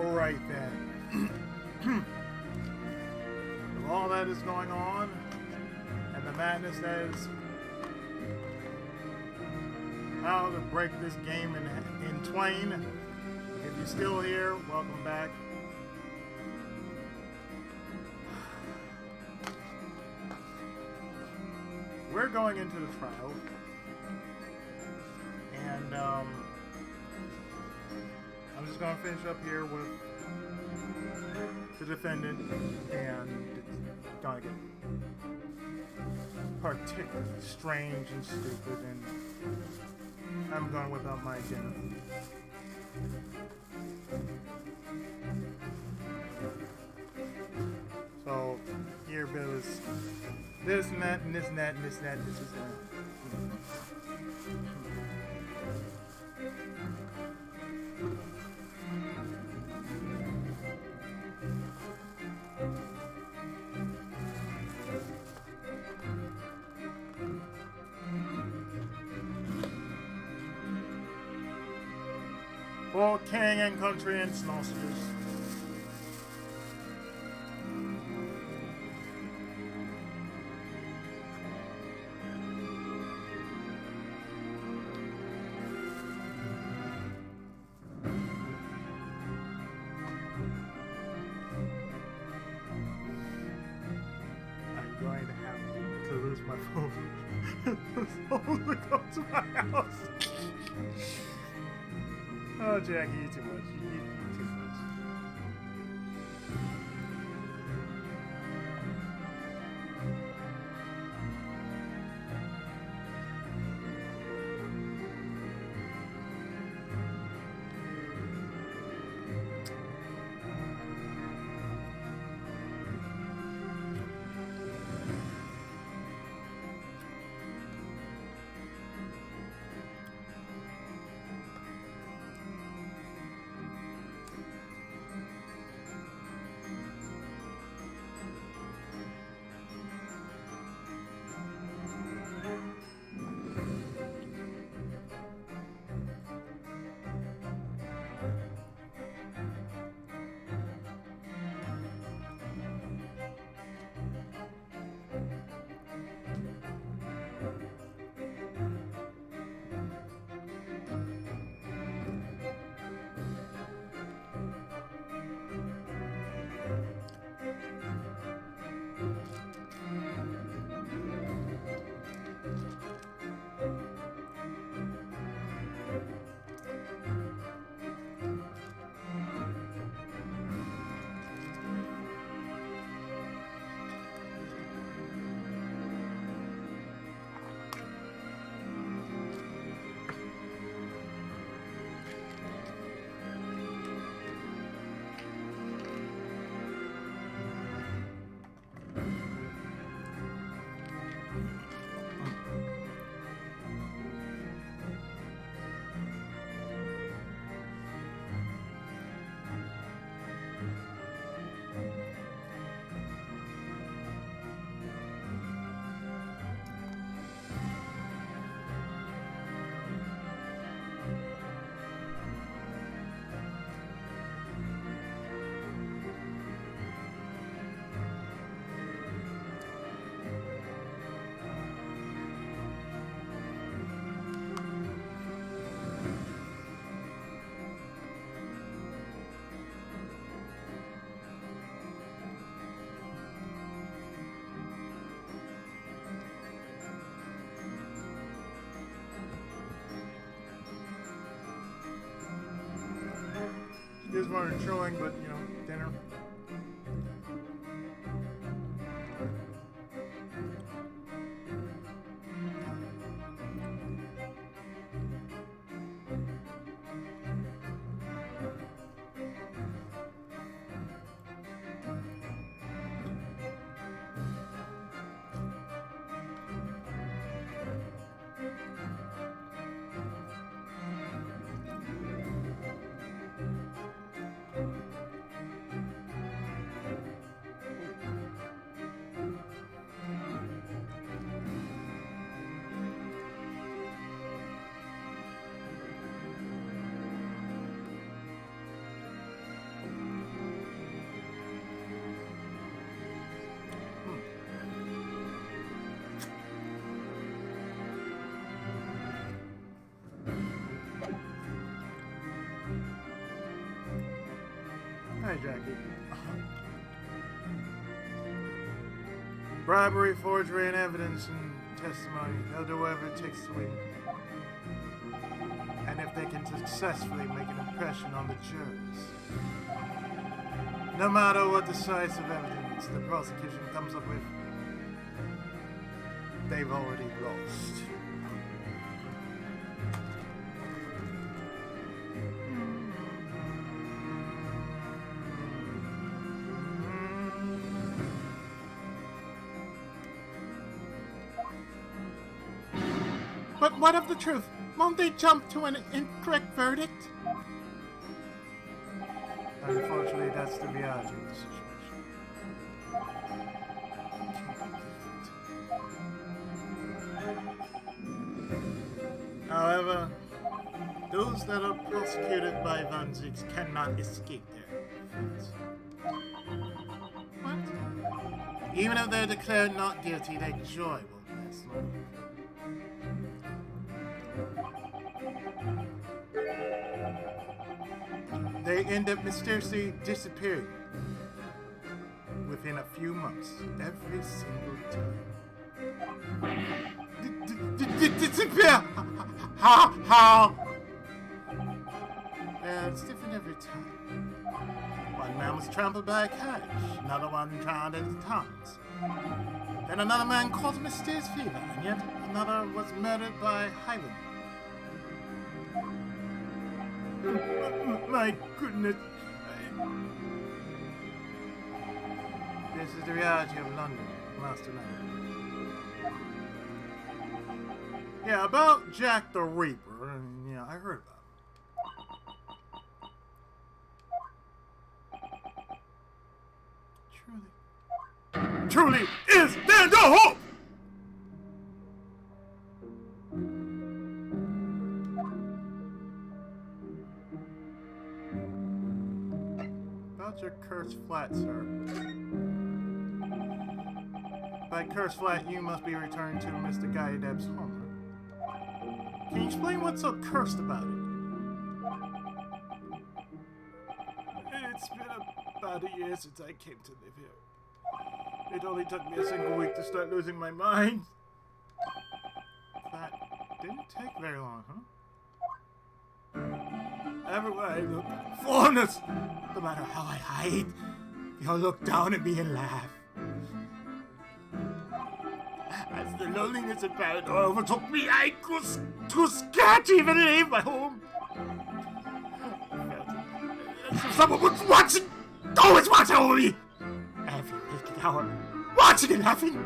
Alright then. With all that is going on, and the madness that is how to break this game in twain. If you're still here, welcome back. We're going into the trial, and I'm just going to finish up here with the defendant, and it's going to get particularly strange and stupid, and I'm going to whip out my agenda. So, here goes this and that, and this and that, and this and that, and this and that. For king and country and snowsters. I'm going to have to lose my phone. Phone to come to my house. Oh, Jackie, you too much. You too much. Just wanted chilling, but you know, dinner. Hey, Jackie. Bribery, forgery, and evidence and testimony. They'll do whatever it takes to win. And if they can successfully make an impression on the jurors. No matter what the size of evidence the prosecution comes up with, they've already lost. But what of the truth? Won't they jump to an incorrect verdict? Unfortunately, that's the reality of the situation. However, those that are prosecuted by Van Zix cannot escape their fate. What? Even if they're declared not guilty, their joy won't last long. They end up mysteriously disappearing within a few months, every single time. Disappear! How? It's different every time. One man was trampled by a carriage, another one drowned in the Thames. Then another man caught a mysterious fever, and yet another was murdered by highwaymen. My goodness. This is the reality of London, Master London. Yeah, about Jack the Reaper, yeah, I heard about it. Truly is there no hope! Your cursed flat, sir. By cursed flat, you must be returned to Mr. Gyakut's home. Can you explain what's so cursed about it? It's been about a year since I came to live here. It only took me a single week to start losing my mind. That didn't take very long, huh? Everywhere I look, foreigners! No matter how I hide, you'll look down at me and laugh. As the loneliness and paranoia overtook me, I was too scared to even leave my home. As if someone was watching, always watching over me. Every waking hour, watching and laughing.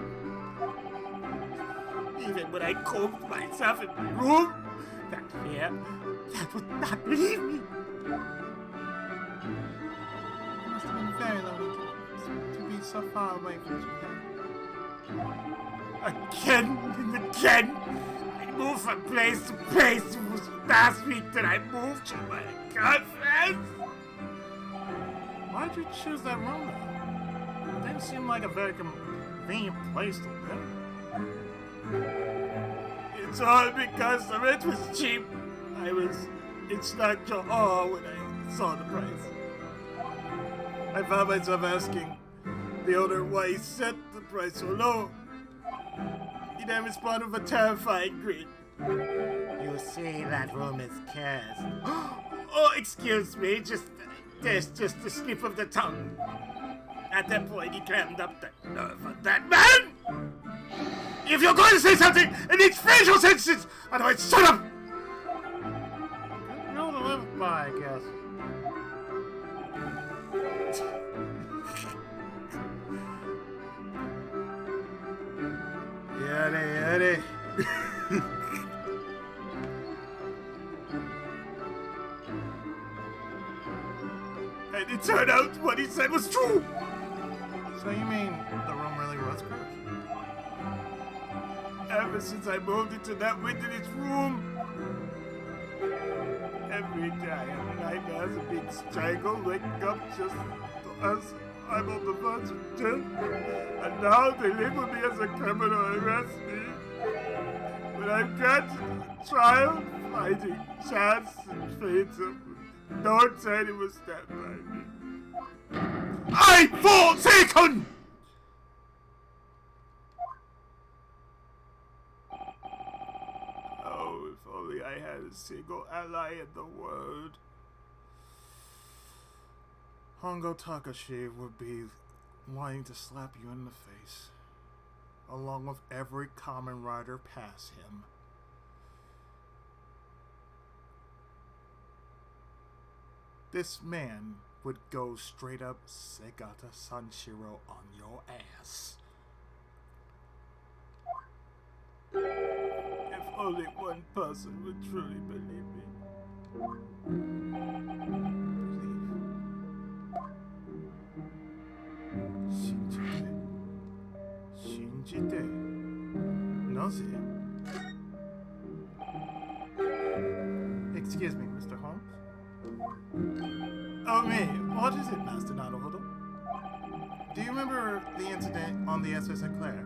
Even when I combed myself in my room, that fear, that would not leave me. It must have been very lonely to be so far away from Japan. Again and again, I moved from place to place. It was last week that I moved to my girlfriend. Why'd you choose that room? It didn't seem like a very convenient place to live. It's all because the rent was cheap. I was in shock to awe when I saw the price. I found myself asking the owner why he set the price so low. He then responded with a terrifying grin. You see, that room is cursed. Oh, excuse me, just a slip of the tongue. At that point, he clammed up the nerve of that man! If you're going to say something, it needs facial sentences! Otherwise, shut up! Rule to live by, I guess. Yaddy. And it turned out what he said was true! So you mean the room really was cursed? Ever since I moved into that windowless room, every day I have nightmares of being strangled, waking up just as I'm on the verge of death. And now they label me as a criminal and arrest me. When I'm granted a trial, fighting chance and fate, no one said he would stand by me. I 4C-Kun! Oh, if only I had a single ally in the world. Hongo Takashi would be wanting to slap you in the face, along with every common rider past him. This man would go straight up Segata Sanshiro on your ass. If only one person would truly believe me. Shinjite. Naze? Excuse me, Mr. Holmes? Oh, me. What is it, Master Naruhodo? Do you remember the incident on the SS Eclair?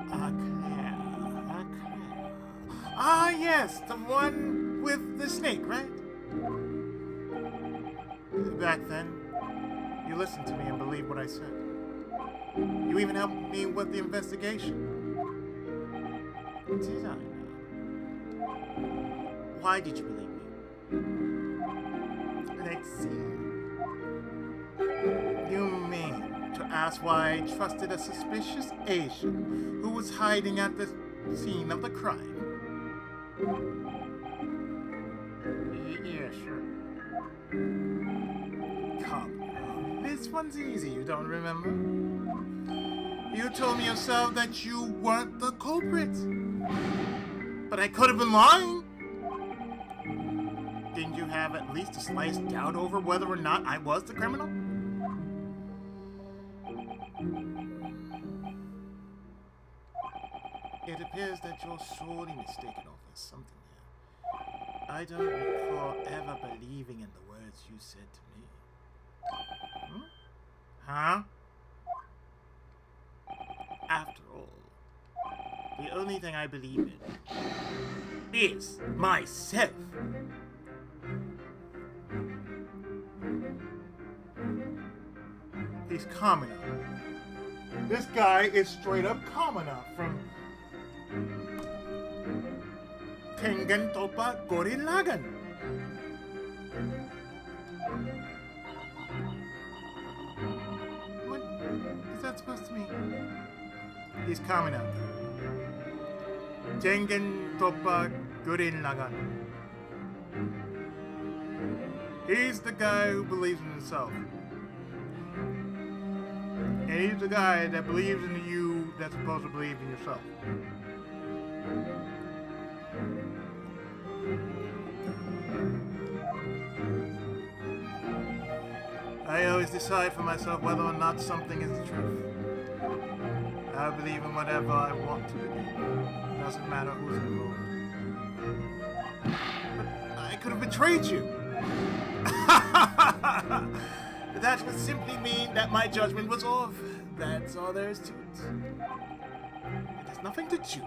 Eclair. Ah, yes, the one with the snake, right? Back then, you listened to me and believed what I said. You even helped me with the investigation. Did I? Why did you believe me? Let's see. You mean to ask why I trusted a suspicious Asian who was hiding at the scene of the crime? Yeah, sure. Come on, this one's easy, you don't remember? You told me yourself that you weren't the culprit. But I could have been lying. Didn't you have at least a slight doubt over whether or not I was the criminal? It appears that you're sorely mistaken over something here. I don't recall ever believing in the words you said to me. Huh? After all, the only thing I believe in is myself. He's Kamina. This guy is straight up Kamina from Tengen Toppa Gorillagan. What is that supposed to mean? He's Kamina. Tengen Toppa Gorillagan. He's the guy who believes in himself. And he's the guy that believes in you that's supposed to believe in yourself. I always decide for myself whether or not something is the truth. I believe in whatever I want to believe. Doesn't matter who's involved. But I could have betrayed you. That would simply mean that my judgment was off. That's all there is to it. It has nothing to do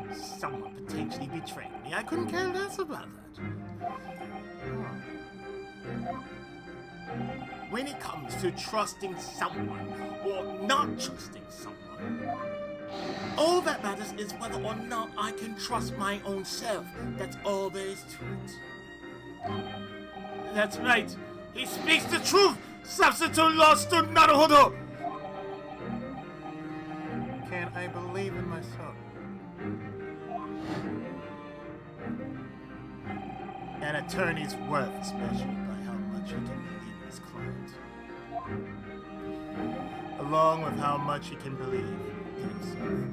with someone potentially betraying me. I couldn't care less about that. When it comes to trusting someone or not trusting someone, all that matters is whether or not I can trust my own self. That's all there is to it. That's right. He speaks the truth! Substitute lost to Naruhodo! Can I believe in myself? An attorney's worth is measured by how much he can believe in his client, along with how much he can believe in himself.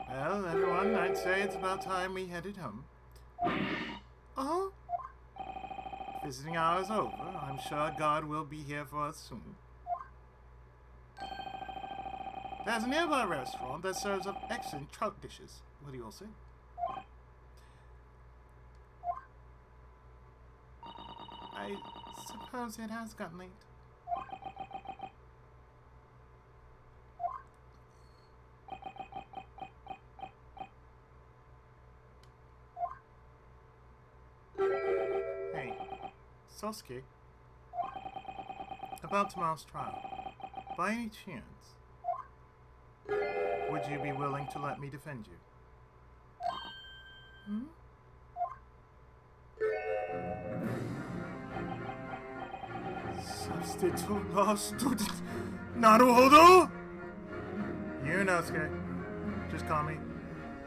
Well, everyone, I'd say it's about time we headed home. Oh? Visiting hours over. I'm sure God will be here for us soon. There's a nearby restaurant that serves up excellent trout dishes. What do you all say? I suppose it has gotten late. Hey, Sosuke. About tomorrow's trial. By any chance, would you be willing to let me defend you? Hmm? Substitute law student Naruhodo? Yunosuke. Just call me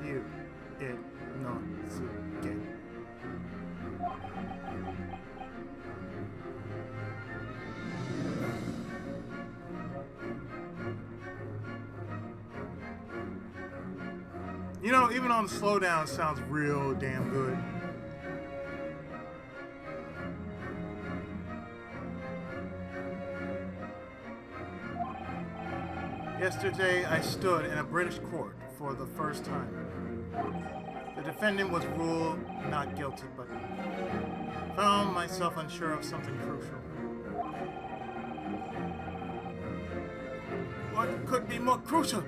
Yunosuke. You know, even on the slowdown, it sounds real damn good. Yesterday, I stood in a British court for the first time. The defendant was ruled not guilty, but found myself unsure of something crucial. What could be more crucial?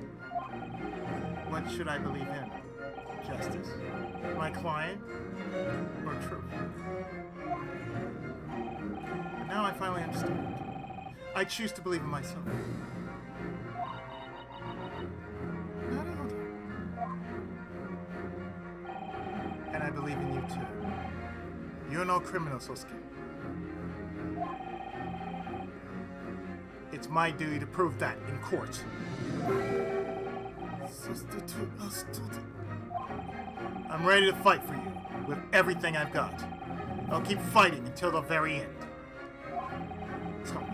What should I believe in? Justice? My client? Or truth? But now I finally understand. I choose to believe in myself. And I believe in you too. You're no criminal, Sosuke. It's my duty to prove that in court. Substitute a student. I'm ready to fight for you with everything I've got. I'll keep fighting until the very end. Tell me,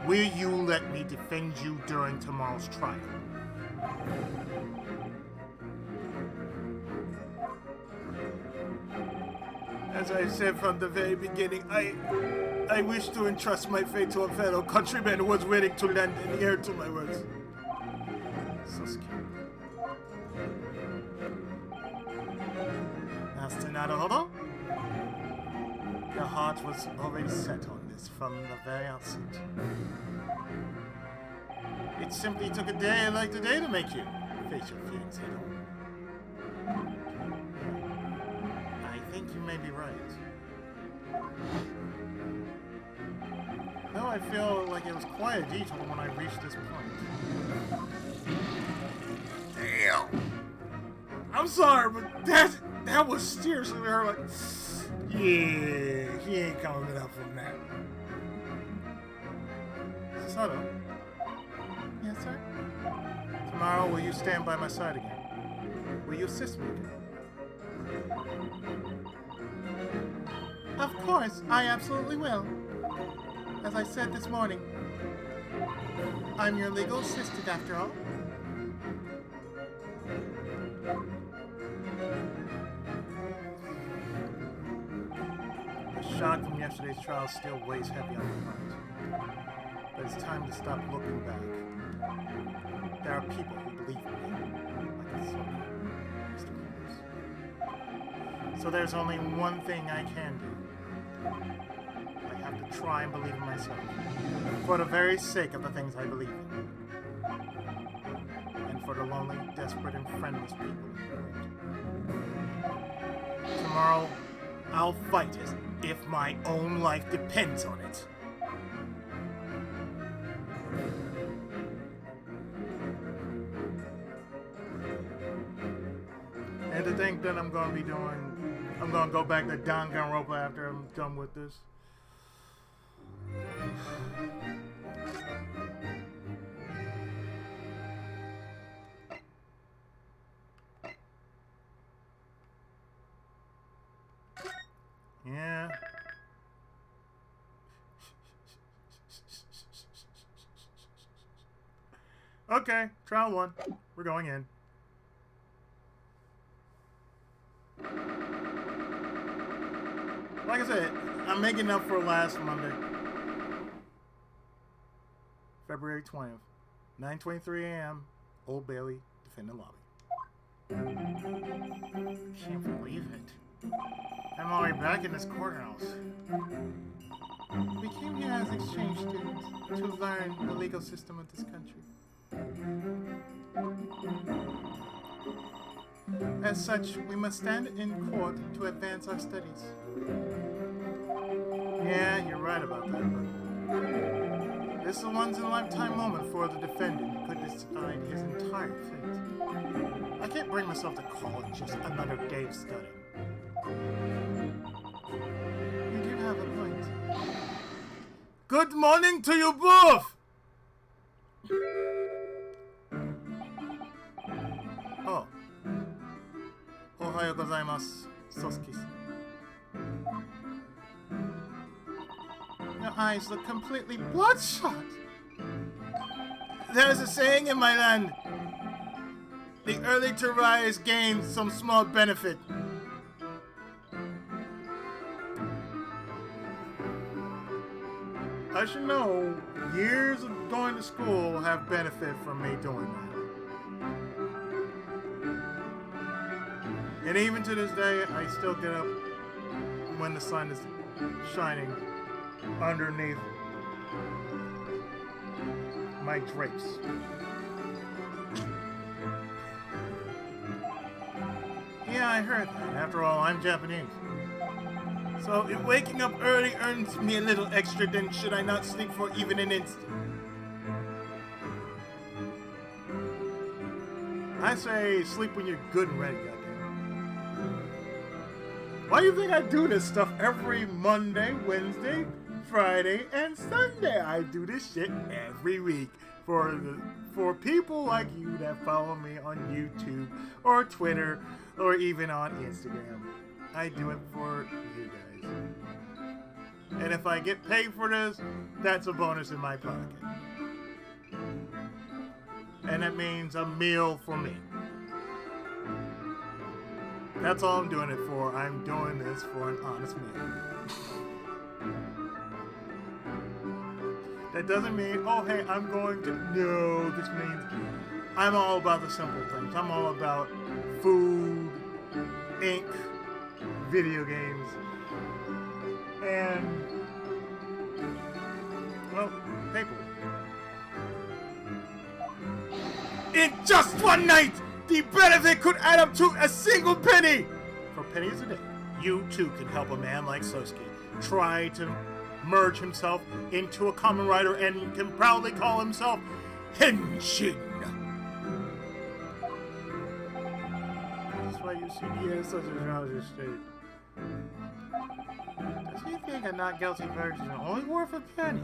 will you let me defend you during tomorrow's trial? As I said from the very beginning, I wish to entrust my fate to a fellow countryman who was willing to lend an ear to my words. Sosuke. Master Naruhodo? Your heart was already set on this from the very outset. It simply took a day like today to make you face your feelings head on. I think you may be right. Though I feel like it was quite a detour when I reached this point. Damn! I'm sorry, but that was seriously her like, yeah, he ain't coming up from that. Sato? Yes, sir? Tomorrow, will you stand by my side again? Will you assist me again? Of course, I absolutely will. As I said this morning, I'm your legal assistant after all. The shock from yesterday's trial still weighs heavy on my heart. But it's time to stop looking back. There are people who believe in me, like Mr. Cruz. So there's only one thing I can do. I have to try and believe in myself, for the very sake of the things I believe in, and for the lonely, desperate, and friendless people in the world. Tomorrow, I'll fight as if my own life depends on it. And to think that I'm going to go back to Danganronpa after I'm done with this. Yeah. Okay, trial 1. We're going in. Like I said, I'm making up for last Monday. February 20th. 9:23 a.m. Old Bailey, Defendant Lobby. Can't believe it. I'm already back in this courthouse. We came here as exchange students to learn the legal system of this country. As such, we must stand in court to advance our studies. Yeah, you're right about that, but this is a once-in-a-lifetime moment for the defendant who could decide his entire fate. I can't bring myself to call it just another day of study. You do have a point. Good morning to you both! Oh. Ohayo gozaimasu, Sosuke. Your eyes look completely bloodshot. There's a saying in my land. The early to rise gains some small benefit. I should know years of going to school will have benefit from me doing that. And even to this day, I still get up when the sun is shining underneath my drapes. Yeah, I heard that. After all, I'm Japanese. So if waking up early earns me a little extra, then should I not sleep for even an instant? I say sleep when you're good and ready, goddamn. Why do you think I do this stuff every Monday, Wednesday, Friday, and Sunday? I do this shit every week for people like you that follow me on YouTube or Twitter or even on Instagram. I do it for you guys. And if I get paid for this, that's a bonus in my pocket. And that means a meal for me. That's all I'm doing it for. I'm doing this for an honest meal. That doesn't mean, oh hey, I'm going to... No, this means I'm all about the simple things. I'm all about food, ink, video games, and, well, paper. In just one night, the benefit could add up to a single penny! For pennies a day, you too can help a man like Sosuke try to merge himself into a common rider and can proudly call himself HENSHIN. That's why you see he has such a drowsy state. Does he think a not guilty version is only worth a penny?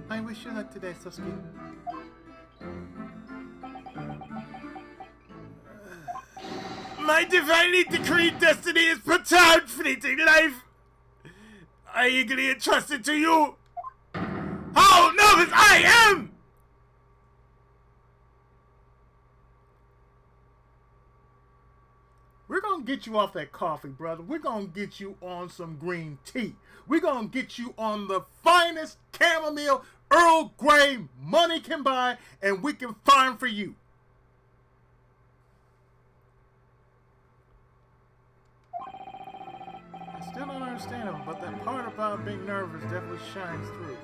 I wish you luck today, Sosuke. My divinely decreed destiny is profound, fleeting life. I eagerly entrust it to you. How nervous I am! We're gonna get you off that coffee, brother. We're gonna get you on some green tea. We're gonna get you on the finest chamomile Earl Grey money can buy, and we can find for you. I still don't understand him, but that part about being nervous definitely shines through.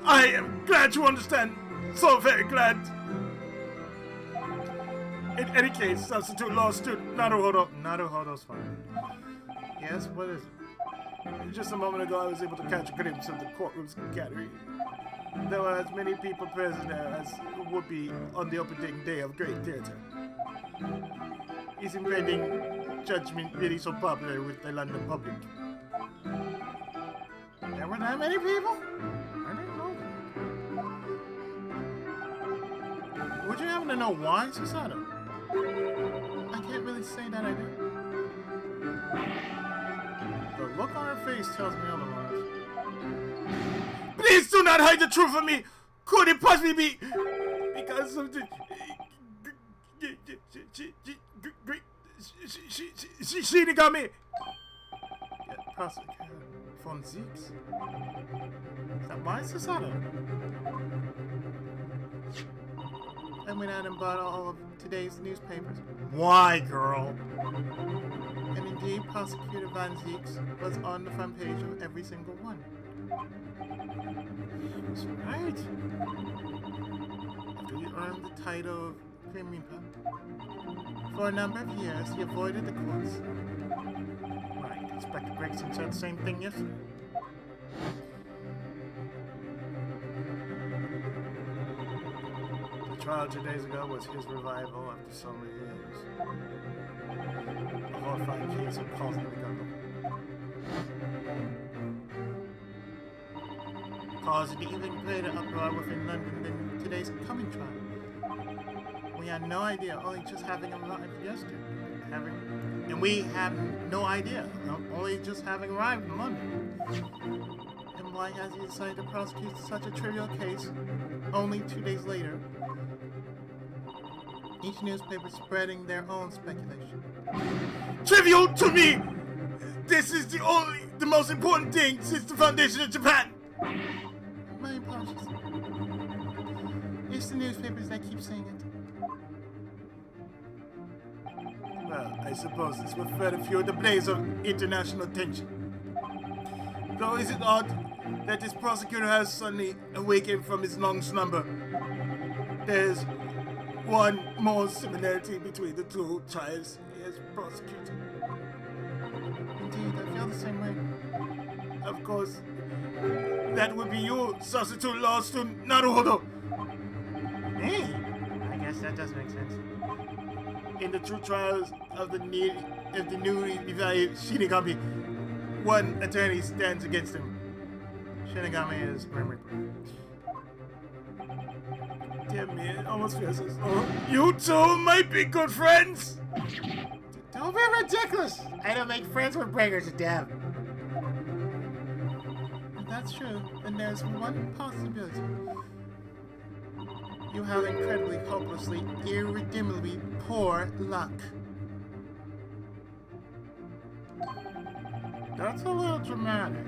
I am glad you understand. So very glad. In any case, substitute law student Naruhodo's fine. Yes, what is it? Just a moment ago, I was able to catch a glimpse of the courtroom's gallery. There were as many people present there as would be on the opening day of Great Theatre. His impending judgment really so popular with the London public. There were that many people? I didn't know that. Would you happen to know why, Susato? I can't really say that I do. The look on her face tells me otherwise. Please do not hide the truth from me! Could it possibly be because of the... Shinigami! Von Zeeks? Is that why, Susato? I went out and bought all of today's newspapers. Why, girl? And indeed, Prosecutor Van Zieks was on the front page of every single one. That's right. After he earned the title of Premium Pub. For a number of years, he avoided the courts. Right. Inspector Gregson said the same thing yesterday. The trial 2 days ago was his revival after so many years. A horrifying case of causing the gun. Caused an even greater uproar within London than today's coming trial. We had no idea, only just having arrived yesterday. And we have no idea, only just having arrived in London. And why has he decided to prosecute such a trivial case only 2 days later? Each newspaper spreading their own speculation. Trivial to me! This is the most important thing since the foundation of Japan! My apologies. It's the newspapers that keep saying it. Well, I suppose this will further fuel the blaze of international tension. Though is it odd that this prosecutor has suddenly awakened from his long slumber? There's one more similarity between the two trials he has prosecuted. Indeed, I feel the same way. Of course, that would be you, substitute law student Naruhodo. Hey, I guess that does make sense. In the true trials of the newly revalued Shinigami, one attorney stands against him. Shinigami is Grim Reaper. Damn me, it almost feels as though you two might be good friends! Don't be ridiculous! I don't make friends with bringers of death. If that's true, then there's one possibility. You have incredibly, hopelessly, irredeemably poor luck. That's a little dramatic.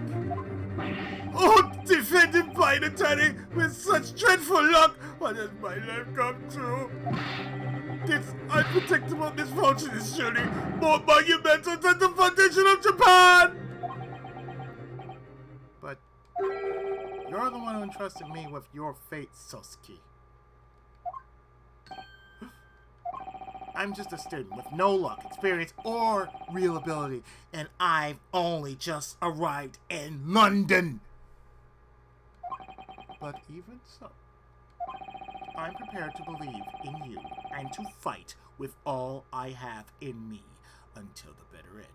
Oh, defended by an attorney with such dreadful luck! What has my life come to? This unpredictable misfortune is surely more monumental than the foundation of Japan! But you're the one who entrusted me with your fate, Sasuke. I'm just a student with no luck, experience, or real ability, and I've only just arrived in London. But even so, I'm prepared to believe in you and to fight with all I have in me until the bitter end.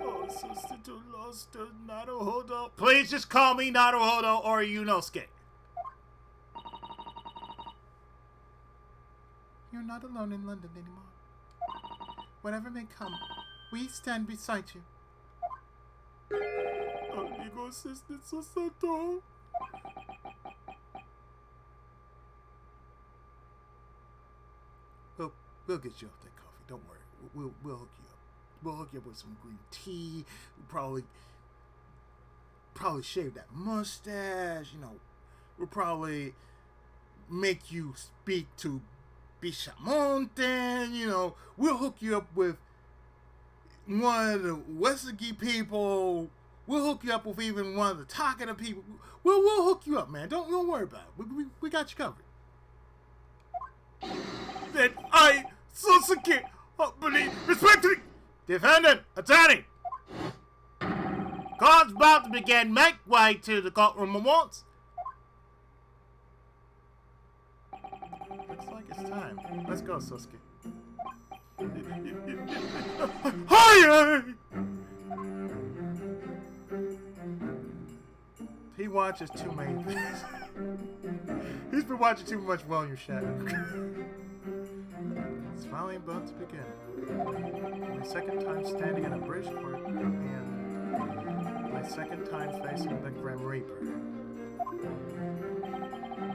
Oh, substitute law student Naruhodo. Please just call me Naruhodo or Yunosuke. You're not alone in London anymore. Whatever may come, we stand beside you. Amigo assistant Sasato. We'll get you off that coffee. Don't worry. We'll hook you up. We'll hook you up with some green tea. We'll probably shave that mustache. We'll probably make you speak to Bishamonten. We'll hook you up with one of the Wesegi people. We'll hook you up with even one of the Takeda people. We'll hook you up, man. Don't worry about it. We got you covered. Then I, Sasuke, humbly, respectfully, Defendant, attorney. Court's about to begin. Make way to the courtroom at once. Looks like it's time. Let's go, Sasuke. Hi! He watches too many things. He's been watching too much William Shatner. It's finally about to begin. My second time standing in a British court, and my second time facing the Grim Reaper.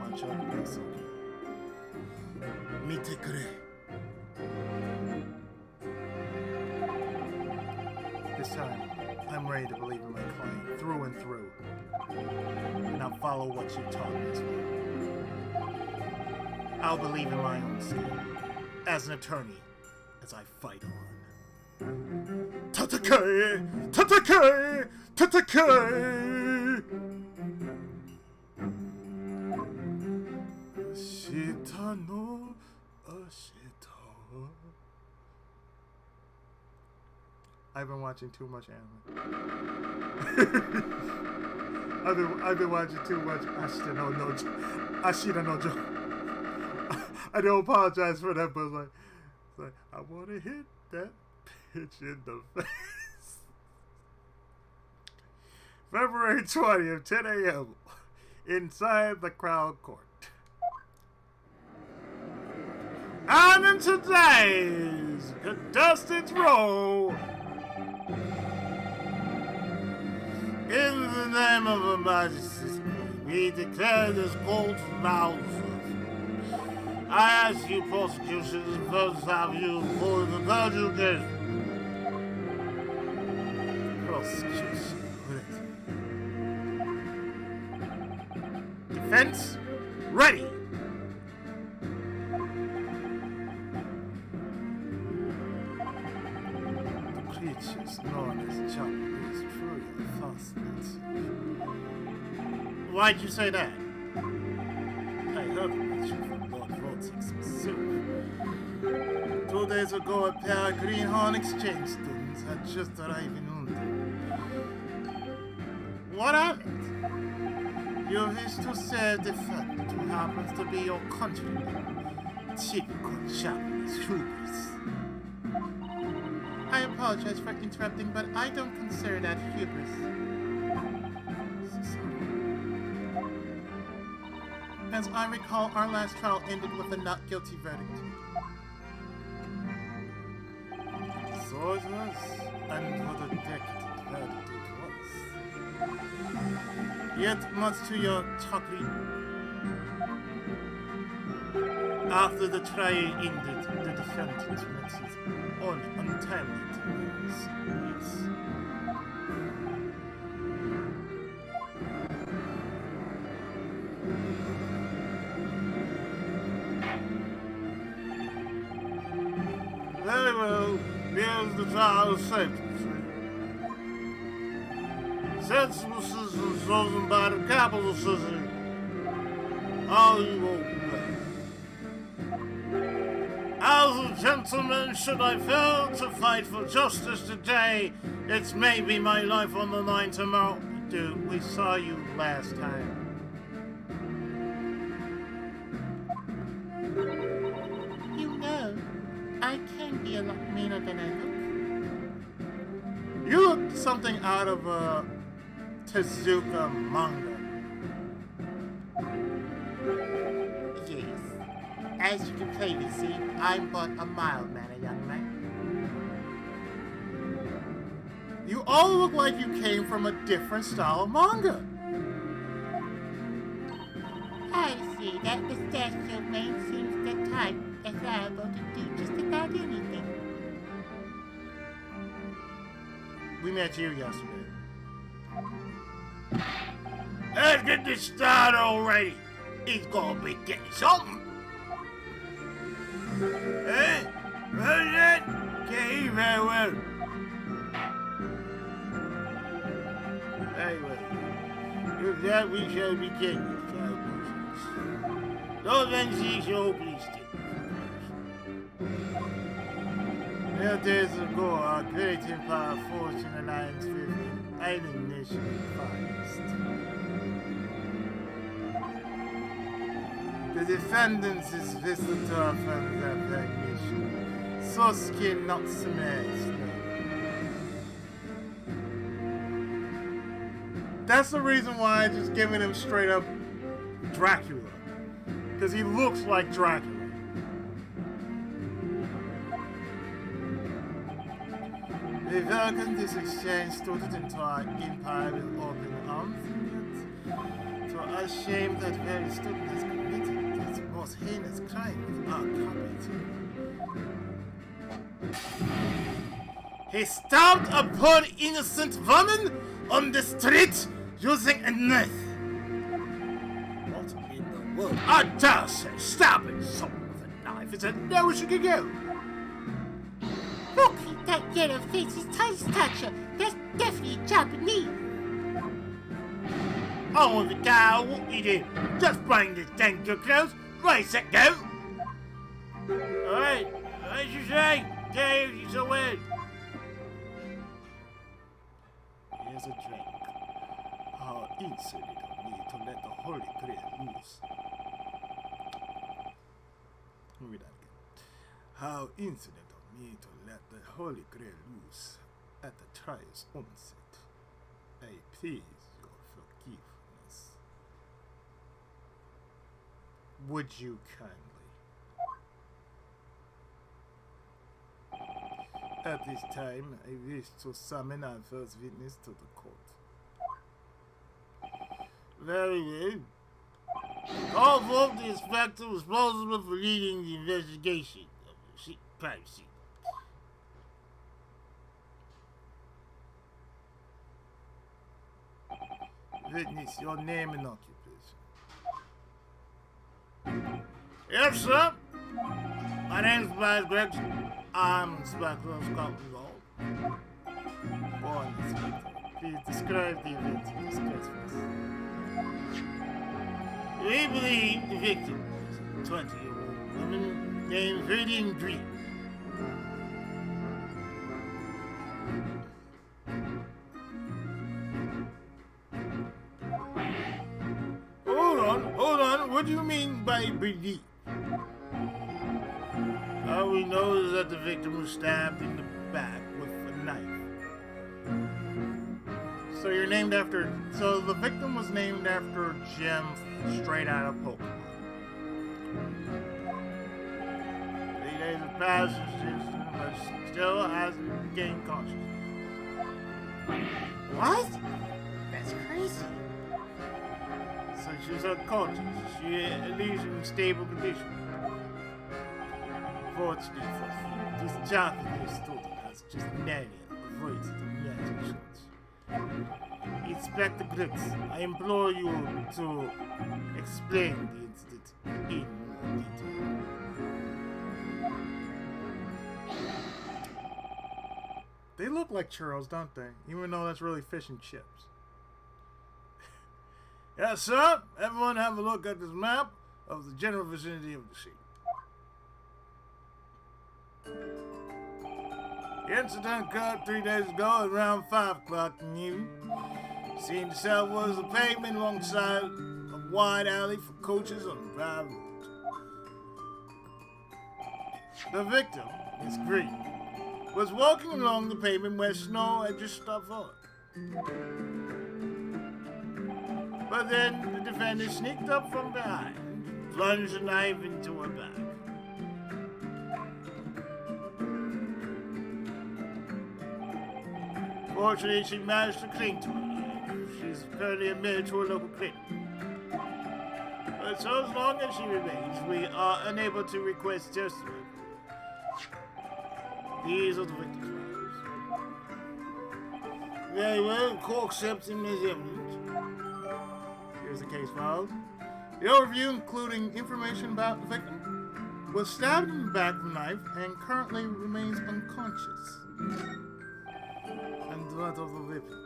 Watch out, Sasuke. Mite kure. This time, I'm ready to believe in my client through and through. And I'll follow what you taught me as well. I'll believe in my own skill as an attorney as I fight on. Tatakai! Tatakai! Tatakai! Ashita no ashita. I've been watching too much anime. I've been watching too much Ashita no Jo. I don't apologize for that, but it's like I want to hit that pitch in the face. February 20th, 10 a.m. inside the Crown Court. And in today's contestants' roll, in the name of Her Majesty's Queen, we declare this court now. I ask you, prosecutions, first have you for the virgin case. Prosecution, defense, ready. The creatures known as Japanese truly fascinating. Why'd you say that? I heard about you from Lord Vortex himself. 2 days ago, a pair of Greenhorn exchange students had just arrived in London. What of it? You wish to say a defendant who happens to be your countryman. Typical Japanese hubris. I apologize for interrupting, but I don't consider that hubris. As I recall, our last trial ended with a not guilty verdict. So it was, and what a decadent verdict it was. Yet, much to your chagrin, after the trial ended, the defendant met his own untimely demise. Yes. Very well, here's the trial sentence. Sentences are chosen by the capital city. All you will obey. As a gentleman, should I fail to fight for justice today, it may be my life on the line tomorrow. Dude, we saw you last time. You know, I can be a lot meaner than I look. You look something out of a Tezuka manga. Yes. As you can plainly see, I'm but a mild-mannered young man. You all look like you came from a different style of manga. I see that pistachio man seems the type that's liable to do just about anything. We met you yesterday. Let's get this started already. He's gonna be getting something. Eh? What's that? Can't hear very well. Anyway, with that we shall begin with trial motions. Those NC show please take. 12 days ago, our great empire Fortune Alliance 50 Island Nation finest. The defendants is visitor from their nation. Sosuke Natsume's name. That's the reason why I just giving him straight up Dracula. Because he looks like Dracula. We welcome this exchange student into our empire with open arms, and yet, to our shame, that very student has committed this most heinous crime with our copy. He stabbed a poor innocent woman on the street using a knife. What in the Well, I just say stabbing someone with a knife is as low as you can go. Look, that yellow face is Tice Toucher. That's definitely Japanese. Oh, the cow, what you do? Just bring this thing to a close. Right, set, go. Alright, as you say, Dave, you're so weird. Here's a drink. How insolent of me to let the Holy Grail loose. Let me read that again. How insolent of me to let the Holy Grail loose at the trial's onset. I please your forgiveness. Would you kindly? At this time, I wish to summon our first witness to the court. Very well. Call forth the inspector responsible for leading the investigation of the crime scene. Witness, your name and occupation. Yes, sir. My name's Bryce Gregson. I'm Inspector of Scotland Yard. Go on, Inspector. Please describe the events of this case for us. We believe the victim is a 20-year-old woman named Radiant Dream. Hold on. What do you mean by believe? All we know is that the victim was stabbed in the back with a knife. So you're named after... So the victim was named after Gem straight out of Pokemon. 3 days have passed since, but still hasn't gained consciousness. What? That's crazy. So she's unconscious. She at least in stable condition. Fortunately for you, this Japanese student has just narrowly avoided the magic shots. Inspector Griggs, I implore you to explain the incident in more detail. They look like churros, don't they? Even though that's really fish and chips. Yes, sir. Everyone have a look at this map of the general vicinity of the scene. The incident occurred 3 days ago at around 5 o'clock in the evening. The scene itself was a pavement alongside a wide alley for coaches on a dry road. The victim, Miss Green, was walking along the pavement where snow had just stopped falling. But then the defendant sneaked up from behind, plunged a knife into her back. Fortunately, she managed to cling to her knife. She's currently admitted to a local clinic. But so as long as she remains, we are unable to request testimony. These are the victim's files. Very well, the court accepts him as evidence. Here's the case files. The overview, including information about the victim, was stabbed in the back with a knife and currently remains unconscious. And blood of the victim.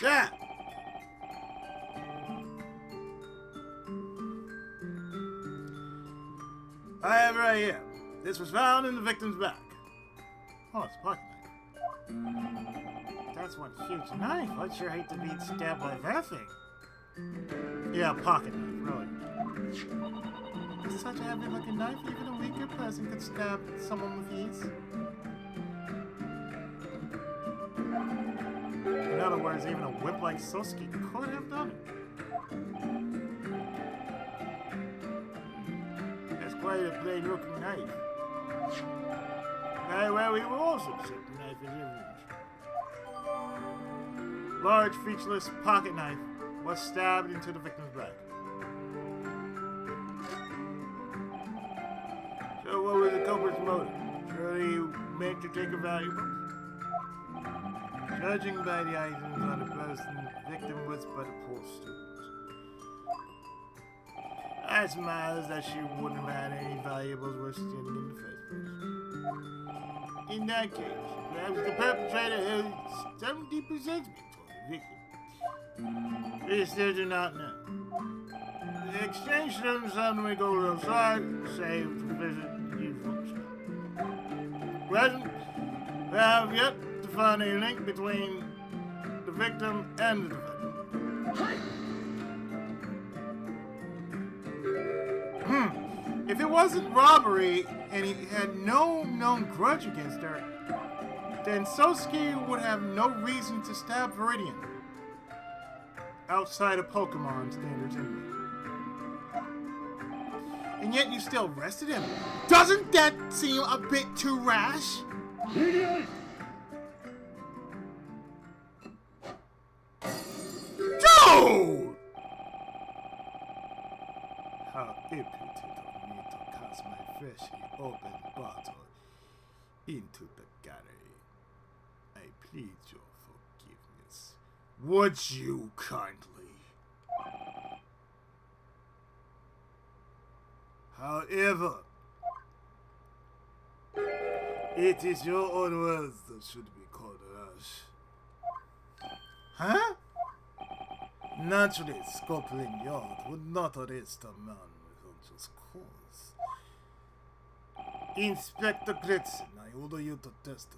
That! I have it right here. This was found in the victim's back. Oh, it's a pocket knife. That's one huge knife. I'd sure hate to be stabbed by that thing. Yeah, pocket knife, really. It's such a heavy looking knife, even a weaker person could stab someone with ease. In other words, even a whip like Sosuke could have done it. That's quite a plain looking knife. Very well, we will also accept the knife as evidence. Large, featureless pocket knife was stabbed into the victim's back. So what was the culprit's motive? Surely he meant to take her valuables? Judging by the items on the person, the victim was but a poor student. I surmise that she wouldn't have had any valuables worth stealing in the first place. In that case, perhaps the perpetrator has 70% responsibility for the victim. We still do not know. The exchange students suddenly go real side, save to visit the usual shop. Present, we have yet to find a link between the victim and the defendant. If it wasn't robbery and he had no known grudge against her, then Sosuke would have no reason to stab Viridian. Outside of Pokemon standards anyway. And yet you still arrested him. Doesn't that seem a bit too rash? Dude! How impotent of me to cast my freshly opened bottle into the gallery. I plead your forgiveness. Would you kindly? However, it is your own words that should be called rash. Huh? Naturally, Scotland Yard would not arrest a man without just cause. Inspector Gretchen, I order you to testify.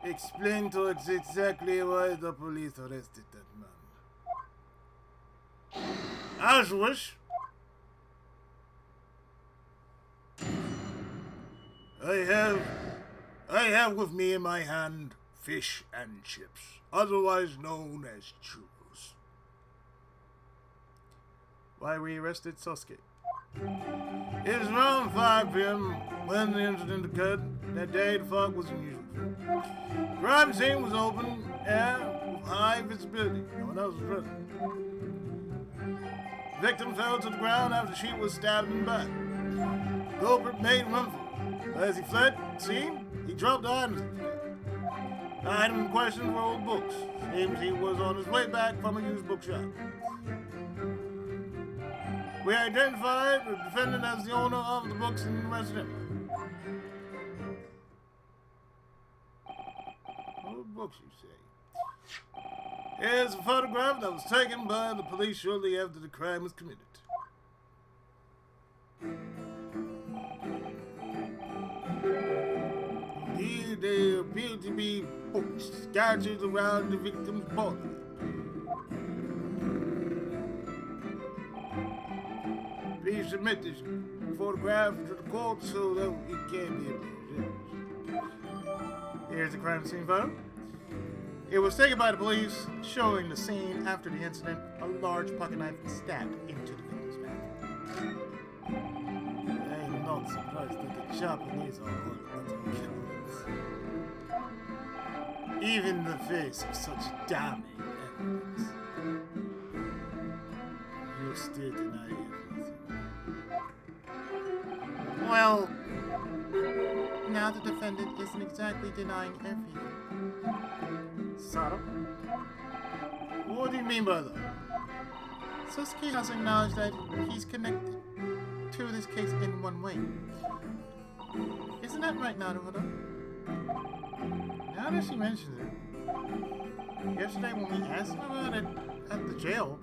Explain to us exactly why the police arrested that man. As you wish. I have with me in my hand fish and chips, otherwise known as churros. Why were you arrested, Sosuke? It was around 5 p.m. when the incident occurred. That day, the fog was unusual. Crime scene was open air with high visibility. No one else was present. The victim fell to the ground after she was stabbed in the back. The culprit made run for it. As he fled the scene, he dropped the items. The item in question were old books. Seems he was on his way back from a used bookshop. We identified the defendant as the owner of the books and arrested him. Old books, you say? Here's a photograph that was taken by the police shortly after the crime was committed. Indeed, they appear to be books scattered around the victim's body. Please submit this photograph to the court so that it can be observed. Here's the crime scene photo. It was taken by the police, showing the scene after the incident, a large pocket knife stabbed into the victim's back. I am not surprised that the Japanese are good at killings. Even in the face of such damning evidence. You still deny everything. Well, now the defendant isn't exactly denying everything. Sara? What do you mean by that? Sosuke has acknowledged that he's connected to this case in one way. Isn't that right, Naruhodo? Now that she mentions it, yesterday when we asked him about it at the jail,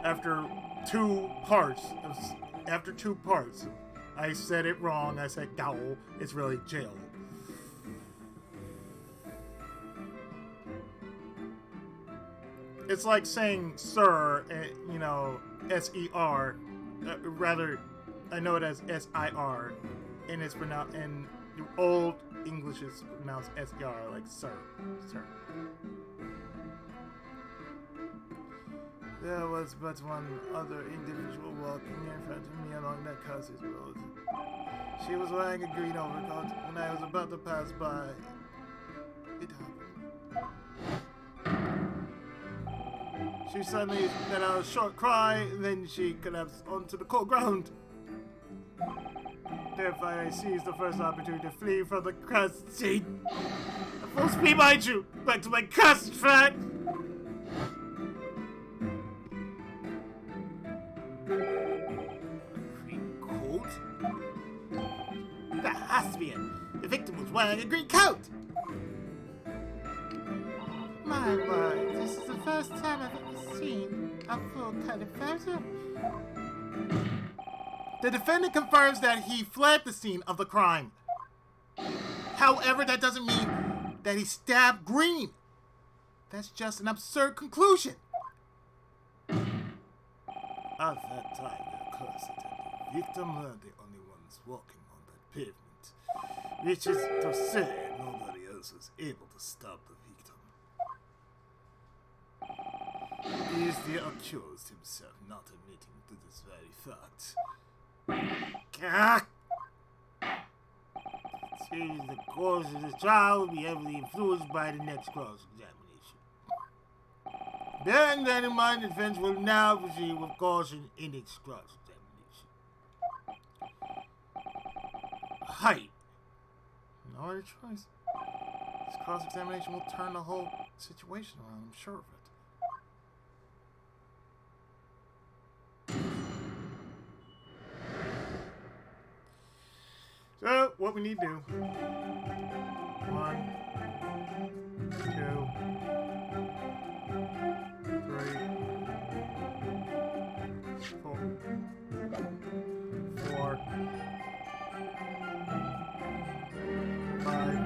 after two parts, I said it wrong. I said gao. It's really jail. It's like saying sir, you know, S-E-R. Rather, I know it as S-I-R, and it's pronounced, and old English is pronounced S-E-R, like sir, sir. There was but one other individual walking in front of me along that causeway road. She was wearing a green overcoat. When I was about to pass by, it happened. She suddenly let out a short cry, and then she collapsed onto the cold ground. Terrified, I seized the first opportunity to flee from the cursed scene. Full speed behind you! Back to my cursed flat! wearing a green coat. My word, this is the first time I've ever seen a full-color photo. The defendant confirms that he fled the scene of the crime. However, that doesn't mean that he stabbed Green. That's just an absurd conclusion. At that time, the cursed and the victim were the only ones walking on that pavement, which is to say, nobody else was able to stop the victim. Is the accused himself not admitting to this very fact? It seems the course of the trial will be heavily influenced by the next cross-examination. Bearing that in mind, the defense will now proceed with caution in its cross-examination. Height. No other choice. This cross-examination will turn the whole situation around, I'm sure of it. So, what we need to do. 1, 2, 3, 4, 5.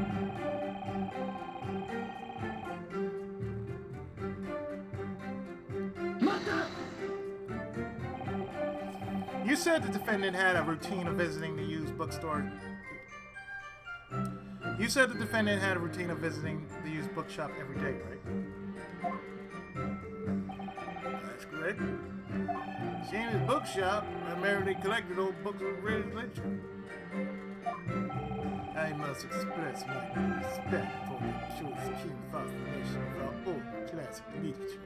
You said the defendant had a routine of visiting the used bookstore. You said the defendant had a routine of visiting the used bookshop every day, right? That's correct. Seen his bookshop, primarily collected old books of British literature. I must express my respect for the truth's keen fascination of our old classic literature.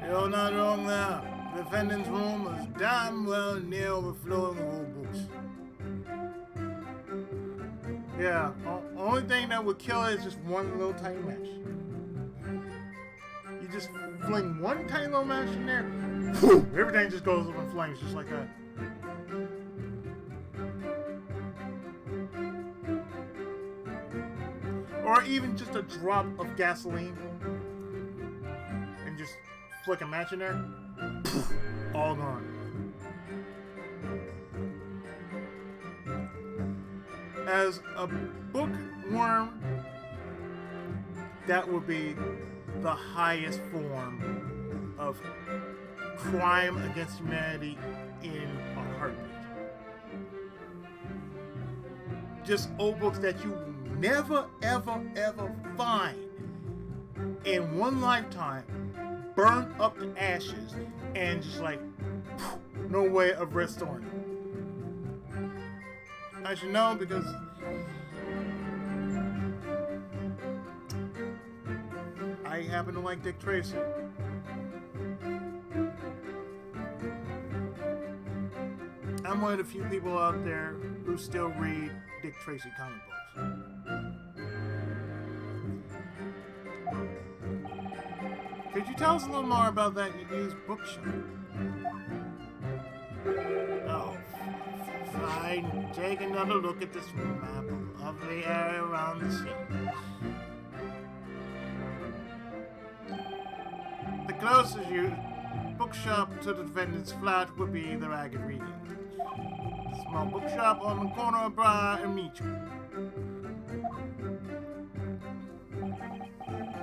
You're not wrong there. The defendant's room was damn well near overflowing with old books. Yeah, only thing that would kill it is just one little tiny match. You just fling one tiny little match in there, whew, everything just goes up in flames just like that. Or even just a drop of gasoline and just flick a match in there, all gone. As a bookworm, that would be the highest form of crime against humanity in a heartbeat. Just old books that you never, ever, ever find in one lifetime, burnt up to ashes, and just like, no way of restoring them. I should know because I happen to like Dick Tracy. I'm one of the few people out there who still read Dick Tracy comic books. Could you tell us a little more about that used bookshop? Oh, fine. Take another look at this map of the area around the scene. The closest used bookshop to the defendant's flat would be the Ragged Reading. Small bookshop on the corner of Briar and Meacham.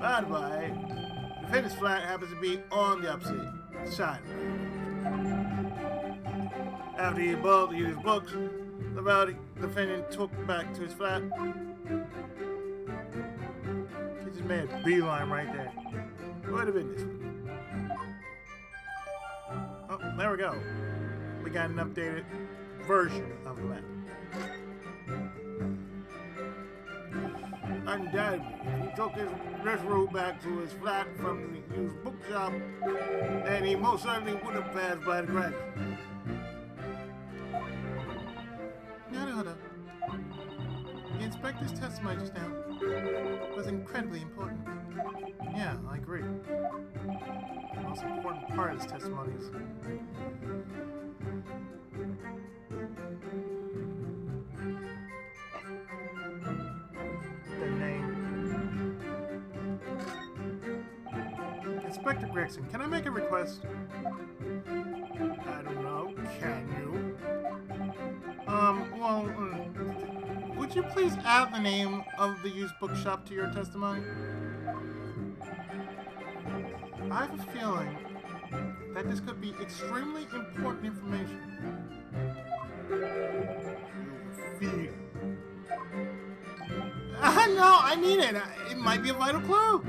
By the way, the defendant's flat happens to be on the opposite side of the road. After he bought the used books, the rowdy defendant took back to his flat. He just made a beeline right there. Would have been this way. Oh, there we go. We got an updated version of the map. Undoubtedly, if he took this route back to his flat from the used bookshop, then he most certainly would have passed by the crack. Hold up. The inspector's testimony just now was incredibly important. Yeah, I agree. The most important part of his testimony is Inspector Gregson, can I make a request? I don't know. Can you? Well, would you please add the name of the used bookshop to your testimony? I have a feeling that this could be extremely important information. Feel. No, I mean it. It might be a vital clue.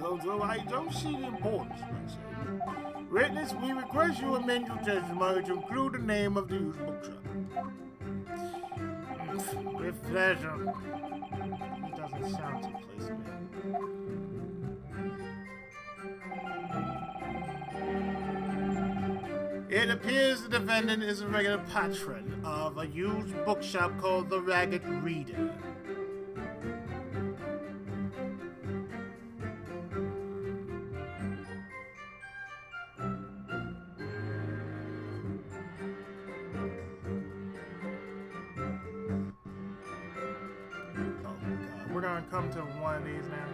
Although I don't see the importance, myself. Witness, we request you amend your testimony to include the name of the used bookshop. With pleasure. He doesn't sound too pleased, man. It appears the defendant is a regular patron of a used bookshop called the Ragged Reader. We're gonna come to one of these now.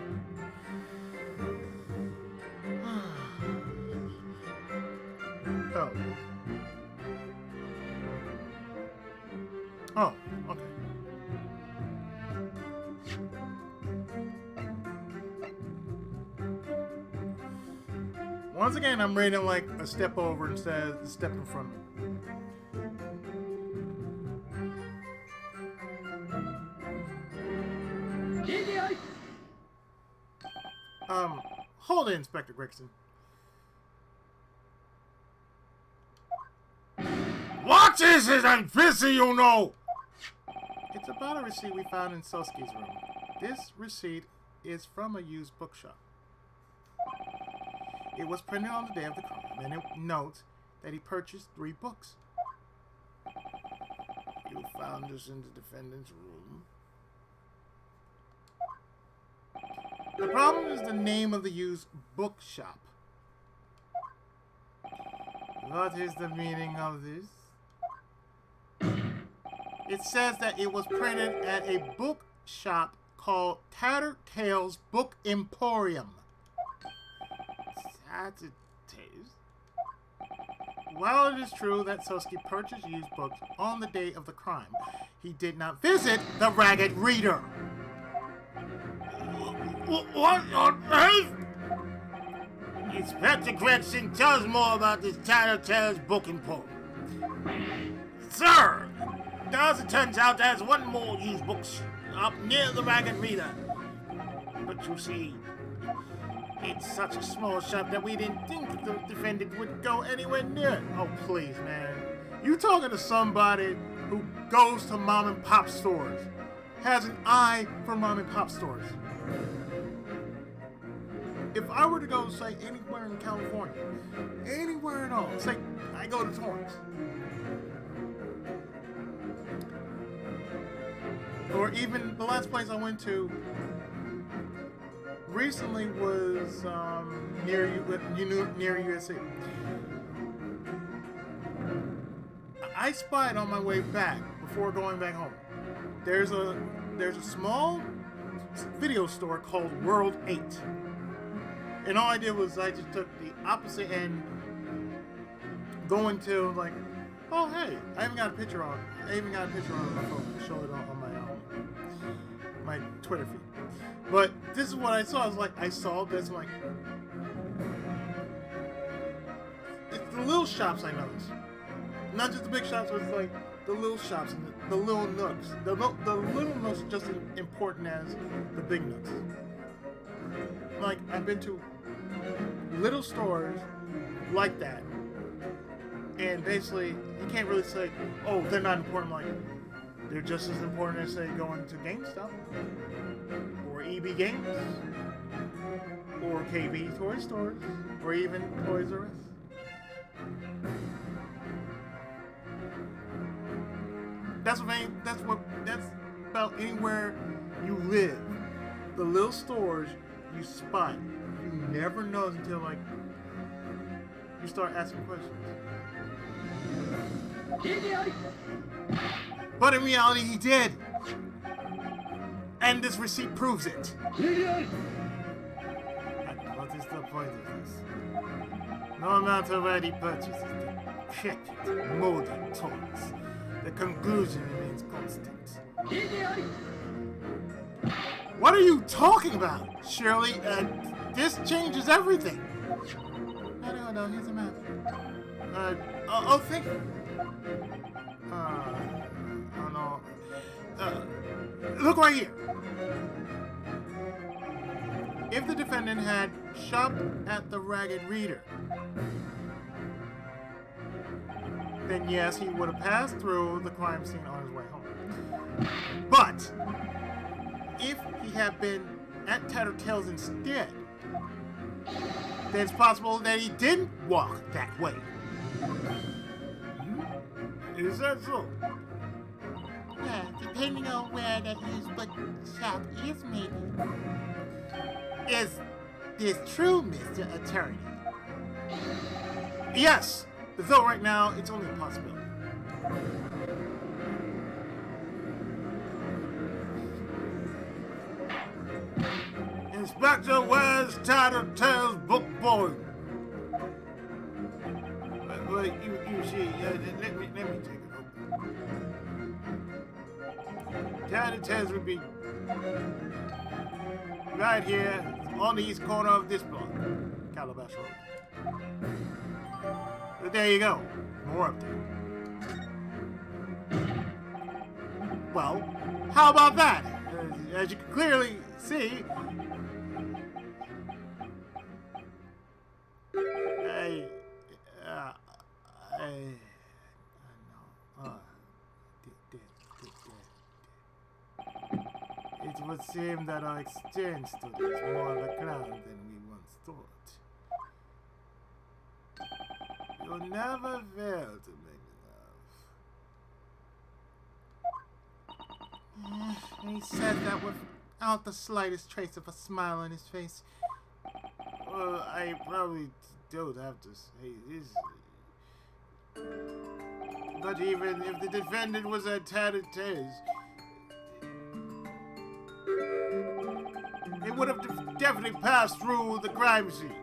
Oh. Oh, okay. Once again, I'm reading like a step over instead of a step in front of me. Hold it, Inspector Gregson. What is it, I'm busy, you know? It's about a receipt we found in Sosuke's room. This receipt is from a used bookshop. It was printed on the day of the crime, and it notes that he purchased 3 books. You found this in the defendant's room? The problem is the name of the used bookshop. What is the meaning of this? It says that it was printed at a bookshop called Tattertail's Book Emporium. Tattertail's? While it is true that Sosuke purchased used books on the day of the crime, he did not visit the Ragged Reader. What on earth? Inspector Gregson, tell us more about this Tattertail's Book Emporium. Sir, as it turns out, there's one more used bookshop near the Ragged Reader. But you see, it's such a small shop that we didn't think the defendant would go anywhere near it. Oh, please, man. You talking to somebody who goes to mom and pop stores, has an eye for mom and pop stores. If I were to go, say, anywhere in California, anywhere at all, say, I go to Torrance. Or even the last place I went to recently was near USC. I spied on my way back before going back home. There's a small video store called World 8. And all I did was I just took the opposite end, going to like, oh hey, I even got a picture on my phone. I showed it on my Twitter feed. But this is what I saw. I was like, I saw this, like, it's the little shops I noticed, not just the big shops. But it's like the little shops and the little nooks. The little nooks are just as important as the big nooks. Like, I've been to little stores like that, and basically you can't really say, oh, they're not important. Like, they're just as important as, say, going to GameStop or EB Games or KB toy stores or even Toys R Us. That's about anywhere you live. The little stores you spot, you never know until, like, you start asking questions. But in reality, he did. And this receipt proves it. point of this. No matter where he purchases decrepit, moldy toys, the conclusion remains constant. What are you talking about, Shirley? This changes everything. No, here's a map. Thank you. Oh no. Look right here. If the defendant had shopped at the Ragged Reader, then yes, he would have passed through the crime scene on his way home. But if he had been at Tattletale's instead, then it's possible that he didn't walk that way. Is that so? Yeah, depending on where that used book shop is, maybe. Is this true, Mr. Attorney? Yes, though right now it's only a possibility. Inspector, where's Tattletale's book boy? Well, you see, let me take it over. Tattletale's would be right here on the east corner of this block, Calabash Road. But there you go, more update. Well, how about that? As you can clearly see, it would seem that our exchange student is more of a clown than we once thought. You'll never fail to make me laugh. He said that without the slightest trace of a smile on his face. Well, I probably don't have to say this. But even if the defendant was at Tattletale's, it would have definitely passed through the crime scene.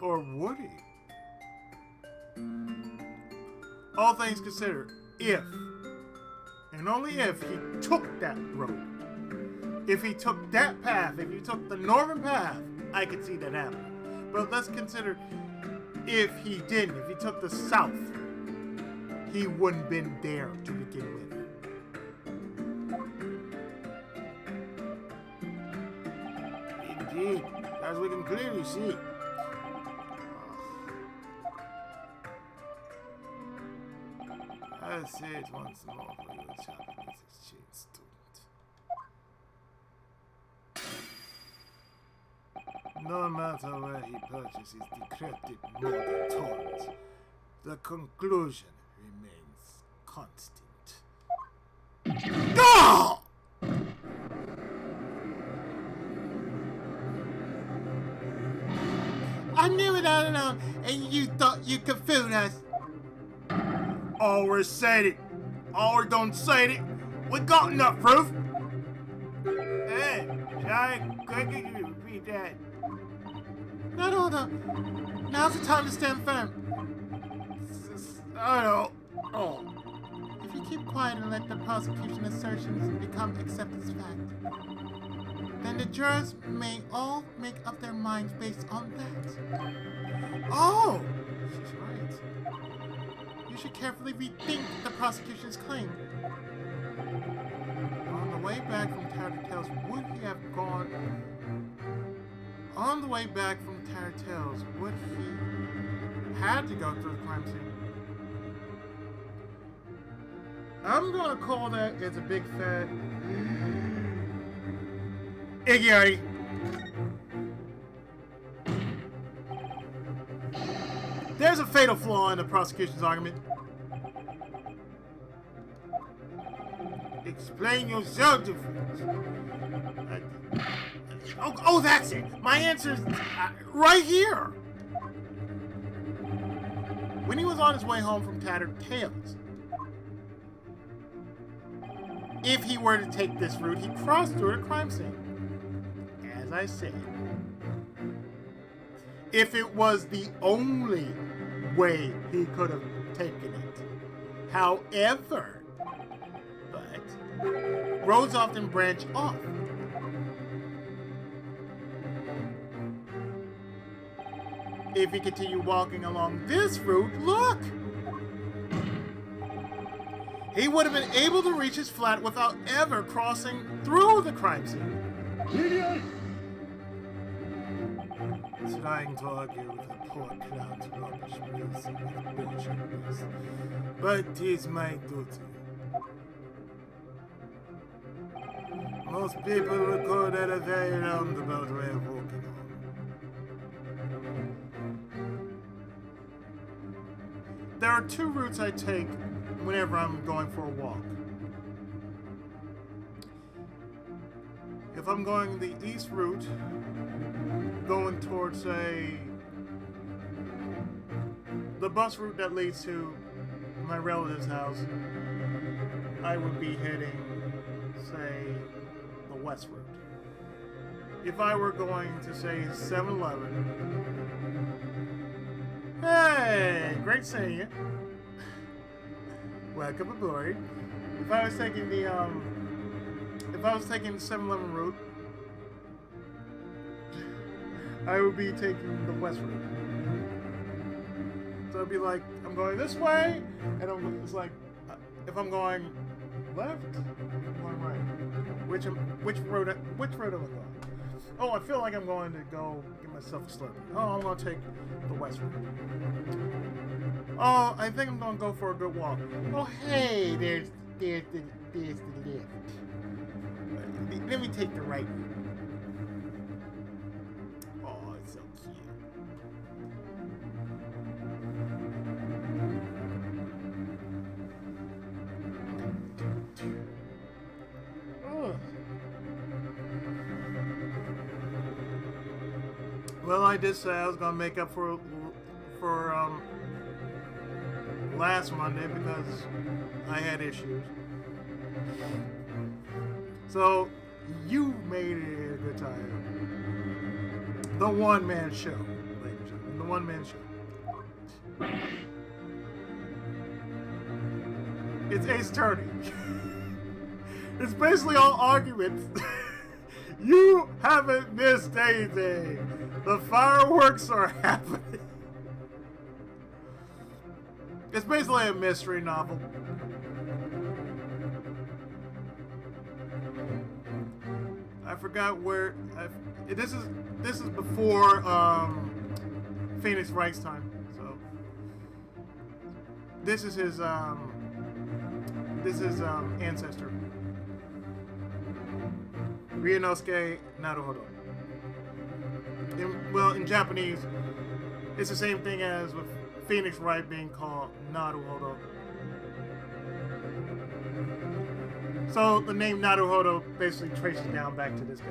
Or would he? All things considered, if, and only if, he took that road, if he took that path, if he took the northern path, I could see that happening. But let's consider if he didn't, if he took the south, he wouldn't have been there to begin with. Indeed, as we can clearly see. I'll say it once more for your Japanese exchange student. No matter where he purchases decrepit modern toys, the conclusion remains constant. No! I knew it all along, and you thought you could fool us. Always said it. Always don't say it. We got enough proof. Hey, Johnny, quick, can you repeat that? No. Now's the time to stand firm. I know. Oh. If you keep quiet and let the prosecution assertions become accepted as fact, then the jurors may all make up their minds based on that. Oh! She's right. You should carefully rethink the prosecution's claim. On the way back from Tattletale's, would he have gone... On the way back from Tattletale's, would he had to go through the crime scene? I'm gonna call that it's a big fat... Iggy. There's a fatal flaw in the prosecution's argument. Explain yourself, defense. Oh, that's it. My answer's right here. When he was on his way home from Tattletale's, if he were to take this route, he crossed through a crime scene. As I said, if it was the only way he could have taken it. However, roads often branch off. If you continue walking along this route, look! He would have been able to reach his flat without ever crossing through the crime scene. Trying to argue with a poor clown's rubbish music with bullshit, but it is my duty. Most people record at a very roundabout way of walking on. There are two routes I take whenever I'm going for a walk. If I'm going the east route, going towards, say, the bus route that leads to my relative's house, I would be heading, say, the west route. If I were going to, say, 7-Eleven, hey, great seeing you. Welcome aboard. If I was taking the 7-Eleven route, I would be taking the west route. So it'd be like, I'm going this way, and it's like, if I'm going left, I'm going right. Which road am I going? Oh, I feel like I'm going to go get myself a Slurpee. Oh, I'm going to take the west route. Oh, I think I'm going to go for a good walk. Oh, hey, there's the lift. Let me take the right route. Oh, it's so cute. Well, I did say I was gonna make up for last Monday because I had issues. So you made it a good time. The one-man show, ladies and gentlemen. The one-man show. It's Ace Attorney. It's basically all arguments. You haven't missed anything. The fireworks are happening. It's basically a mystery novel. I forgot where. This is before Phoenix Wright's time. So this is his ancestor. Ryunosuke Naruhodo. In Japanese, it's the same thing as with Phoenix Wright being called Naruhodo. So the name Naruhodo basically traces down back to this guy.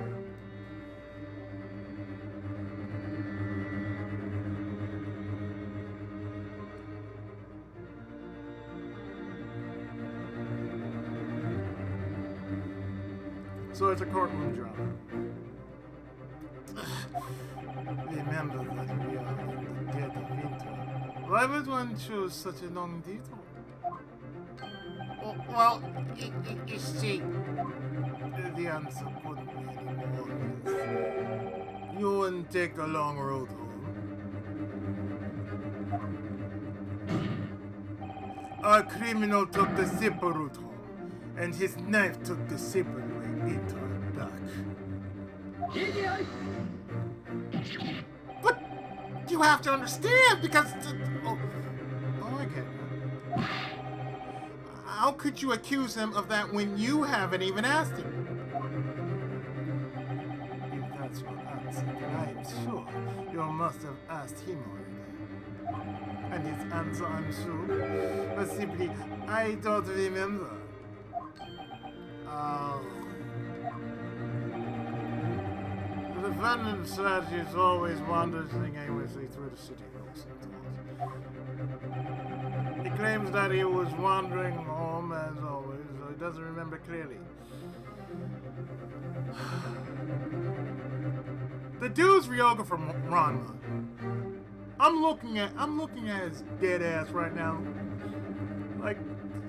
So it's a courtroom drama. Remember that we are in the dead of winter. Why would one choose such a long detour? Well, you see, The answer couldn't be any more obvious. You wouldn't take a long road home. Our criminal took the zipper route home, and his knife took the zipper way into her back. but you have to understand because. Oh, I get it. How could you accuse him of that when you haven't even asked him? If that's your answer, then I am sure you must have asked him already. And his answer, I'm sure, was simply, I don't remember. The defendant's strategy is always wandering aimlessly through the city hills sometimes. He claims that he was wandering home as always, so he doesn't remember clearly. The dude's Ryoga from Ranma. I'm looking at his dead ass right now. Like,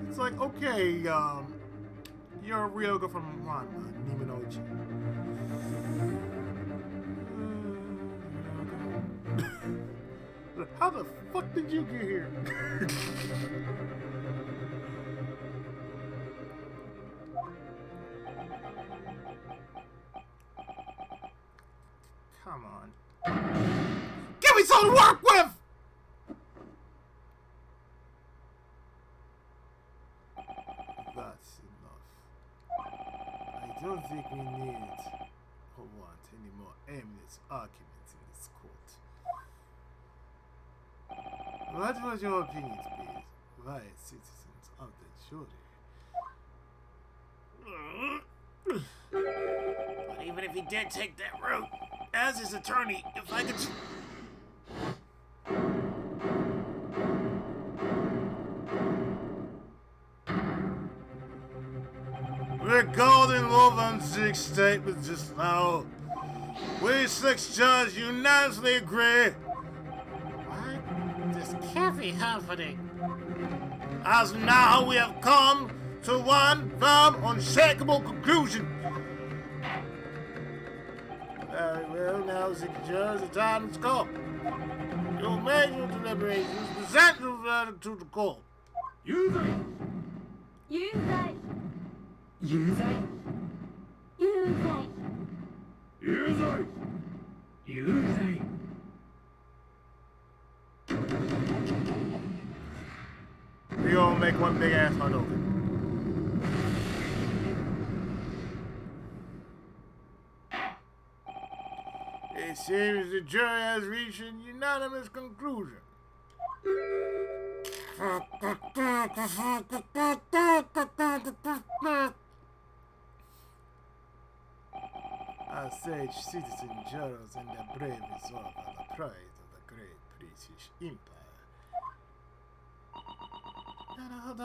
it's like, okay, you're a Ryoga from Ranma, Nimenoji. How the fuck did you get here? Come on. Give me something to work with! That's enough. I don't think we need or want any more aimless arguments in this court. What was your opinion, please? Why citizens of the jury? But even if he did take that route, as his attorney, if I could... Regarding Wolfen's 6 statement just now, we 6 judges unanimously agree. What? This can't be happening. As of now, we have come to one firm, unshakable conclusion. Very well, now 6 judges, the time has come. You made your deliberations, present your verdict to the court. 有罪 有罪有罪有罪有罪有罪 We all make one big ass hot open. It seems the jury has reached a unanimous conclusion. Our sage citizen jurors and their brave resolve are the pride of the great British Empire. なるほど。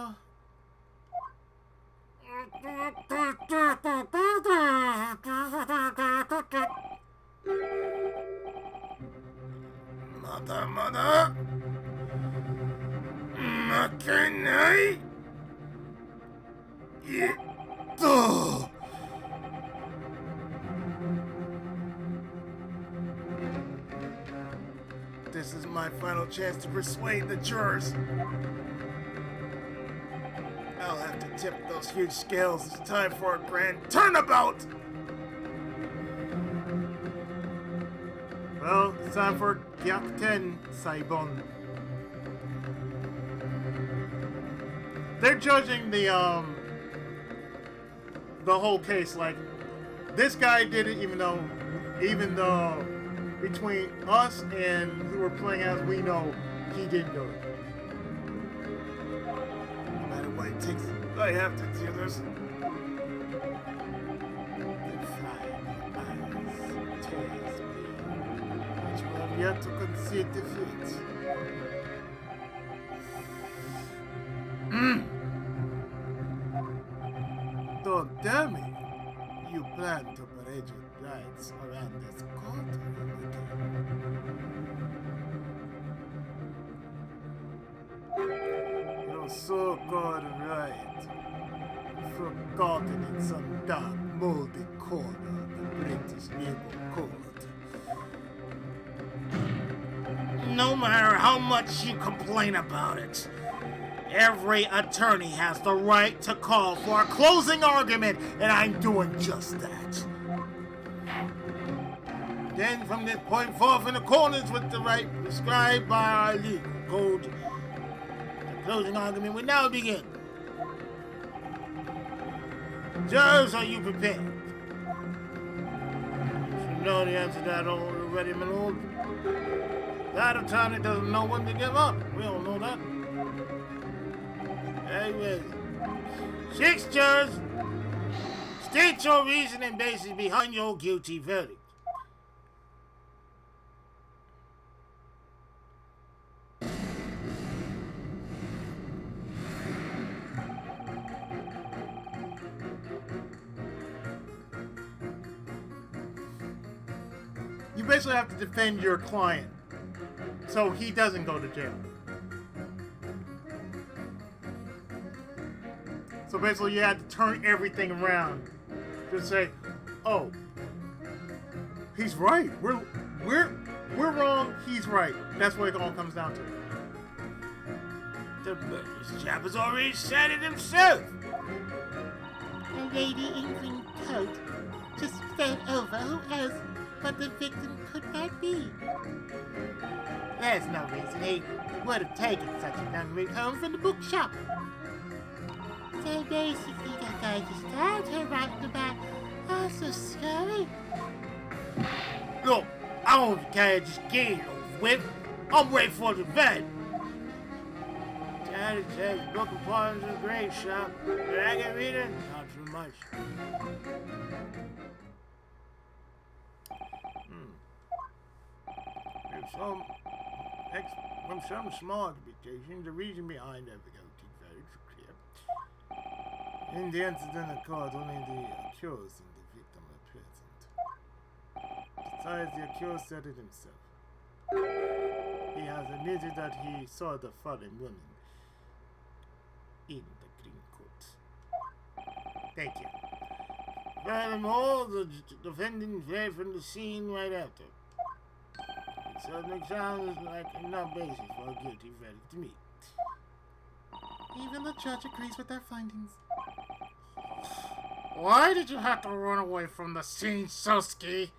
まだまだ負けない。This is my final chance to persuade the jurors. I'll have to tip those huge scales. It's time for a grand turnabout! Well, it's time for Gyakuten, Saiban. They're judging the whole case like this guy did it even though between us and who we're playing as, we know he didn't do it. No matter what it takes, I have to do this. The fire eyes tears me, but you have yet to concede defeat. Don't tell me you plan to parade your brides around this courtroom again. You're so-called right. Forgotten in some dark, moldy corner of the British Naval Court. No matter how much you complain about it, every attorney has the right to call for a closing argument, and I'm doing just that. Then from this point forth in accordance with the right prescribed by our legal code, the closing argument will now begin. Judges, are you prepared? You know the answer to that already, my lord. That attorney doesn't know when to give up. We all know that. Hey, ready. 6 judges, state your reason and basis behind your guilty verdict. You basically have to defend your client. So he doesn't go to jail. So basically, you had to turn everything around to say, "Oh, he's right. We're wrong. He's right." That's what it all comes down to. The murderous chap has already said it himself. A lady in green coat just fell over who else but the victim could that be? There's no reason he would have taken such a young route home from the bookshop. So basically, that guy just stabbed her right in the back. Oh, so scary. Look, I don't care, just get it over with. I'm ready for the vet. Daddy says book of poems is a great shop. Did I get read it? Not too much. From some small expectations, the reason behind every guilty verdict is clear. In the incident occurred, only the accused and the victim were present. Besides, the accused said it himself. He has admitted that he saw the fallen woman in the green coat. Thank you. Furthermore, the defendant fled from the scene right after. It certainly sounds like enough basis for a guilty verdict to me. Even the judge agrees with their findings. Why did you have to run away from the scene, Soski?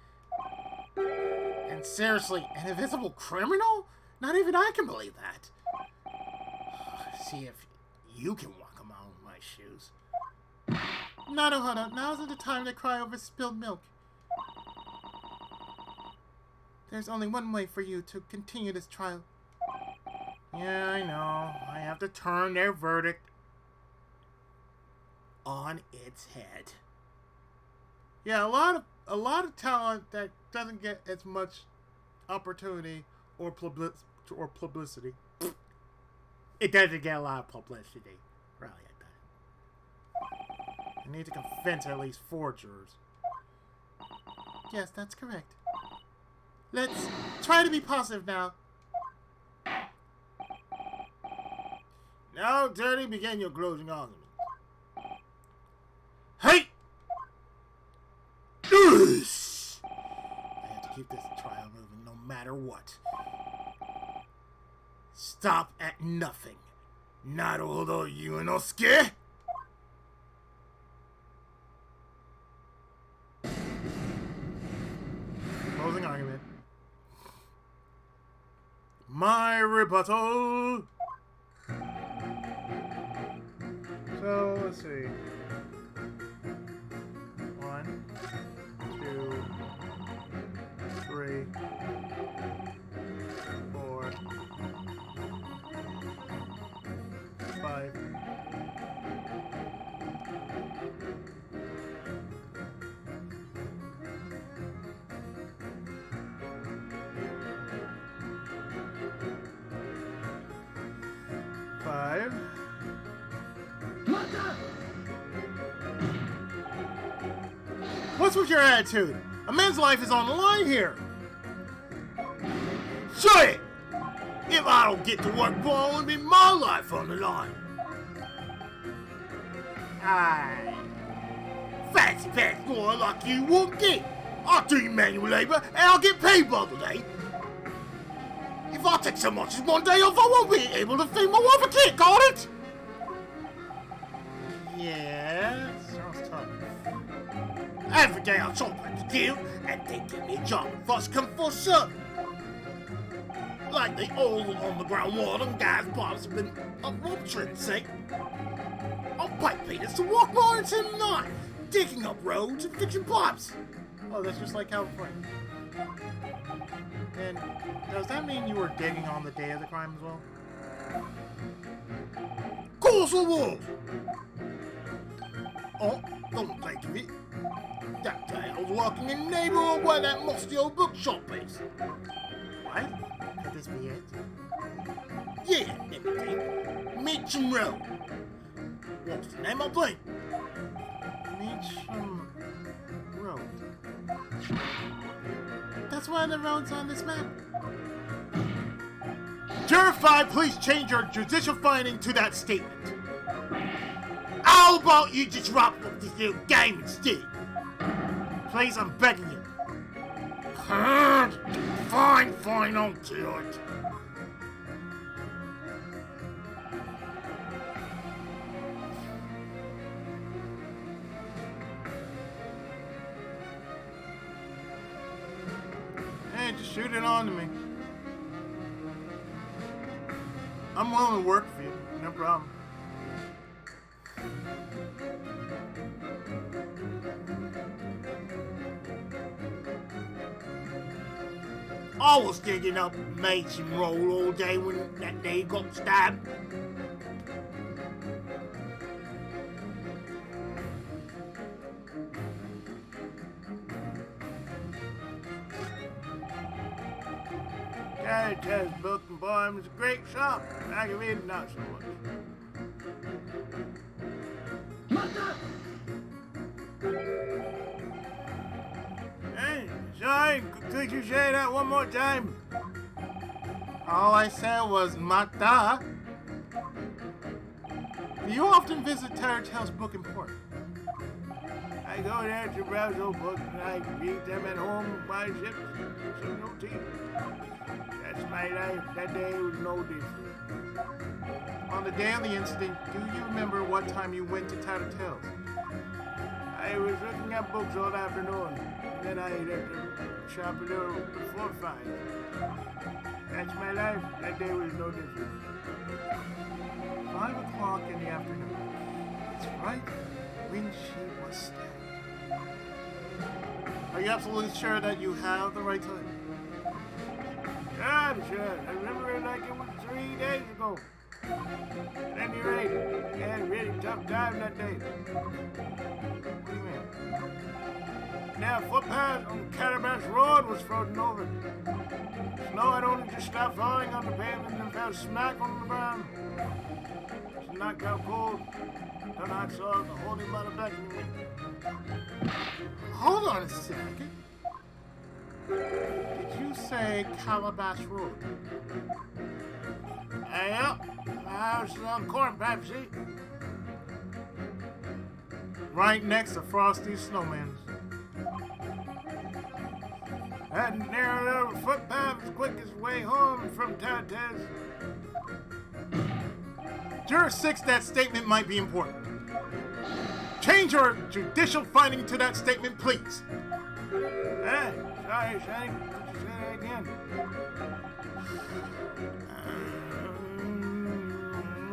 And seriously, an invisible criminal? Not even I can believe that. See if you can walk around with my shoes. Naruhodo, now isn't the time to cry over spilled milk. There's only one way for you to continue this trial. Yeah, I know. I have to turn their verdict on its head. Yeah, a lot of talent that doesn't get as much opportunity or publicity. It doesn't get a lot of publicity. Really, I need to convince at least 4 jurors. Yes, that's correct. Let's try to be positive now. Now, Dirty, begin your closing argument. Hey! Yes! I have to keep this trial moving no matter what. Stop at nothing. Naruhodo Yunosuke! Closing argument. My rebuttal! So, let's see. 1, 2, 3, 4, 5. What's with your attitude? A man's life is on the line here. Say it! If I don't get to work, boy, it'll be my life on the line. Aye. Fancy pants boy like you won't get. I'll do your manual labor and I'll get paid by the day. If I take so much as one day off, I won't be able to feed my wife a kid, got it? Yeah, sounds tough. Every day I chop at the deal and they give me a job if I come for certain. Like the old on the groundwater and gas pipes have been up rupturing, say. I'll pipe painters to walk mornings and night, digging up roads and fixing pipes. Oh, that's just like California. And does that mean you were digging on the day of the crime as well? Course I was. Oh, don't think of it. That day I was working in the neighborhood where that musty old bookshop is. What? Could this be it? Yeah, everything. Meacham Road. What's the name I think? Meacham Road. That's one of the roads on this map. Juror 5, please change your judicial finding to that statement. How about you just wrap up this little game instead? Please, I'm begging you. Fine, I'll do it. Hey, just shoot it on to me. I'm willing to work for you, no problem. I was digging up Mason Roll all day when that day got stabbed. Gyakuten book and poem is a great shop. I can read it not so much. Hey, sorry, could you say that one more time? All I said was mata. Do you often visit Tattletale's Book Emporium? I go there to browse old books and I read them at home with my ships. Some no tea. That's my life. That day was no different. On the day of the incident, do you remember what time you went to Tattletale's? I was looking at books all afternoon. Then I left the shop a little before 5. That's my life. That day was no different. 5 o'clock in the afternoon. That's right, when she was stabbed. Are you absolutely sure that you have the right time? Yeah, I'm sure. I remember it like it was 3 days ago. At any rate, I had a really tough time that day. What do you mean? Now, footpath on Calabash Road was frozen over. Snow had only just stopped falling on the pavement and fell smack on the ground. It's knocked out cold. Then I saw the holy mother beckoning me. Hold on a second. Did you say Calabash Road? Yeah, the house is on corn pipe, see? Right next to Frosty Snowman's. That narrow little footpath was quickest way home from Tattletale's. Juror 6, that statement might be important. Change your judicial finding to that statement, please. Hey, sorry, Shane. Could you say that again?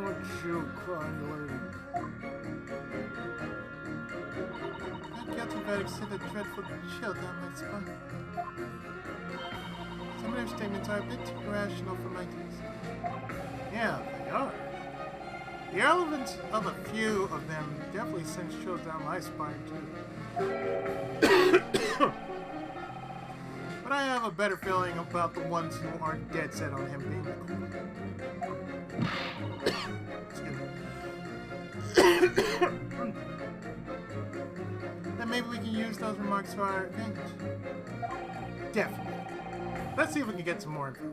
What's your crying, lady? That guilty verdict sent a dreadful chill down my spine. Some of their statements are a bit too irrational for my taste. Yeah, they are. The relevance of a few of them definitely sends chills down my spine, too. But I have a better feeling about the ones who aren't dead set on him being the culprit. Excuse me. Then maybe we can use those remarks to our advantage. Definitely. Let's see if we can get some more info.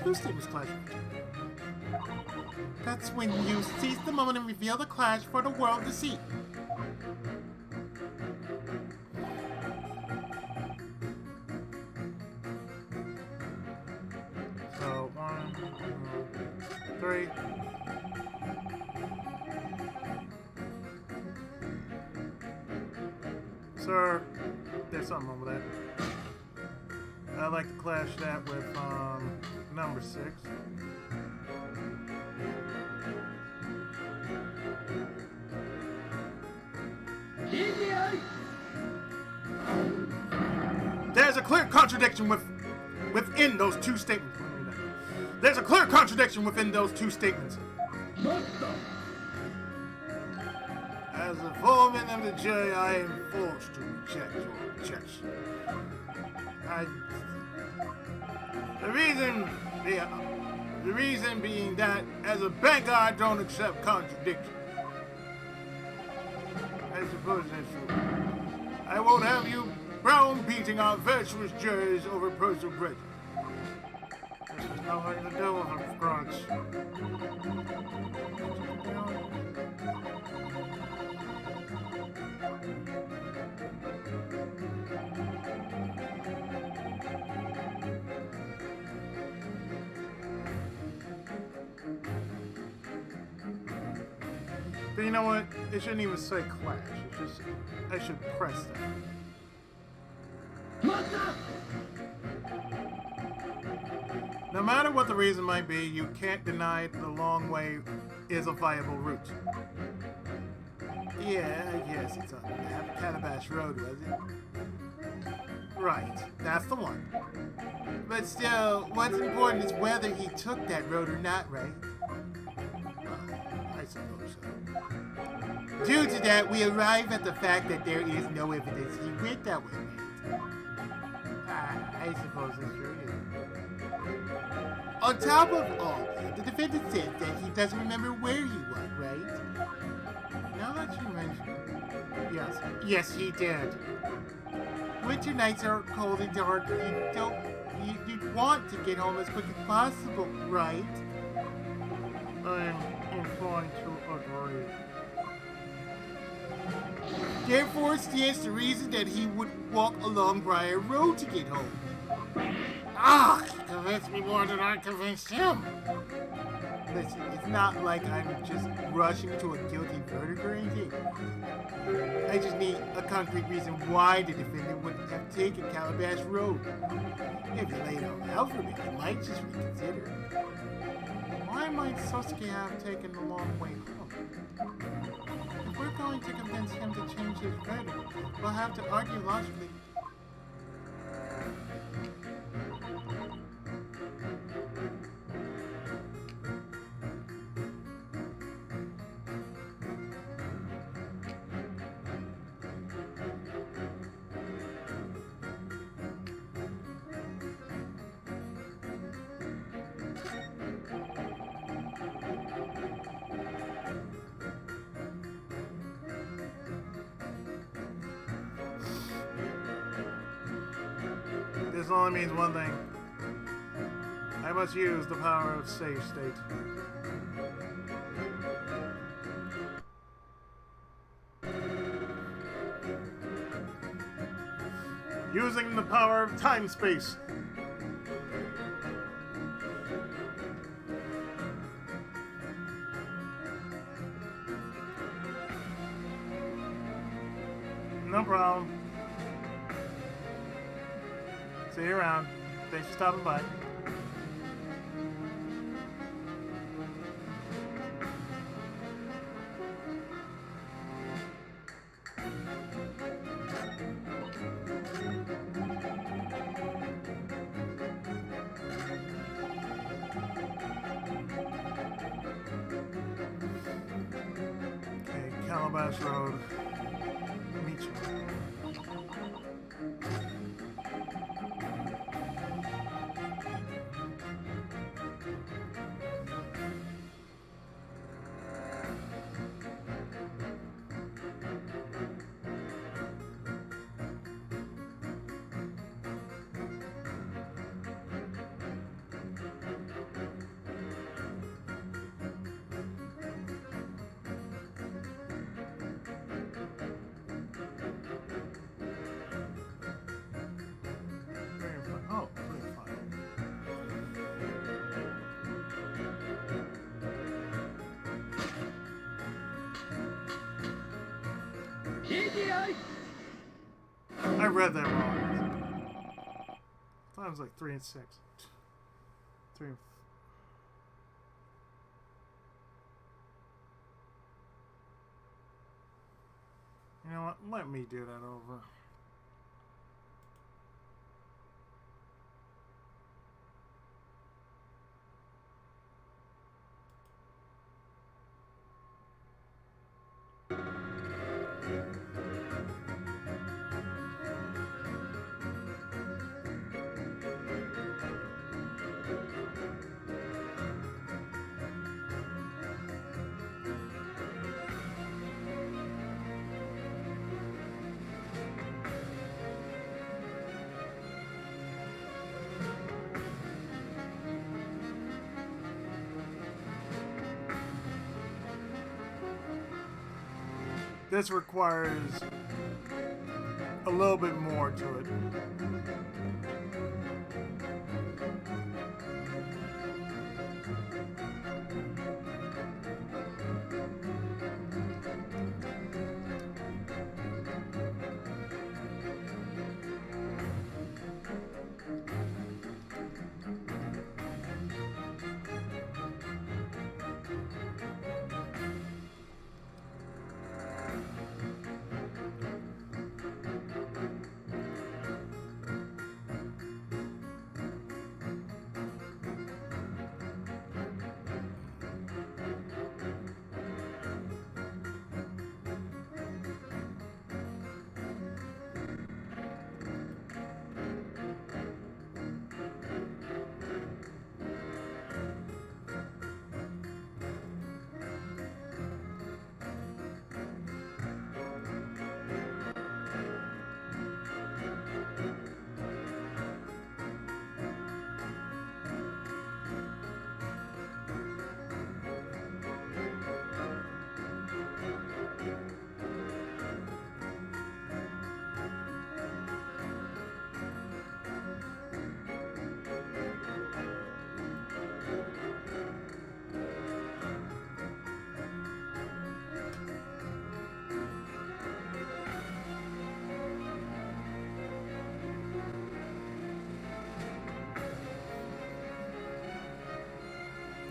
Two statements clash. That's when you seize the moment and reveal the clash for the world to see. So, 1, 2, 3. Sir, there's something wrong with that. I'd like to clash that with, number 6. There's a clear contradiction within those two statements. There's a clear contradiction within those two statements. As the foreman of the jury, I am forced to reject your objection. The reason being that, as a banker, I don't accept contradiction. I suppose that's true. I won't have you browbeating our virtuous jurors over personal grudges. nothing to do with a grudge. But you know what? It shouldn't even say clash. It's just, I should press that. No matter what the reason might be, you can't deny the long way is a viable route. Yeah, I guess it's on Calabash Road, was it? Right, that's the one. But still, what's important is whether he took that road or not, right? I suppose so. Due to that, we arrive at the fact that there is no evidence he went that way, right? I suppose it's true, yeah. On top of all that, the defendant says that he doesn't remember where he was, right? Now that you mention it. Yes. Yes, he did. Winter nights are cold and dark. You'd want to get home as quick as possible, right? I'm inclined to agree. Therefore stands the reason that he would walk along Briar Road to get home. Ah, he convinced me more than I convinced him. Listen, it's not like I'm just rushing to a guilty verdict or anything. I just need a concrete reason why the defendant would have taken Calabash Road. If you lay it all out for me, I might just reconsider. Why might Sosuke have taken the long way home? If we're going to convince him to change his verdict, we'll have to argue logically. This only means one thing. I must use the power of save state. Using the power of time space. No problem. See you around. Thanks for stopping by. Okay, Calabash Road. Meet you. Oh, pretty fine. I read that wrong. I thought it was like 3 and 6. 3 and You know what? Let me do that over. this requires a little bit more to it.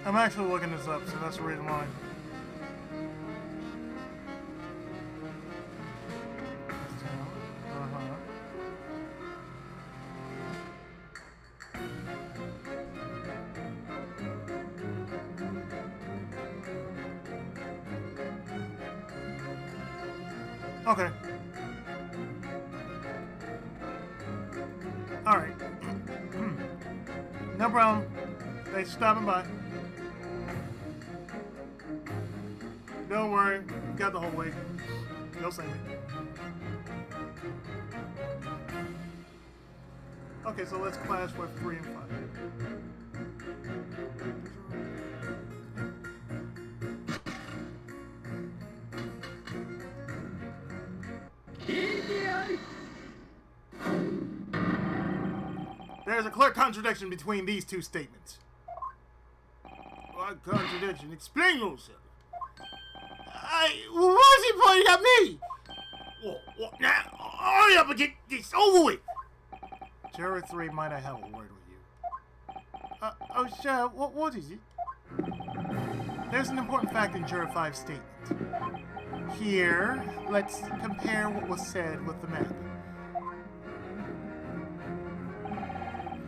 I'm actually looking this up, so that's the reason why. Okay. Alright. No problem. Thanks for stopping by. Don't worry. Got the whole week. You'll see me. Okay, so let's clash with 3 and 5. There's a clear contradiction between these two statements. What contradiction? Explain yourself. Why is he pointing at me? What now? Hurry up and get this over with. Juror 3, might I have a word with you? Oh, sure. What is it? There's an important fact in Juror 5's statement. Here, let's compare what was said with the map.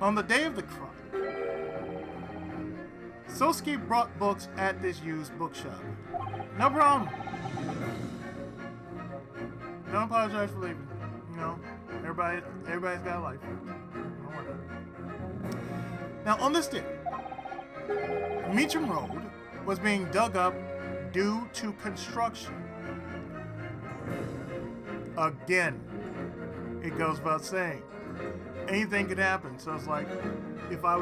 On the day of the crime, Sosuke brought books at this used bookshop. No problem. Don't apologize for leaving. You know, everybody's got a life. Don't worry about it. Now, on this day, Meacham Road was being dug up due to construction. Again, it goes without saying, anything could happen. So it's like, if I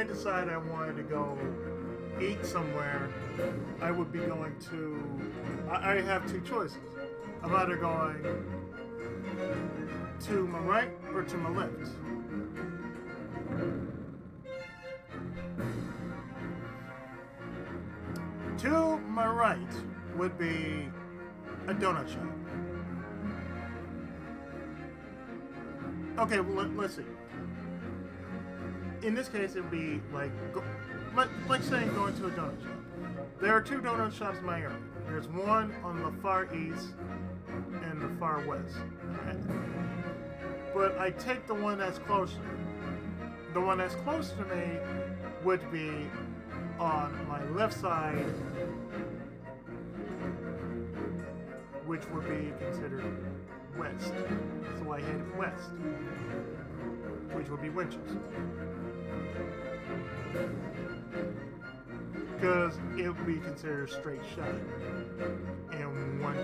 decided I wanted to go eat somewhere, I would be going to, I have two choices. I'm either going to my right or to my left. To my right would be a donut shop. Okay, well, let's see. In this case, it would be like, like saying going to a donut shop. There are 2 donut shops in my area. There's one on the far east and the far west. But I take the one that's closer. The one that's closer to me would be on my left side, which would be considered west. So I head west, which would be Winchester. Because it would be considered a straight shot. And one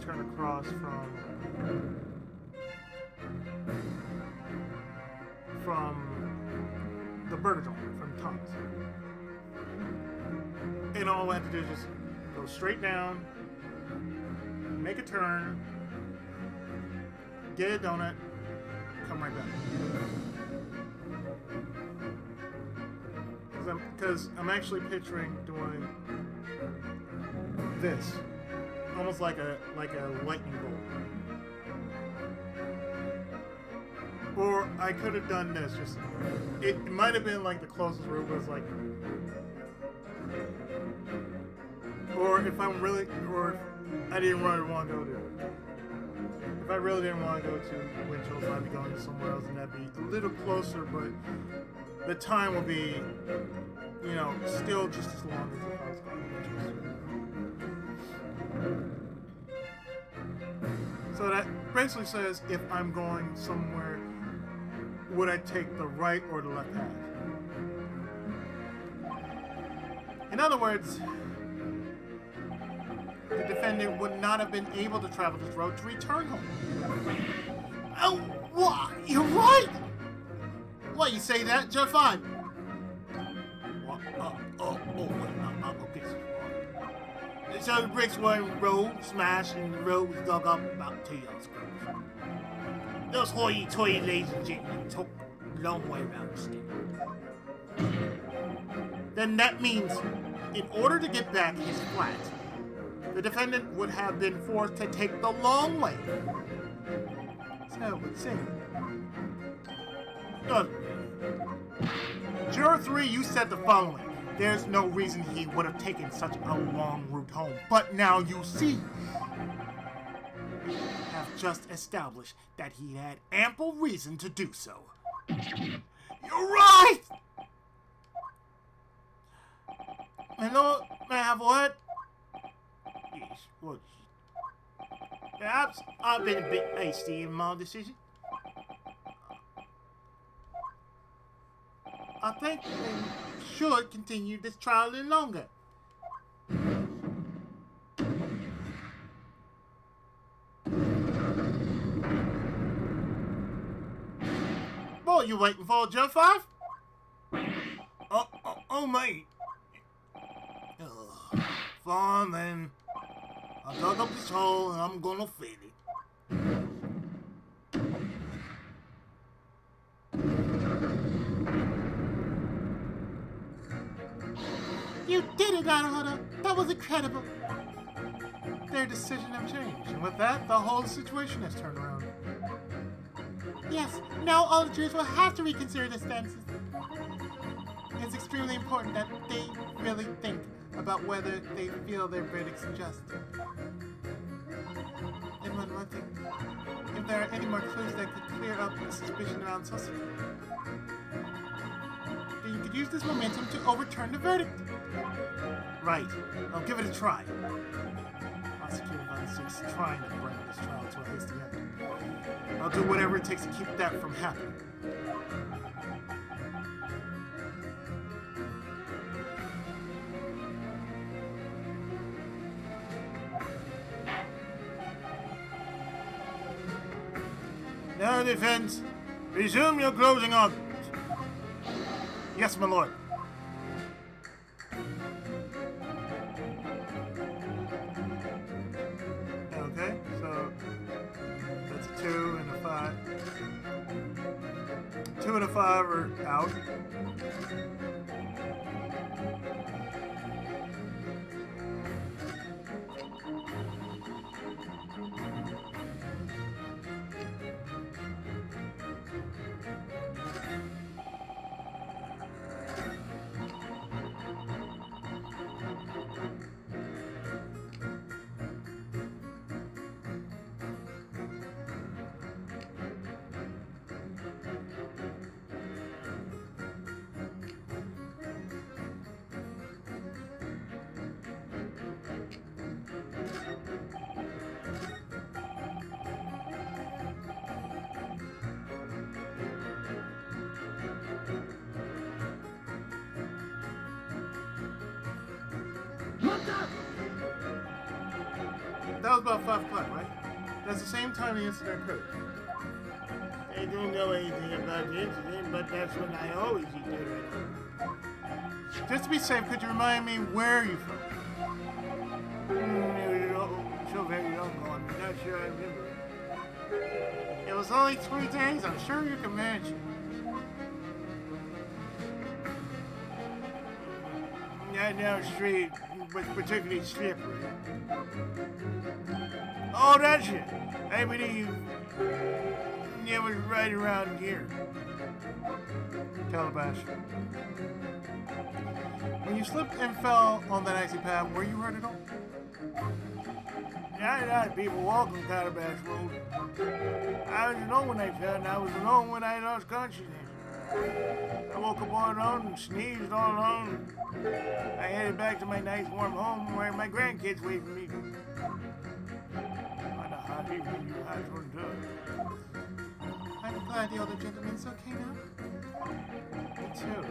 turn across from the burger joint, from Tom's. And all I had to do is just Go straight down, make a turn, get a donut, come right back. Because I'm actually picturing doing this, almost like a lightning bolt. Or I could have done this. Just it might have been like the closest route was like. Or if I'm really, or if I didn't really want to go to. If I really didn't want to go to Winchell's, I'd be going to somewhere else, and that'd be a little closer, but the time will be, you know, still just as long as if I was going to Winchell's. So that basically says if I'm going somewhere, would I take the right or the left path? In other words, the defendant would not have been able to travel this road to return home. Oh, what? You're right! Why you say that, Jeff? Fine. Okay. So the bricks were rolled, smashed, and the road was dug up about 2 yards ago. Those hoity-toity ladies and gentlemen took a long way around the stick. Then that means, in order to get back his flat, the defendant would have been forced to take the long way. So it would seem. Juror 3, you said the following. There's no reason he would have taken such a long route home. But now you see. We have just established that he had ample reason to do so. You're right! My lord, may I have a word? Yes, what? Perhaps I've been a bit hasty in my decision. I think they should continue this trial a little longer. What are you waiting for, Joe 5? Oh, mate. Fine then. I dug up this hole and I'm gonna fill it. You did it, Naruto! That was incredible! Their decision have changed, and with that, the whole situation has turned around. Yes, now all the jurors will have to reconsider their stances. It's extremely important that they really think about whether they feel their verdict's just. And one more thing. If there are any more clues that could clear up the suspicion around Sussy, then you could use this momentum to overturn the verdict. Right. I'll give it a try. Prosecutor Von 6 trying to bring this trial to a hasty end. I'll do whatever it takes to keep that from happening. Now, defense, resume your closing argument. Yes, my lord. Okay, so that's a 2 and a 5. 2 and a 5 are out. That was about 5 o'clock, right? That's the same time the incident occurred. I don't know anything about the incident, but that's when I always eat dinner. Just to be safe, could you remind me where you're from? it's only 3 days. I'm sure you can manage it. That down street was particularly slippery. Oh, that's it. I believe it was right around here. Calabash. When you slipped and fell on that icy path, were you hurt at all? Not a lot of people walk on Calabash Road. I was alone when I fell, and I was alone when I lost consciousness. I woke up all alone and sneezed all alone. I headed back to my nice warm home where my grandkids wait for me. What a hot evening you guys were doing. I'm glad the other gentleman's okay now. Me too.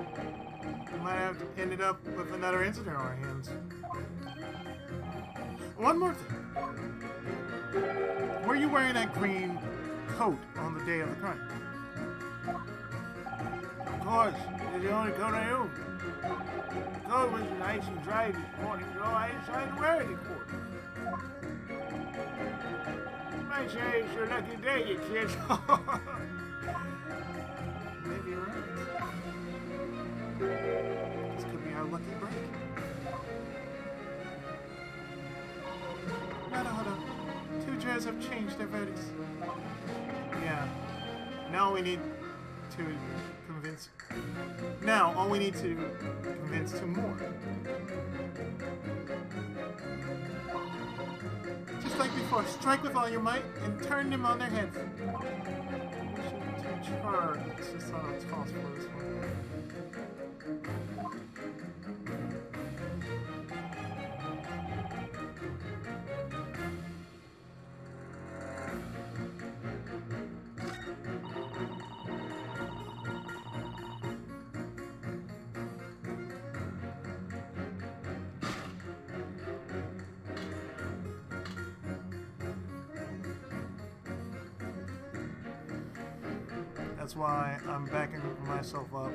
We might have ended up with another incident on our hands. One more thing. Were you wearing that green coat on the day of the crime? Of course, it's the only coat I own. The coat was nice and dry this morning, so I decided to wear it in court. You might say it's your lucky day, you kids. Maybe you're right. This could be our lucky break. Hold on. 2 jurors have changed their verdicts. Yeah. Now we need to convince... Now, all we need to convince 2 more. Just like before, strike with all your might and turn them on their heads. We should teach her. It's just on a toss for this one. That's why I'm backing myself up.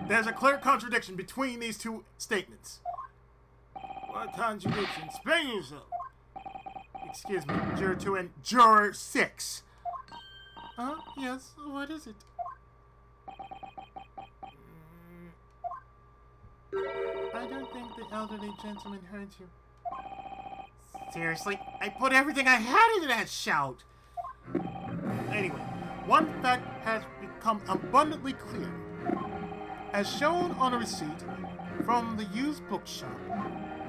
There's a clear contradiction between these 2 statements. What contradiction? Explain yourself. Excuse me, Juror 2 and Juror 6. Yes, what is it? I don't think the elderly gentleman heard you. Seriously? I put everything I had into that shout! Anyway, one fact has become abundantly clear. As shown on a receipt from the used bookshop,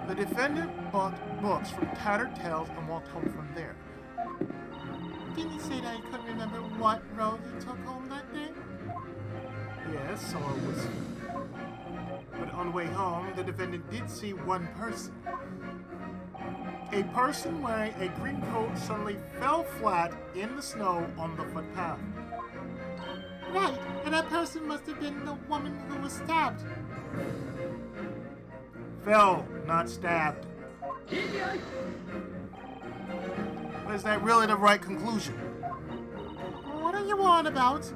the defendant bought books from Tattered Tales and walked home from there. Didn't you say that he couldn't remember what road he took home that day? Yes, so it was. But on the way home, the defendant did see one person. A person wearing a green coat suddenly fell flat in the snow on the footpath. Right, and that person must have been the woman who was stabbed. Fell, not stabbed. But is that really the right conclusion? What are you on about?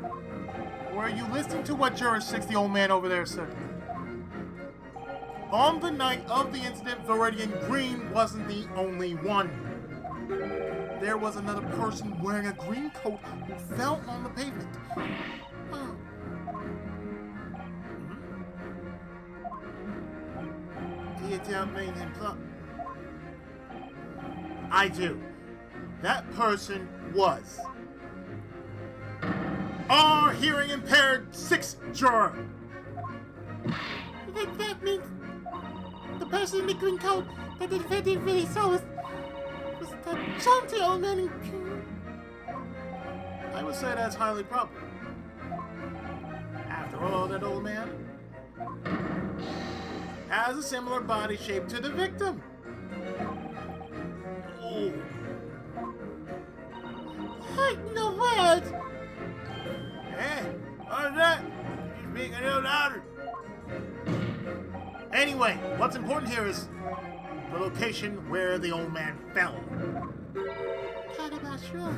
Or are you listening to what Juror 6, the old man over there, said? On the night of the incident, Viridian Green wasn't the only one. There was another person wearing a green coat who fell on the pavement. Oh. You don't mean him? I do. That person was our hearing impaired 6th juror, That means the person in the green coat that the defendant really saw was the jaunty old man in green. I would say that's highly probable. After all, that old man has a similar body shape to the victim. Oh. Hey, no words! Hey, what's that? You're speaking a little louder. Anyway, what's important here is the location where the old man fell. Kind of not sure.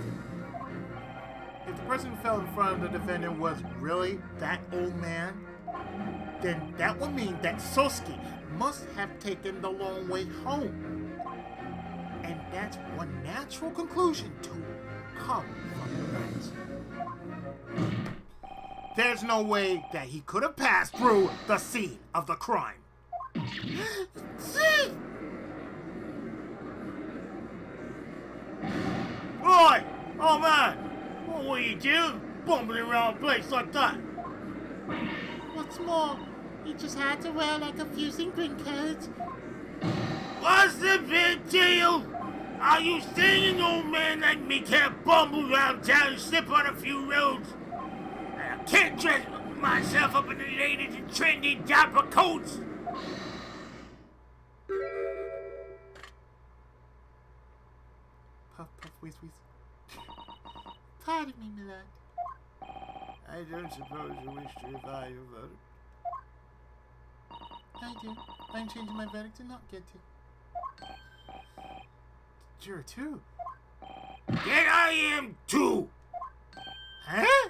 If the person who fell in front of the defendant was really that old man, then that would mean that Sosuke must have taken the long way home. And that's one natural conclusion to come from that. There's no way that he could have passed through the scene of the crime. Oi! Oh man! What were you doing? Bumbling around a place like that? What's more, he just had to wear like a fusing green coat. What's the big deal? Are you saying an old man like me can't bumble around town and slip on a few roads? And I can't dress myself up in the latest and trendy dapper coats? Puff, puff, wheeze, wheeze. Pardon me, my lord. I don't suppose you wish to revise your verdict. I do. I'm changing my verdict to not guilty. Juror 2. Then I am too! Huh?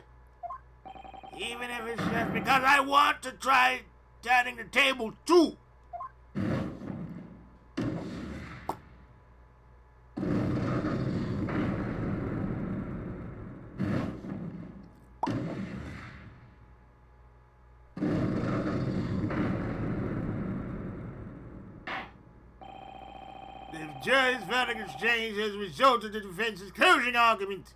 Even if it's just because I want to try turning the table too! The jury's verdict exchange has resulted in the defense's closing argument.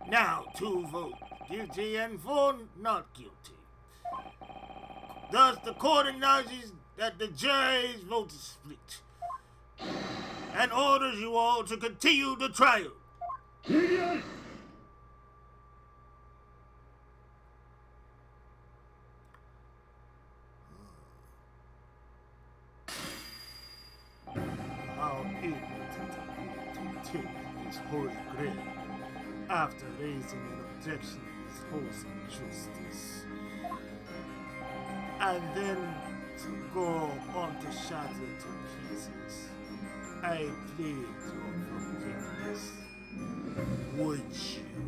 Now, 2 vote guilty and 4 not guilty. Thus, the court acknowledges that the jury's vote is split and orders you all to continue the trial. How able to take his holy grail after raising an objection to his wholesome justice, and then to go on to shatter to pieces. I plead your forgiveness. Would you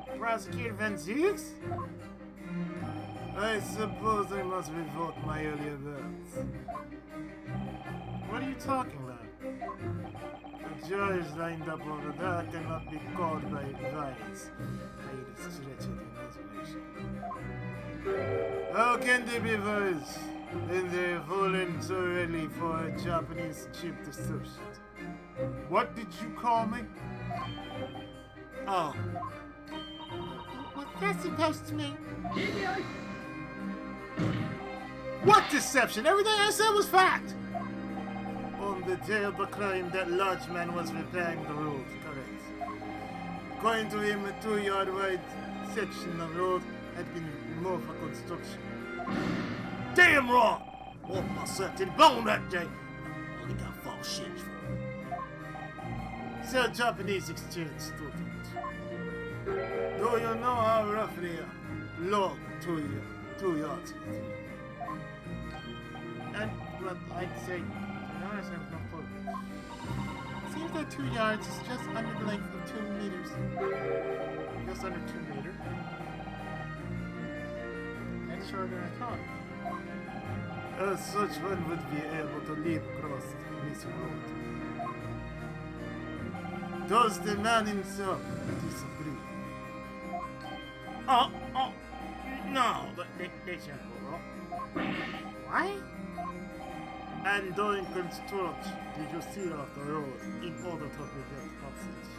kindly? Prosecutor Van Zix? I suppose I must revoke my earlier words. What are you talking about? The judge lined up over there cannot be called by advice. I stretch it in imagination. How can they be wise when they've fallen so readily for a Japanese cheap deception? What did you call me? Oh. What's that supposed to mean? What deception? Everything I said was fact! On the day of the crime, that large man was repairing the road, correct. According to him, a 2-yard wide section of road had been removed for construction. Damn wrong! Walked myself to the bone that day. Only got false shit for it. So Japanese exchange student. Do you know how roughly long 2 yards is? And what I'd say, to be honest, I have no clue. Seems that 2 yards is just under the length of 2 meters. Just under 2 meters. That's shorter than I thought. Such one would be able to leap across this road. Does the man himself disagree? No, they can't go wrong. Why? And during construction, did you seal off the road in order to prevent accidents?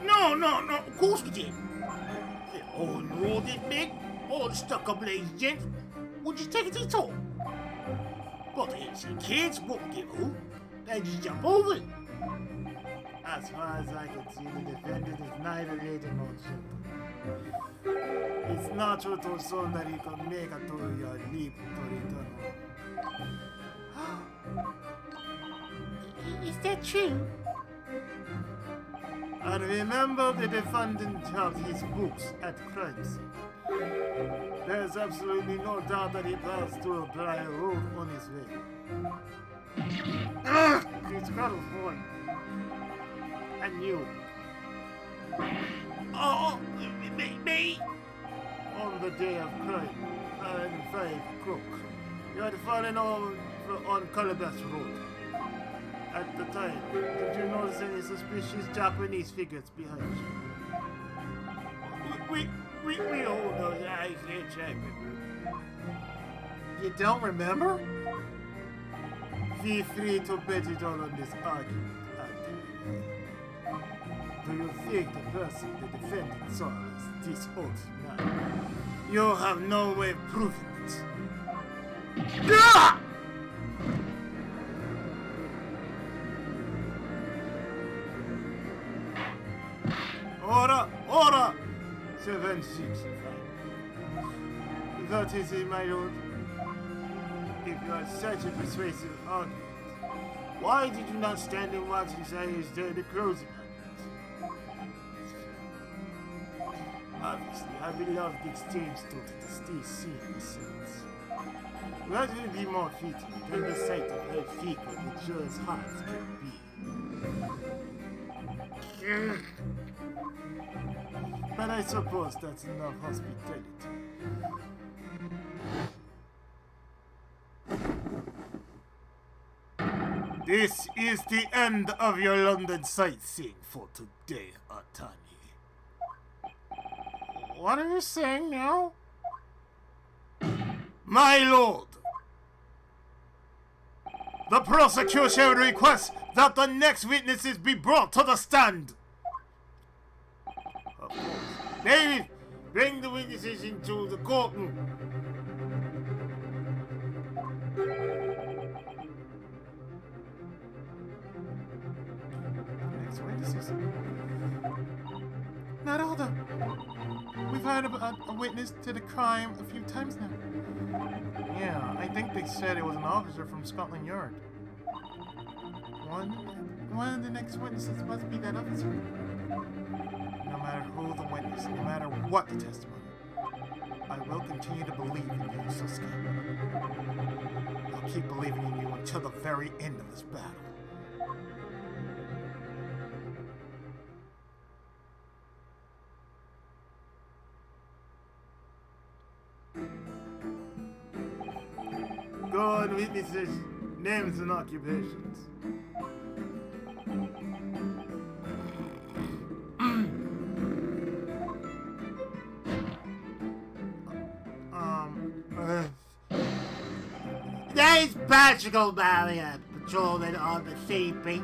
No, of course we did. All loaded, men, all stuck ablaze, gents. Would you take a detour? But the HC kids won't give up. They just jump over it. As far as I can see, the defendant is neither ready nor gentle. It's natural to assume that he can make a 2-yard leap to return home. Is that true? And remember, the defendant held his books at crime scene. There's absolutely no doubt that he passed through a dry road on his way. He's got a phone. And you. Oh, me? On the day of crime, and 5 o'clock, you had fallen on Calabash Road. At the time, did you notice any suspicious Japanese figures behind you? We all know that I can't check. You don't remember? Feel free to bet it all on this argument. Do you think the person the defendant saw is this old man? You have no way of proving it. Ah! Order! 765. That is it, my lord. If you are such a persuasive argument, why did you not stand and watch inside his dirty closing? Obviously, I beloved the exchange took to stay seen since. What will be more fitting than the sight of her feet with the jurors' hearts could be? But I suppose that's enough hospitality. This is the end of your London sightseeing for today, Atani. What are you saying now? My lord! The prosecution requests that the next witnesses be brought to the stand. Of course. David, bring the witnesses into the courtroom. Next witnesses? Not all though. We've heard about a witness to the crime a few times now. Yeah, I think they said it was an officer from Scotland Yard. One of the next witnesses must be that officer. No matter who the witness, no matter what the testimony, I will continue to believe in you, Sasuke. I'll keep believing in you until the very end of this battle. Go on, witnesses, names and occupations. There's bicycle barrier patrolman on the CP.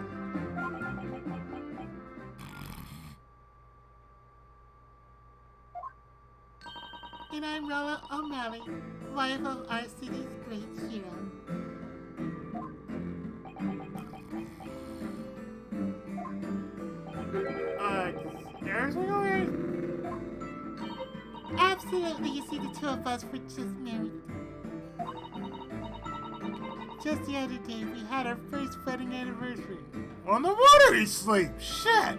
And I'm Rolla O'Malley, wife of our city's great hero. Everything alright? Absolutely, you see, the two of us were just married. Just the other day, we had our first wedding anniversary. On the water he sleeps! Shit!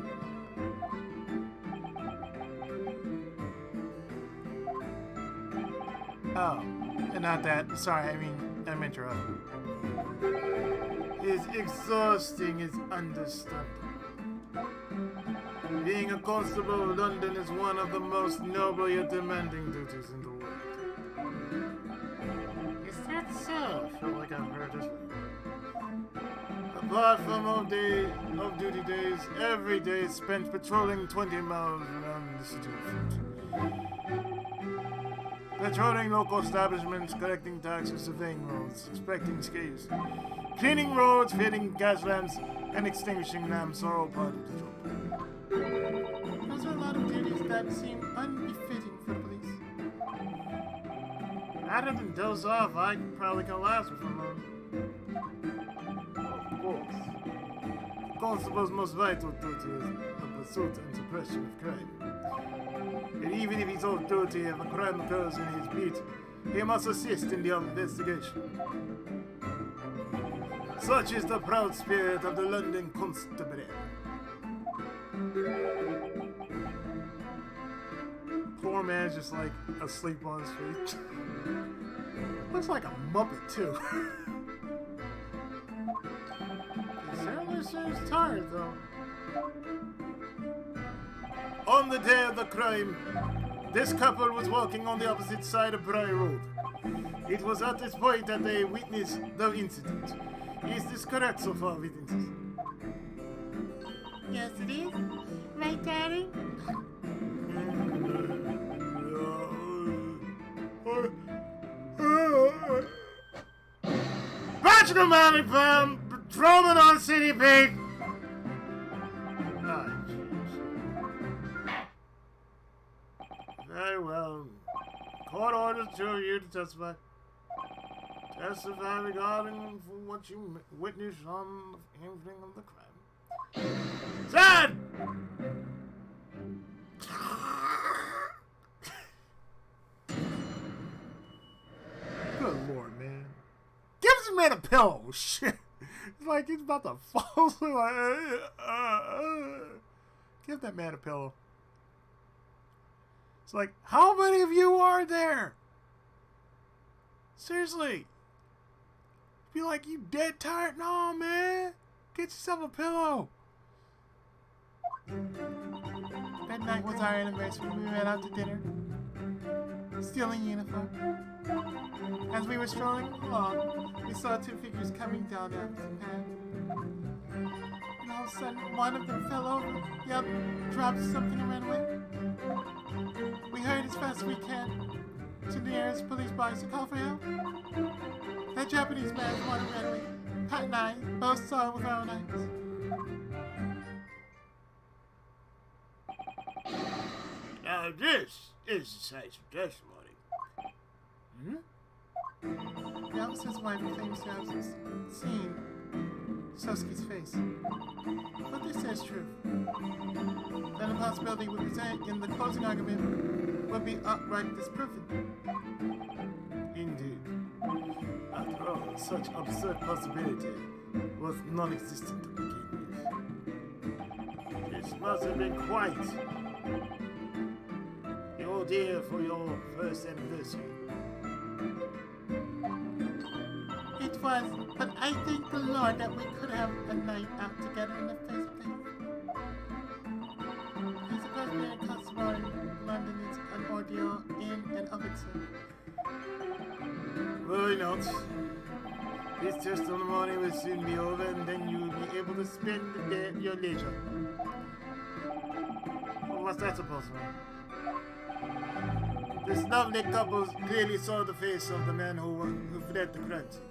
Oh, not that. Sorry, I meant to interrupt. It's exhausting, it's understandable. Being a constable of London is one of the most noble yet demanding duties in the world. Is that so? I feel like I've heard this before. Apart from off-duty days, every day is spent patrolling 20 miles around the city of foot. Patrolling local establishments, collecting taxes, surveying roads, inspecting skates, cleaning roads, fitting gas lamps, and extinguishing lamps are all part of the job. Those are a lot of duties that seem unbefitting for Rather than doze off, I probably can last for long. Of course. The constable's most vital duty is the pursuit and suppression of crime. And even if he's off duty, if a crime occurs in his beat, he must assist in the investigation. Such is the proud spirit of the London Constabulary. Poor man's just like asleep on his feet. Looks like a Muppet too. He certainly seems tired though. On the day of the crime, this couple was walking on the opposite side of Bry Road. It was at this point that they witnessed the incident. Is this correct so far, witnesses? Yes, it is. Right, Daddy? Patrick Money Palm, patrolman on City Beat. Ah, jeez. Very well. Court orders you to testify. Testify regarding what you witnessed on the evening of the crime. Sad! Good lord, man. Give this man a pillow. Shit. It's like he's about to fall. Give that man a pillow. It's like, how many of you are there? Seriously. Be like, you dead tired? No, man. Get yourself a pillow. That night was our anniversary. We went out to dinner. Still in uniform. As we were strolling along, we saw two figures coming down the opposite path. And all of a sudden, one of them fell over, yelled, dropped something and ran away. We hurried as fast as we can to the nearest police box to call for help. That Japanese man wanted ran away. Pat and I both saw it with our own eyes. Now this is a size of testimony. The officer's wife claims to have seen Sosuke's face. But this says truth. Then the possibility we present in the closing argument would be outright disproven. Indeed. After all, such absurd possibility was non-existent to begin with. This must have been quite the ordeal for your first anniversary. It was, but I thank the Lord that we could have a night out together in the first place. I suppose being a customer in London is an ordeal in and of itself. Worry not. This testimony will soon be over and then you will be able to spend the day at your leisure. Well, what's that supposed to mean? This lovely couple clearly saw the face of the man who fled the crime scene.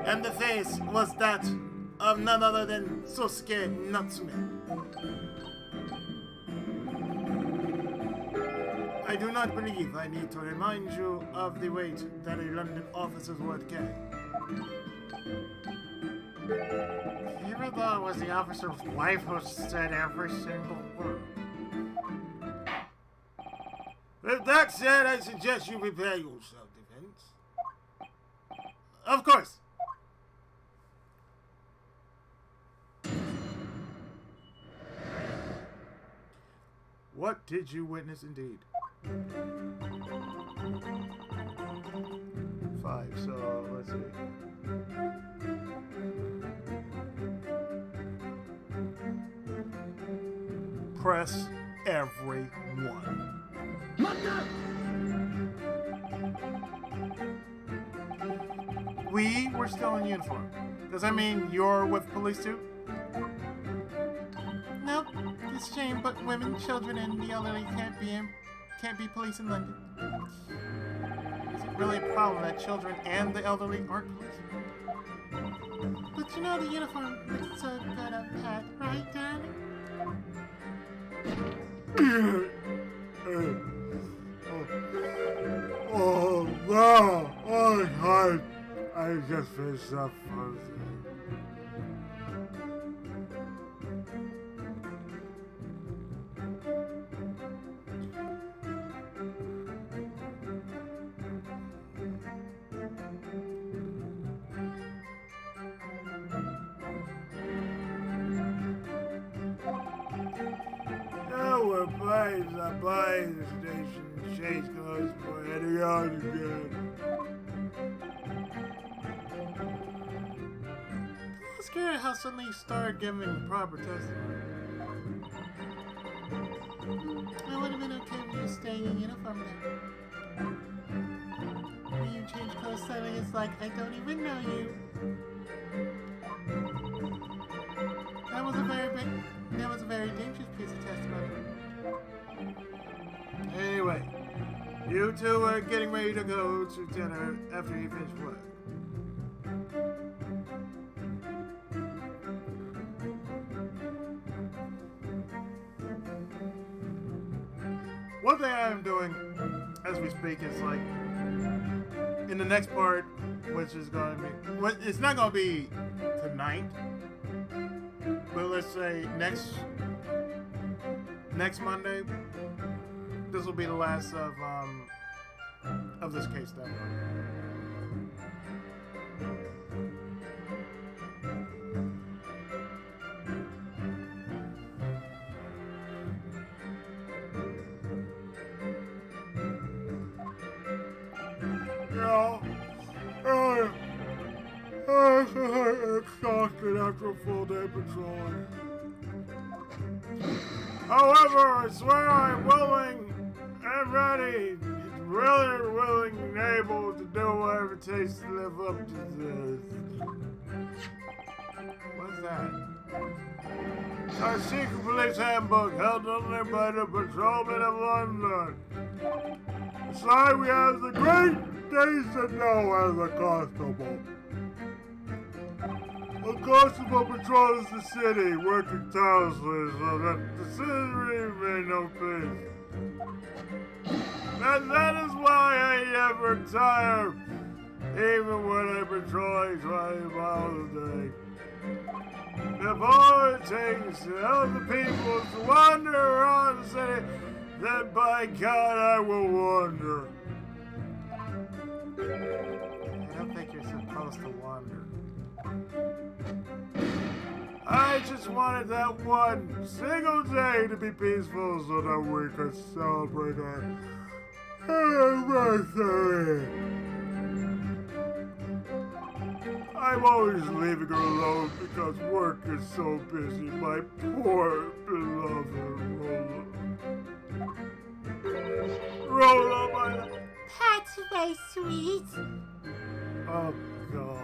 And the face was that of none other than Sosuke Natsume. I do not believe I need to remind you of the weight that a London officer's word carries. Even though it was the officer's wife who said every single word. With that said, I suggest you prepare your self-defense. Of course. What did you witness indeed? 5, so let's see. Press everyone. We were still in uniform. Does that mean you're with police too? Nope, it's a shame, but women, children, and the elderly can't be police in London. Is it really a problem that children and the elderly aren't police? But you know the uniform looks so good on Pat, right, darling? Oh, God. I just finished up for the day. Now we're playing the buying station and change clothes for heading out again. I'm scared how suddenly you started giving proper testimony. I would have been okay with you staying in uniform there. When you change clothes suddenly, it's like, I don't even know you. That was a very dangerous piece of testimony. Anyway, you two are getting ready to go to dinner after you finish work. One thing I am doing as we speak is like in the next part, which is going to be, it's not going to be tonight, but let's say next Monday. This will be the last of this case study. I'm exhausted after a full day patrolling. However, I swear I'm willing and ready, really willing and able to do whatever it takes to live up to this. What's that? Our secret police handbook held only by the patrolmen of London. Inside we have the great things to know as a constable. A constable patrols the city, working tirelessly so that the city remain no peace. And that is why I never tire, even when I patrol 20 miles a day. If all it takes to help the people to wander around the city, then by God I will wander. I don't think you're supposed to wander. I just wanted that one single day to be peaceful so that we could celebrate our anniversary. I'm always leaving her alone because work is so busy, my poor beloved Rolla. Rolla, my... That's my sweet. Oh, God.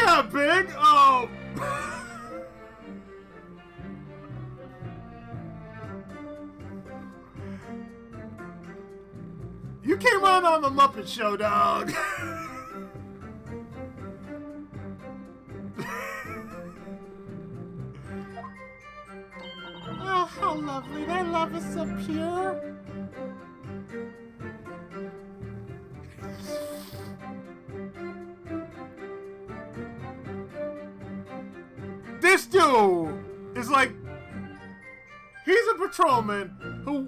Yeah, Big! Oh! You came on the Muppet Show, dog! Oh, how lovely. Their love is so pure. This dude is like, he's a patrolman who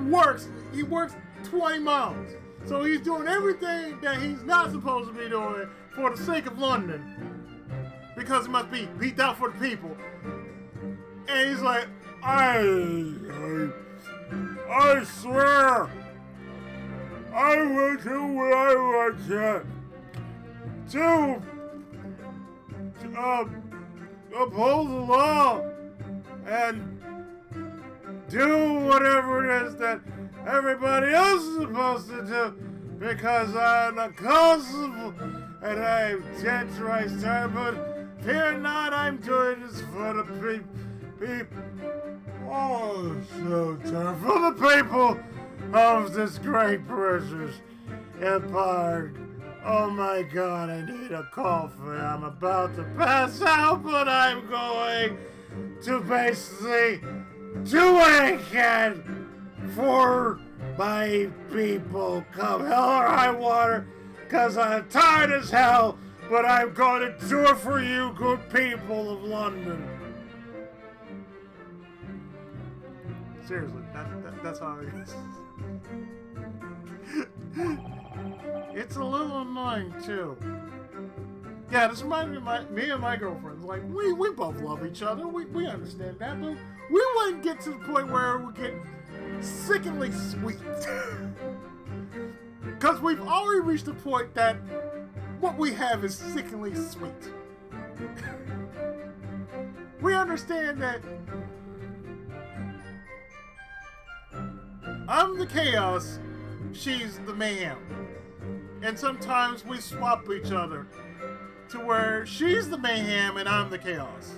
works 20 miles. So he's doing everything that he's not supposed to be doing for the sake of London. Because he must be beat out for the people. And he's like, I swear, I will do whatever I can to uphold the law and do whatever it is that everybody else is supposed to do because I'm a constable and I'm dead to right side, but fear not, I'm doing this for the people. Oh, so tired. For the people of this great precious empire Oh my god, I need a coffee. I'm about to pass out, but I'm going to basically do what I can for my people, come hell or high water, because I'm tired as hell, but I'm going to do it for you, good people of London. Seriously, that's how it is. It's a little annoying too. Yeah, this reminds me of me and my girlfriends. Like we both love each other. We understand that, but we wouldn't get to the point where we get sickeningly sweet. Because we've already reached the point that what we have is sickeningly sweet. We understand that I'm the chaos, she's the mayhem. And sometimes we swap each other to where she's the mayhem and I'm the chaos.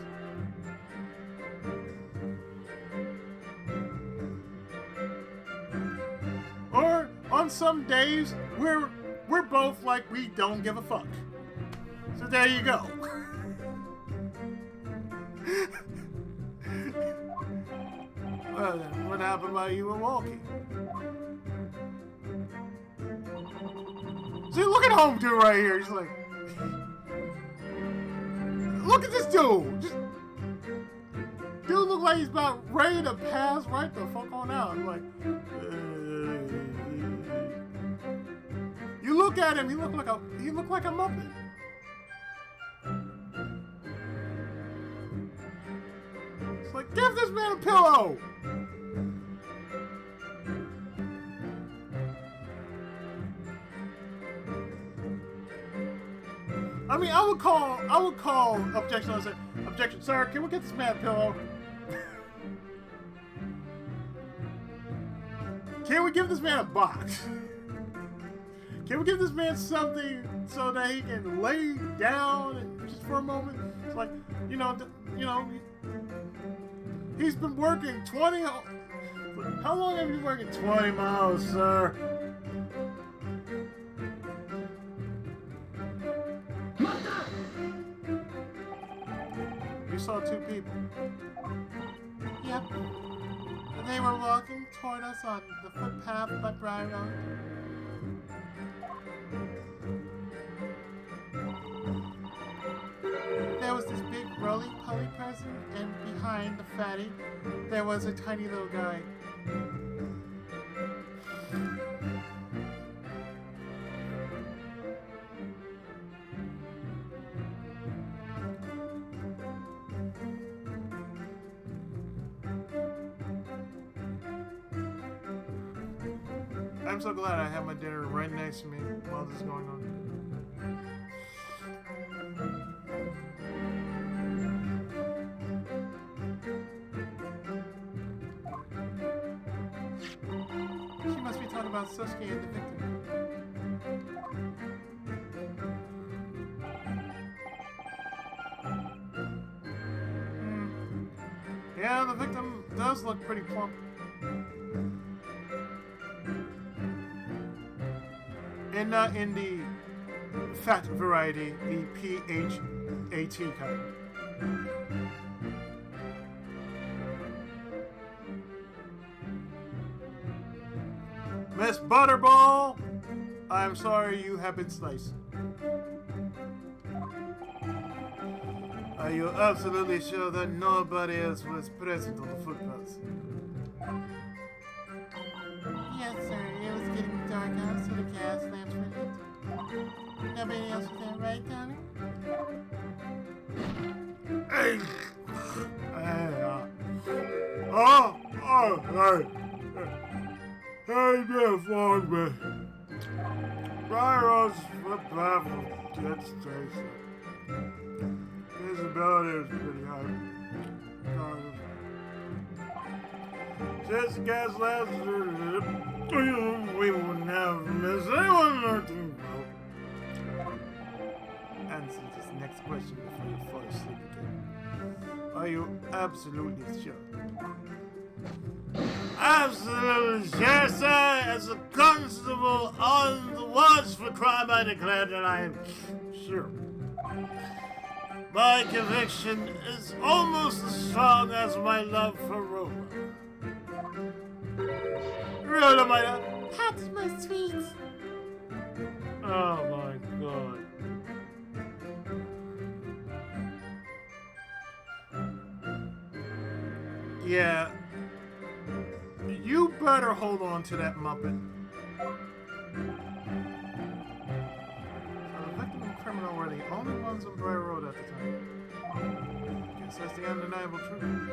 Or on some days we're both like we don't give a fuck. So there you go. Well then, what happened while you were walking? See, look at home dude right here. He's like, look at this dude. Dude look like he's about ready to pass right the fuck on out. I'm like, you look at him. He looked like a Muppet. It's like, give this man a pillow. I mean, I would call objection. I say, objection, sir. Can we get this man a pillow? Can we give this man a box? Can we give this man something so that he can lay down and just for a moment? It's like, he's been working 20. How long have you been working? 20 miles, sir. You saw two people. Yep. They were walking toward us on the footpath by Briar Road. There was this big roly-poly person, and behind the fatty, there was a tiny little guy. I'm so glad I have my dinner right next to me while this is going on. She must be talking about Susuke and the victim. Yeah, the victim does look pretty plump. And not in the fat variety, the PHAT kind. Miss Butterball, I'm sorry you have been sliced. Are you absolutely sure that nobody else was present on the footpath? Yes, sir. It was getting dark out, so the gas lamps were lit. Nobody else was there, right, Donnie? Hey! Hey, there, phone me. Briar's footpath will get station. Visibility is pretty high. Since the gas lamps, we will never miss anyone nothing. Answer this next question before you fall asleep again. Are you absolutely sure? Absolutely, sir, sir. As a constable on the watch for crime, I declare that I am sure. My conviction is almost as strong as my love for Roma. Roma, my love. That's my sweets. Oh my god. Yeah. You better hold on to that Muppet. So the victim and criminal were the only ones on Briar Road at the time. Guess that's the undeniable truth.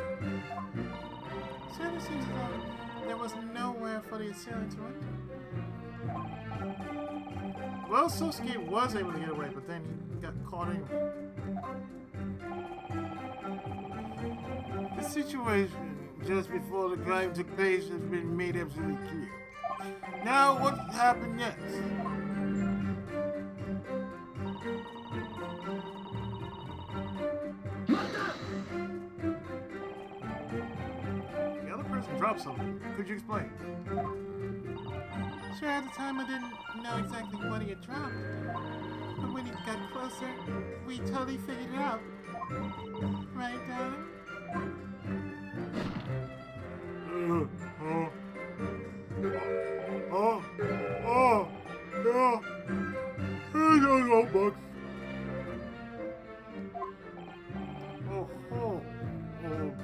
Certainly seems as though there was nowhere for the assailant to enter. Well, Sosuke was able to get away, but then he got caught in. The situation just before the crime took place has been made absolutely clear. Now, what happened next? The other person dropped something. Could you explain? Sure, at the time I didn't know exactly what he had dropped. But when he got closer, we totally figured it out. Right, darling?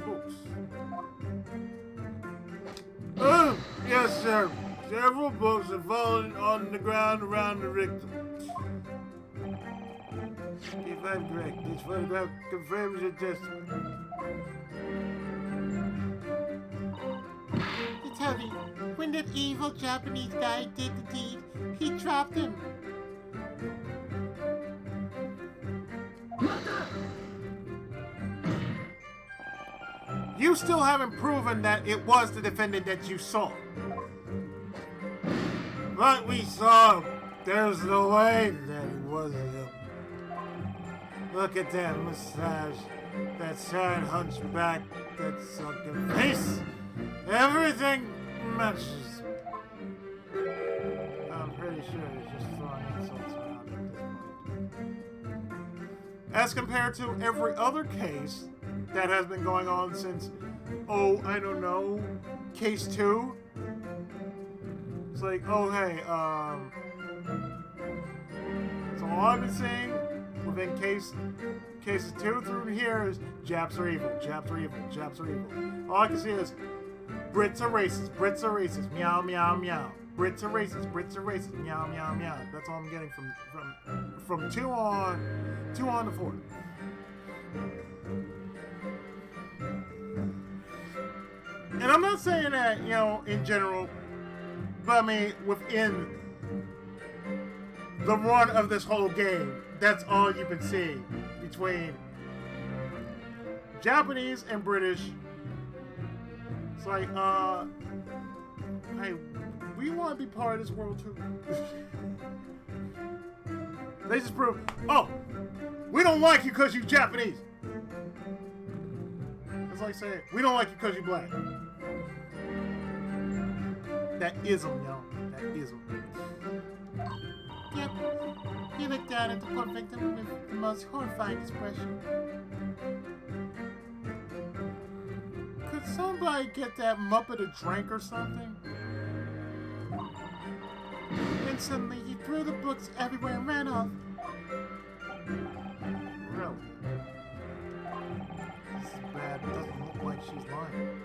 Books. Yes, sir. Several books have fallen on the ground around the victim. If I'm correct, this photograph confirms your testimony. You tell me, when that evil Japanese guy did the deed, he dropped him. You still haven't proven that it was the defendant that you saw. But we saw him. There's no way that it wasn't him. Look at that mustache, that sad hunchback, that sunken face. Everything matches. I'm pretty sure he's just throwing insults around at this point. As compared to every other case that has been going on since, I don't know, case 2. It's like, hey, so all I've been seeing within cases 2 through here is Japs are evil, Japs are evil, Japs are evil. All I can see is Brits are racist, Brits are racist, meow, meow, meow. Brits are racist, Brits are racist, meow, meow, meow. That's all I'm getting from 2 on to 4. And I'm not saying that, in general, but I mean, within the run of this whole game, that's all you've been seeing between Japanese and British. It's like, hey, we want to be part of this world too. They just prove, we don't like you because you're Japanese. It's like saying, we don't like you because you're black. That ism, y'all. That ism. Yep. He looked down at the poor victim with the most horrifying expression. Could somebody get that Muppet a drink or something? Instantly, he threw the books everywhere and ran off. Really? This is bad. It doesn't look like she's lying.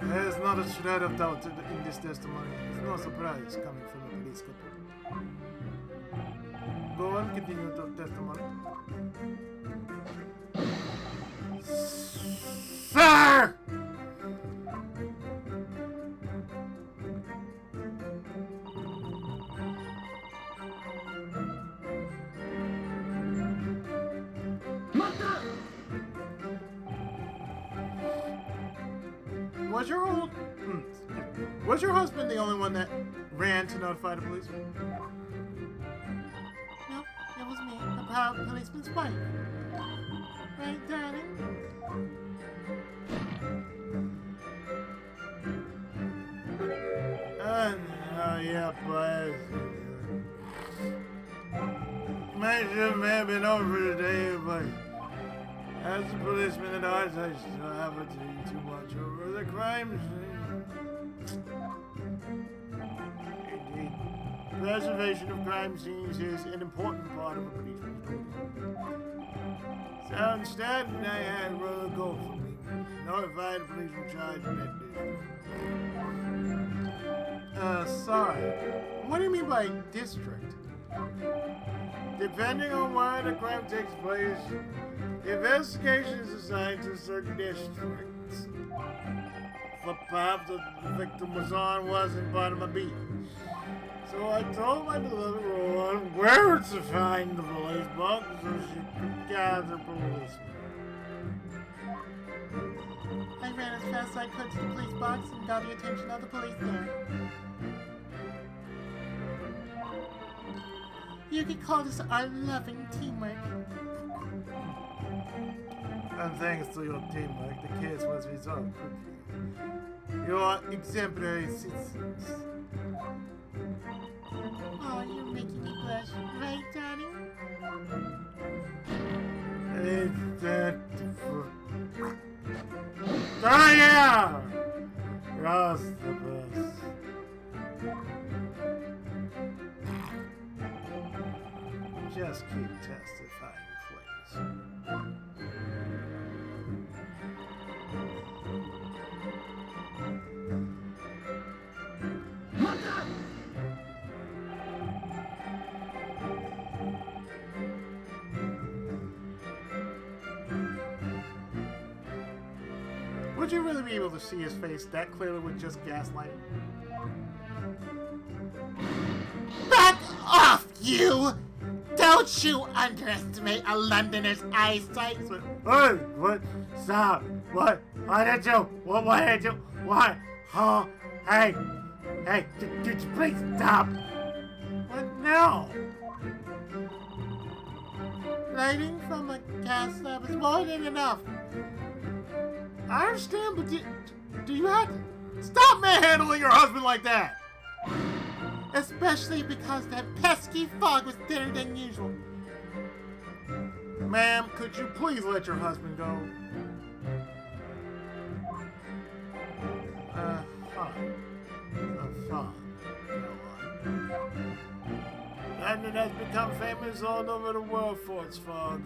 There's not a shred of doubt in this testimony. It's no surprise coming from the police captain. Go on, continue the testimony. Sir! Was your husband the only one that ran to notify the police? No, it was me, a proud policeman's wife. Right, darling? place. Mansion may have been over today, but as a policeman at heart, I still haven't seen too much over the crime scene. Indeed, preservation of crime scenes is an important part of a policeman's duty. So instead, I had a roller call for me. Notify the policeman charged in that district. Sorry. What do you mean by district? Depending on where the crime takes place, the investigation is assigned to certain districts. The path that the victim was on wasn't part of my beat. So I told my deliverer on where to find the police box so she could gather policemen. I ran as fast as I could to the police box and got the attention of the police there. You could call this our loving teamwork. And thanks to your teamwork, the case was resolved quickly. You are exemplary citizens. Oh, you're making me blush, right, Johnny? Oh yeah! Ross the best. Just keep testifying, please. Would you really be able to see his face that clearly with just gaslighting? Back off, you! Don't you underestimate a Londoner's eyesight? Hey, what? Stop! What? Why did you? What did you? What? Oh, hey! Hey, did you please stop? What now? Lighting from a gas lab is more than enough. I understand, but do you have to stop manhandling your husband like that? Especially because that pesky fog was thinner than usual. Ma'am, could you please let your husband go? Fine. Fine. London has become famous all over the world for its fog.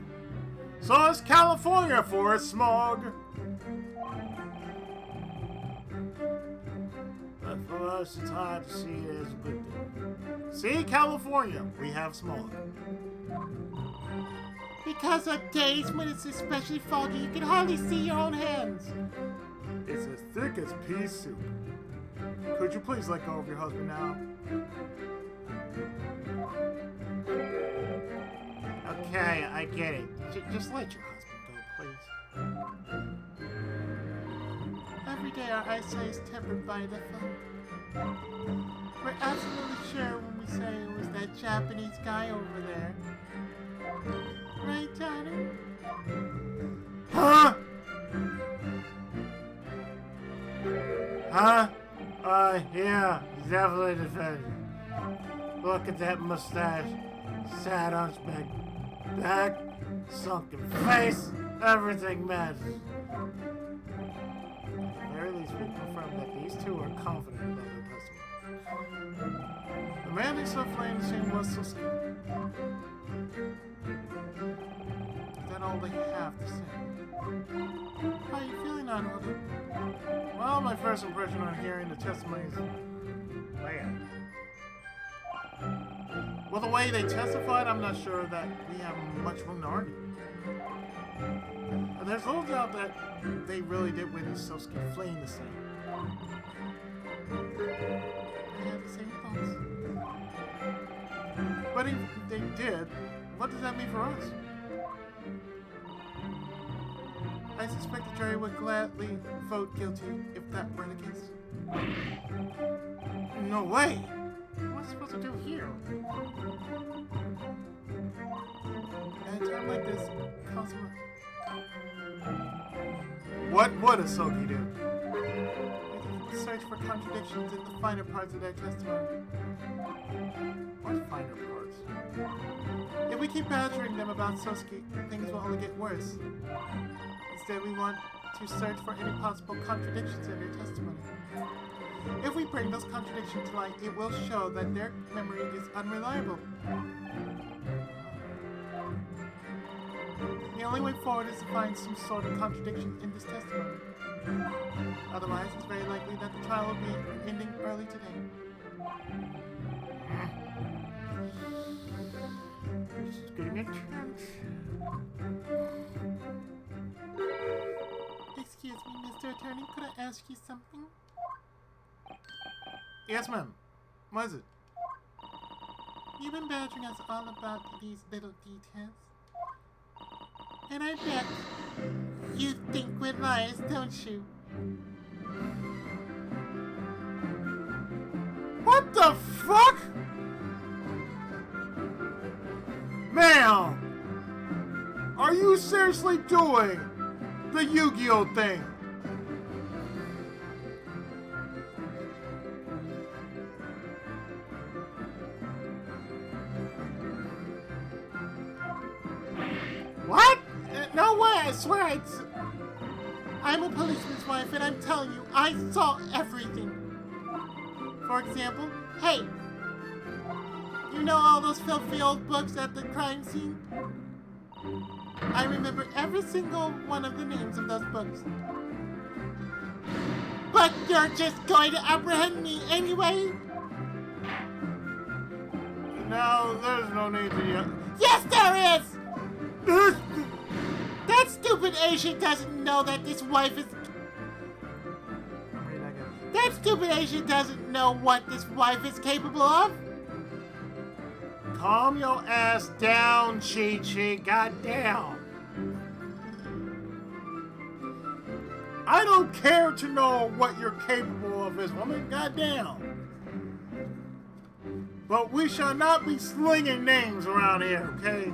So is California for its smog. But for us, it's hard to see it as a good thing. See, California, we have smog. Because on days when it's especially foggy, you can hardly see your own hands. It's as thick as pea soup. Could you please let go of your husband now? Okay, I get it. Just let your husband go, please. Every day our eyesight is tempered by the fog. We're absolutely sure when we say it was that Japanese guy over there. Right, Johnny? Huh? Huh? Yeah, definitely defended. Look at that mustache. Sad hunchback. Back, sunken face, everything matters. At the very least, we confirm that these two are confident about their testimony. The man they saw fleeing the scene was so scared. Is that all they have to say? How are you feeling, Arnold? Well, my first impression on hearing the testimony is bad. Well, the way they testified, I'm not sure that we have much room to argue. And there's little doubt that they really did witness Sosuke fleeing the scene. I have the same thoughts. But if they did, what does that mean for us? I suspect the jury would gladly vote guilty if that were the case. No way! What am I supposed to do here? At a time like this, Cosmo, What would a Soki do? I think you can search for contradictions in the finer parts of their testimony. What's finer parts? If we keep badgering them about Sosuke, things will only get worse. Instead, we want to search for any possible contradictions in their testimony. If we bring those contradictions to light, it will show that their memory is unreliable. The only way forward is to find some sort of contradiction in this testimony. Otherwise, it's very likely that the trial will be ending early today. Just give me a chance. Excuse me, Mr. Attorney, could I ask you something? Yes, ma'am. What is it? You've been badgering us all about these little details. And I bet you think we're liars, don't you? What the fuck? Ma'am! Are you seriously doing the Yu-Gi-Oh thing? What? No way, I swear I'm a policeman's wife and I'm telling you, I saw everything. For example, hey, you know all those filthy old books at the crime scene? I remember every single one of the names of those books. But you're just going to apprehend me anyway? No, there's no need to yell. Yes, there is! That stupid Asian doesn't know that this wife is... That stupid Asian doesn't know what this wife is capable of. Calm your ass down, Chi-Chi. Goddamn. I don't care to know what you're capable of as woman. Goddamn. But we shall not be slinging names around here, okay?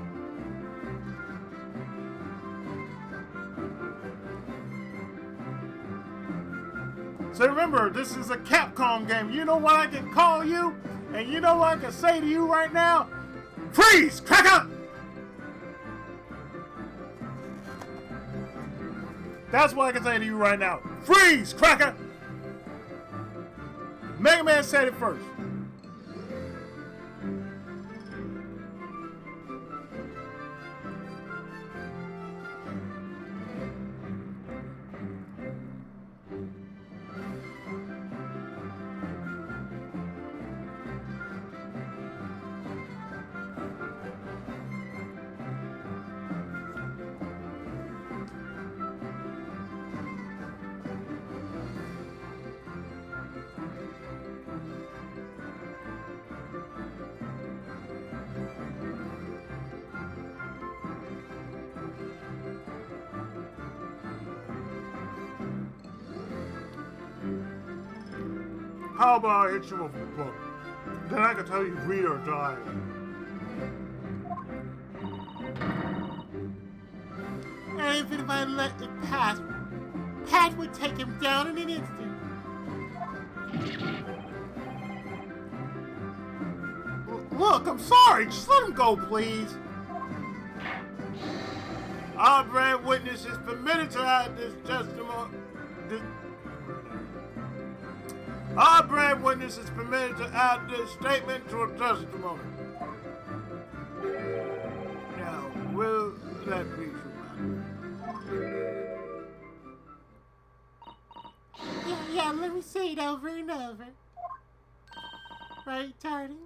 So remember, this is a Capcom game. You know what I can call you? And you know what I can say to you right now? Freeze! Cracker! That's what I can say to you right now. Freeze! Cracker! Mega Man said it first. How about I hit you with a book? Then I can tell you read or die. And even if I let it pass, Pat would take him down in an instant. Look, I'm sorry. Just let him go, please. Our brand witness is permitted to add this testimony. Our brand witness is permitted to add this statement to a testimony. Now, will that be true? Yeah, let me say it over and over. Right, Tardy?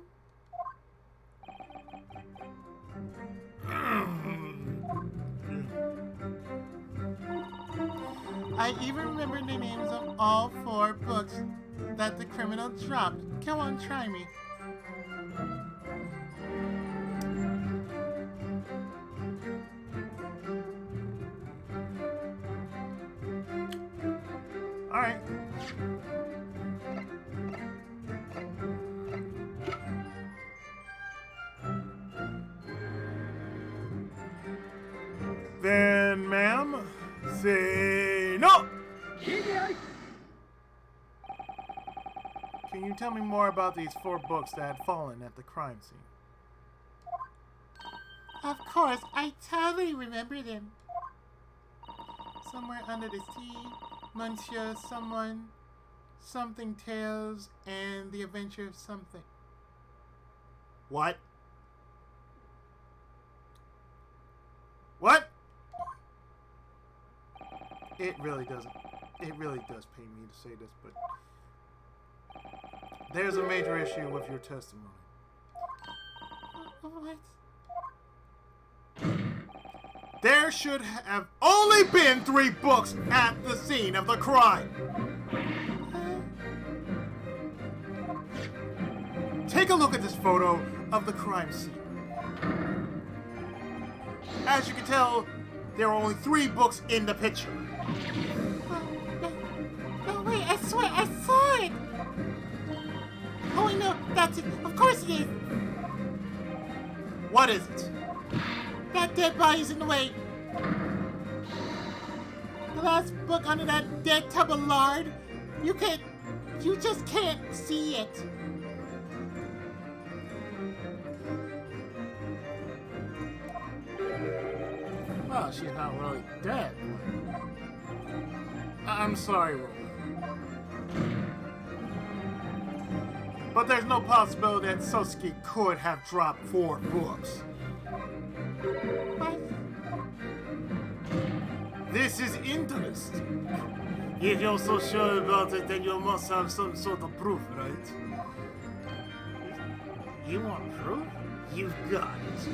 I even remember the names of all 4 books that the criminal dropped. Come on, try me. All right. Then, ma'am, say no. Can Can you tell me more about these 4 books that had fallen at the crime scene? Of course, I totally remember them. Somewhere Under the Sea, Monsieur Someone, Something Tales, and The Adventure of Something. What? What? It really does pain me to say this, but there's a major issue with your testimony. What? There should have only been 3 books at the scene of the crime. Take a look at this photo of the crime scene. As you can tell, there are only 3 books in the picture. No, wait, I swear, I saw it! Oh, wait, no, that's it. Of course it is. What is it? That dead body's in the way. The last book under that dead tub of lard. You just can't see it. Well, she's not really dead. I'm sorry, Roland. But there's no possibility that Sosuke could have dropped 4 books. What? This is interesting. If you're so sure about it, then you must have some sort of proof, right? You want proof? You've got it.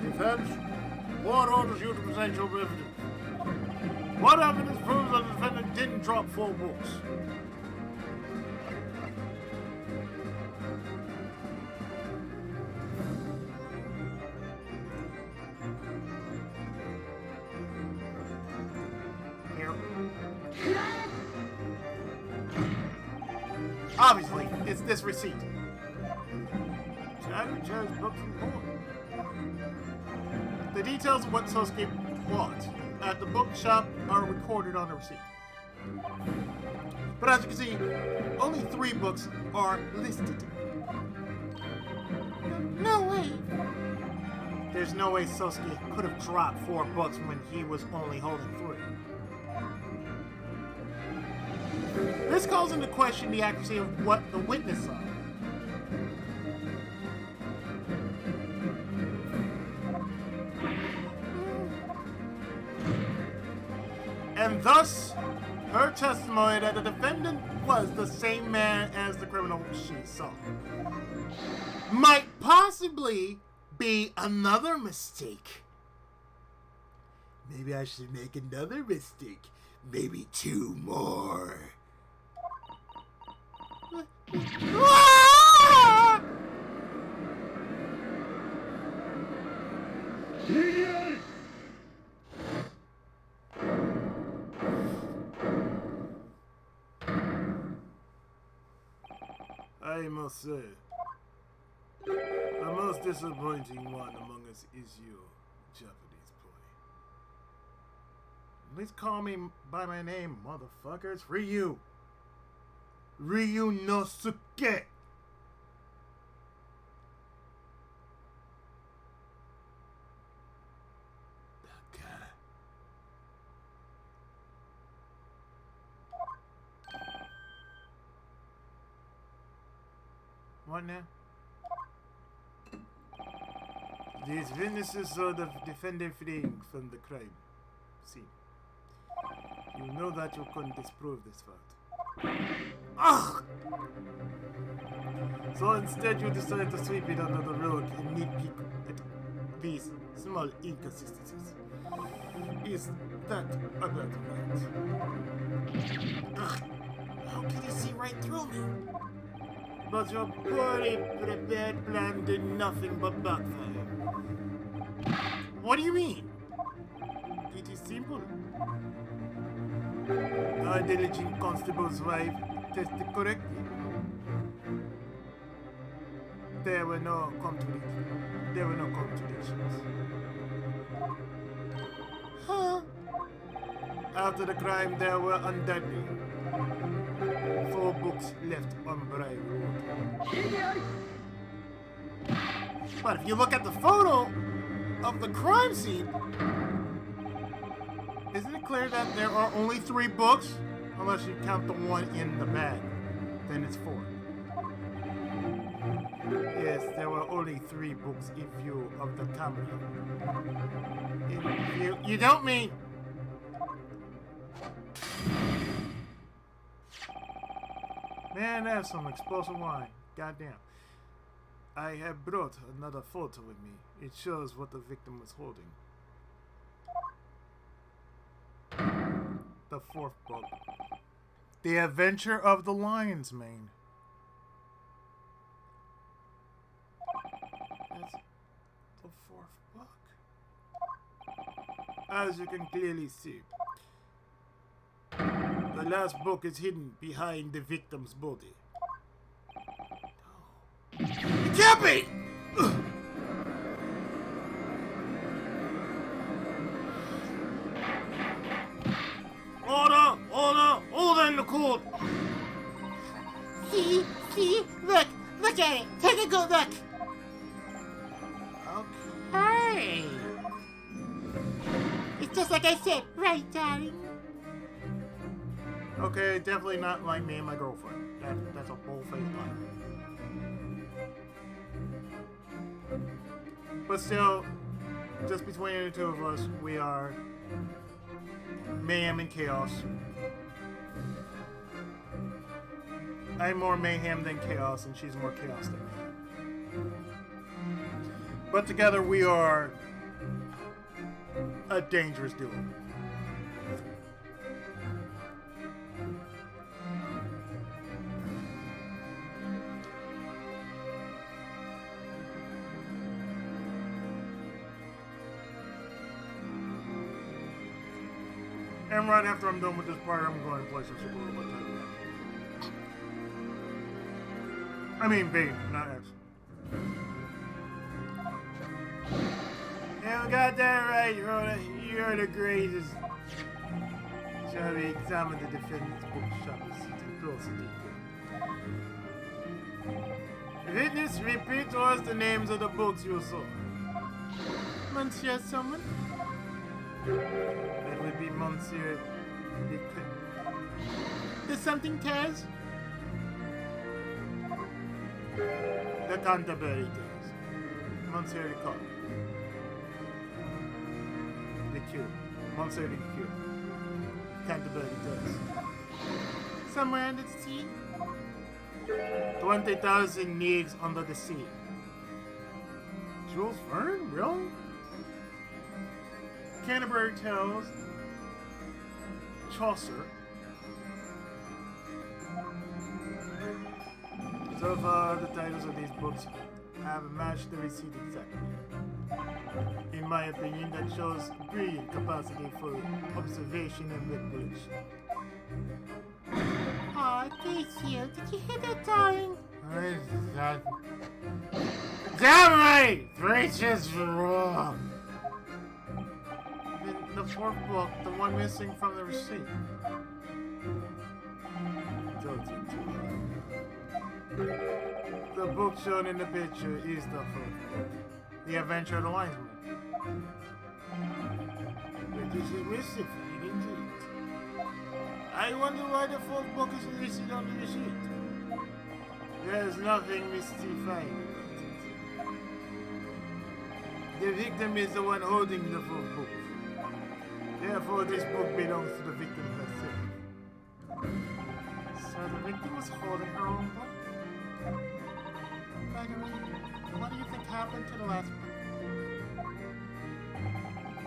Defense, what orders you to present your evidence? What evidence proves that the defendant didn't drop 4 books? Obviously, it's this receipt. Chadder's books and porn. The details of what Sosuke bought at the bookshop are recorded on the receipt. But as you can see, only 3 books are listed. No way. There's no way Sosuke could have dropped 4 books when he was only holding 3. This calls into question the accuracy of what the witness saw. And thus, her testimony that the defendant was the same man as the criminal she saw might possibly be another mistake. Maybe I should make another mistake. Maybe 2 more. Ah! I must say, the most disappointing one among us is you, Japanese boy. Please call me by my name, motherfuckers. Ryu. Ryu no Suke. Okay. What now? These witnesses saw the defendant fleeing from the crime scene. You know that you couldn't disprove this fact. Ugh! So instead you decided to sweep it under the rug and nitpick at these small inconsistencies. Is that about right? Ugh! How can you see right through me? But your poorly prepared plan did nothing but backfire. What do you mean? It is simple. Our diligent constable's wife tested correctly. There were no contradictions. Huh? After the crime, there were undoubtedly 4 4 books left on Briar Road. But if you look at the photo of the crime scene, isn't it clear that there are only 3 books? Unless you count the one in the bag. Then it's 4. Yes, there were only 3 books in view of the camera. In view... You don't mean... Man, that's some explosive wine. Goddamn. I have brought another photo with me. It shows what the victim was holding. The 4th book. The Adventure of the Lion's Mane. That's the 4th book. As you can clearly see, the last book is hidden behind the victim's body. It can't be! Order in the court! See, look at it. Take a good look. Okay. It's just like I said, right, darling? Okay, definitely not like me and my girlfriend. That's a bold-faced lie. But still, just between the 2 of us, we are mayhem and chaos. I'm more mayhem than chaos, and she's more chaos than me. But together we are a dangerous duo. And right after I'm done with this part, I'm going to play some Super Robot Type. I mean B, not X. Yeah, we got that right, Rhoda. You're the greatest. Shall we examine the defendant's bookshop and see to closer detail? Witness, repeat to us the names of the books you saw. Monsieur someone? That would be Monsieur Gyakuten. There's something, Taz? The Canterbury Tales. Monsieur the Cock. The Cure. Monsieur the Cure. Canterbury Tales. Somewhere under the sea? 20,000 Leagues Under the Sea. Jules Verne? Really? Canterbury Tales. Chaucer. So far, the titles of these books have matched the receipt exactly. In my opinion, that shows brilliant capacity for observation and recollection. Aw, thank you. Did you hear that, darling? Damn right! Rachel's wrong! The 4th book, the one missing from the receipt. The book shown in the picture is the 4th book. The Adventure of the Lion's Mane. It is mystified indeed. I wonder why the 4th book is listed on the receipt. There's nothing mystifying about it. The victim is the one holding the 4th book. Therefore, this book belongs to the victim herself. So the victim was holding her own book? By the way, what do you think happened to the last book?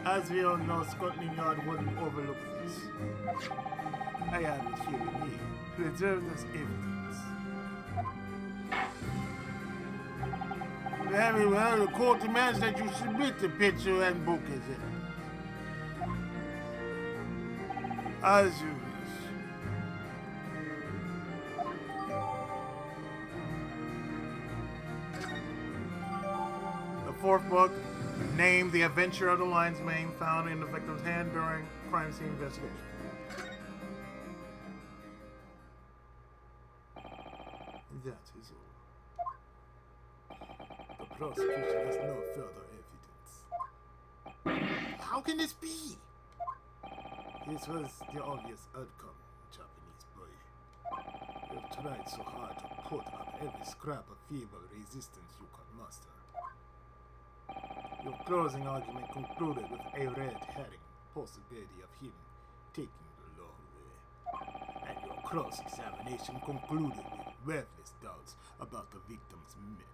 As we all know, Scotland Yard wouldn't overlook this. I have it here with me, preserved as evidence. Very well, the court demands that you submit the picture and book as evidence. As you wish. The 4th book, named The Adventure of the Lion's Mane, found in the victim's hand during crime scene investigation. That is all. The prosecution has no further evidence. How can this be? This was the obvious outcome, Japanese boy. You have tried so hard to put on every scrap of feeble resistance you can muster. Your closing argument concluded with a red herring possibility of him taking the long way. And your cross-examination concluded with worthless doubts about the victim's memory.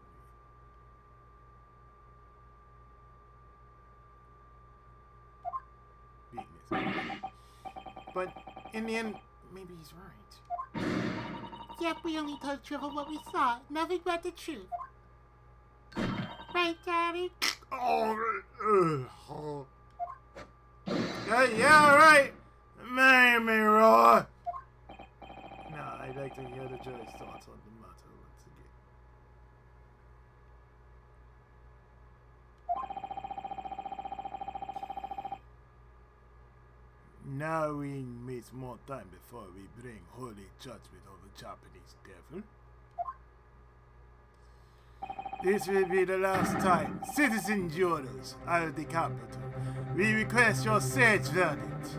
Weakness. But in the end, maybe he's right. Yep, we only told Trevor what we saw. Nothing but the truth. Right, Daddy? Oh, yeah, right. Marry me, Roy. Now, I'd like to hear the jury's thoughts on the matter once again. Now we waste more time before we bring holy judgment on the Japanese devil. This will be the last time, citizen jurors of the capital. We request your sage verdict.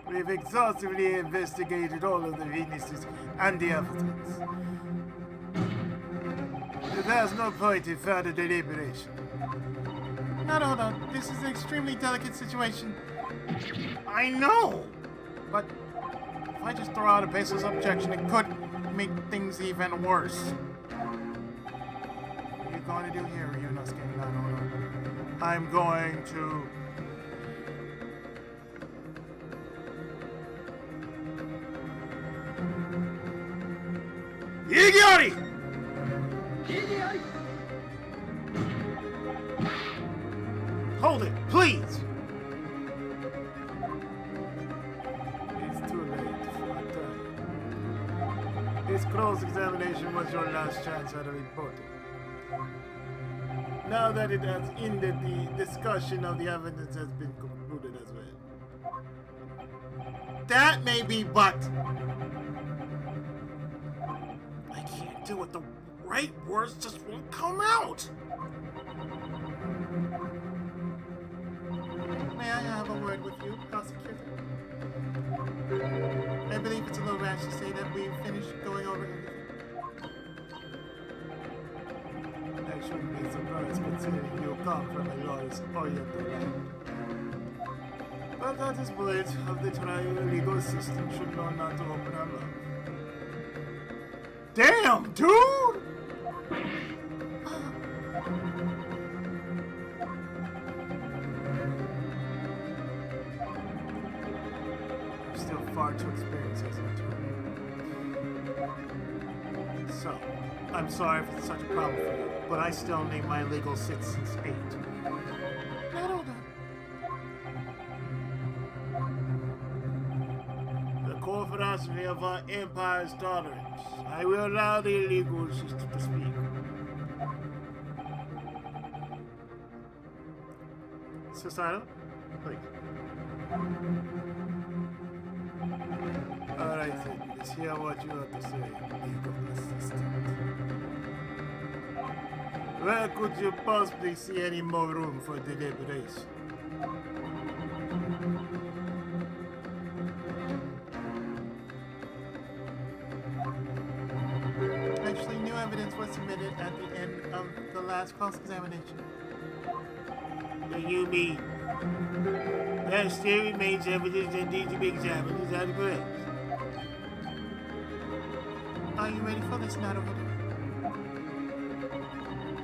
We've exhaustively investigated all of the witnesses and the evidence. There's no point in further deliberation. No, hold on. This is an extremely delicate situation. I know! But if I just throw out a baseless objection, it could make things even worse. What are you going to do here, Ryunosuke? No. I'm going to... Igiari! Hold it, please! It's too late for a time. This cross-examination was your last chance at a reporting. Now that it has ended, the discussion of the evidence has been concluded as well. That may be, but... I can't do it. The right words just won't come out. May I have a word with you, prosecutor? I believe it's a little rash to say that we've finished going over everything. I shouldn't be surprised considering you come from a lawyer's oriental land. But at this point of the trial, the legal system should know not to open our mouth. Damn, dude! I'm still far too experienced as an attorney. So, I'm sorry if it's such a problem for you, but I still need my legal citizen's aid. No. The core philosophy of our empire is tolerance. I will allow the illegal system to speak. Suicidal? Please. Alright then, let's hear what you have to say, legal assistant. Where could you possibly see any more room for deliberation? Actually, new evidence was submitted at the end of the last cross-examination. You mean there still remains evidence that needs to be examined? Is that correct? Are you ready for this, Naruto?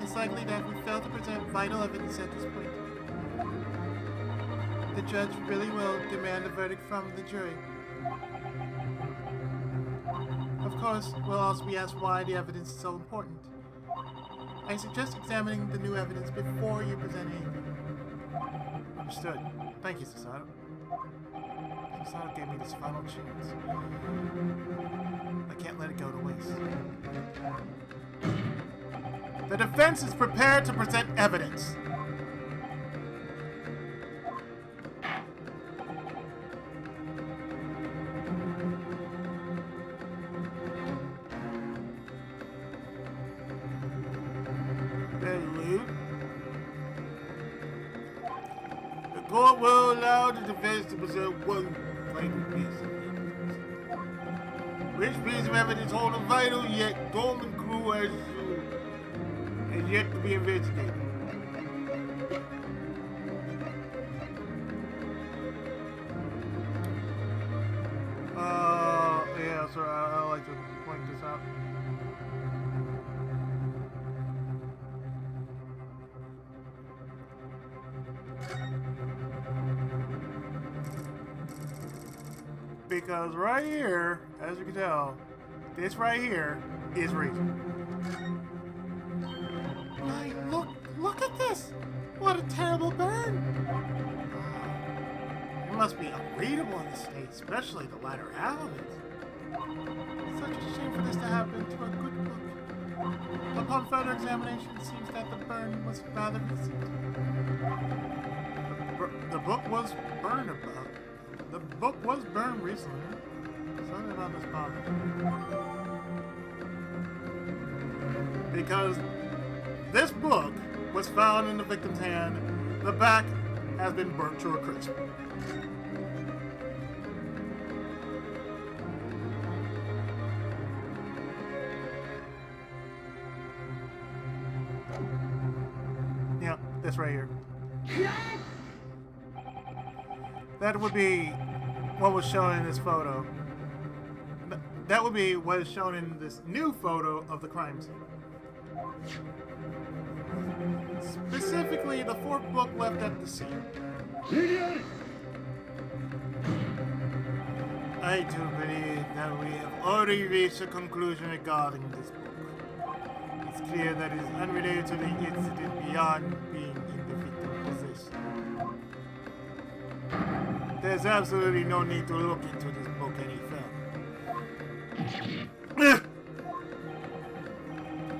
It's likely that we failed to present vital evidence at this point. The judge really will demand a verdict from the jury. Of course, we'll also be asked why the evidence is so important. I suggest examining the new evidence before you present anything. Understood. Thank you, Susato. Susato gave me this final chance. I can't let it go to waste. The defense is prepared to present evidence. court will allow the defense to present one vital piece of evidence. Which piece of evidence hold a vital yet dormant clue as yet to be investigated? Yeah, so I like to point this out. Because right here, as you can tell, this right here is reason. My, look at this! What a terrible burn! It must be unreadable in this state, especially the latter half of it. Such a shame for this to happen to a good book. Upon further examination, it seems that the burn was rather recent. The book was burned about. The book was burned recently. Something about this bottle. Because this book was found in the victim's hand. The back has been burnt to a crisp. Yeah, this right here. That would be what was shown in this photo. That would be what is shown in this new photo of the crime scene. Specifically, the fourth book left at the scene. I do believe that we have already reached a conclusion regarding this book. It's clear that it is unrelated to the incident beyond being in the victim's possession. There's absolutely no need to look into this book any further.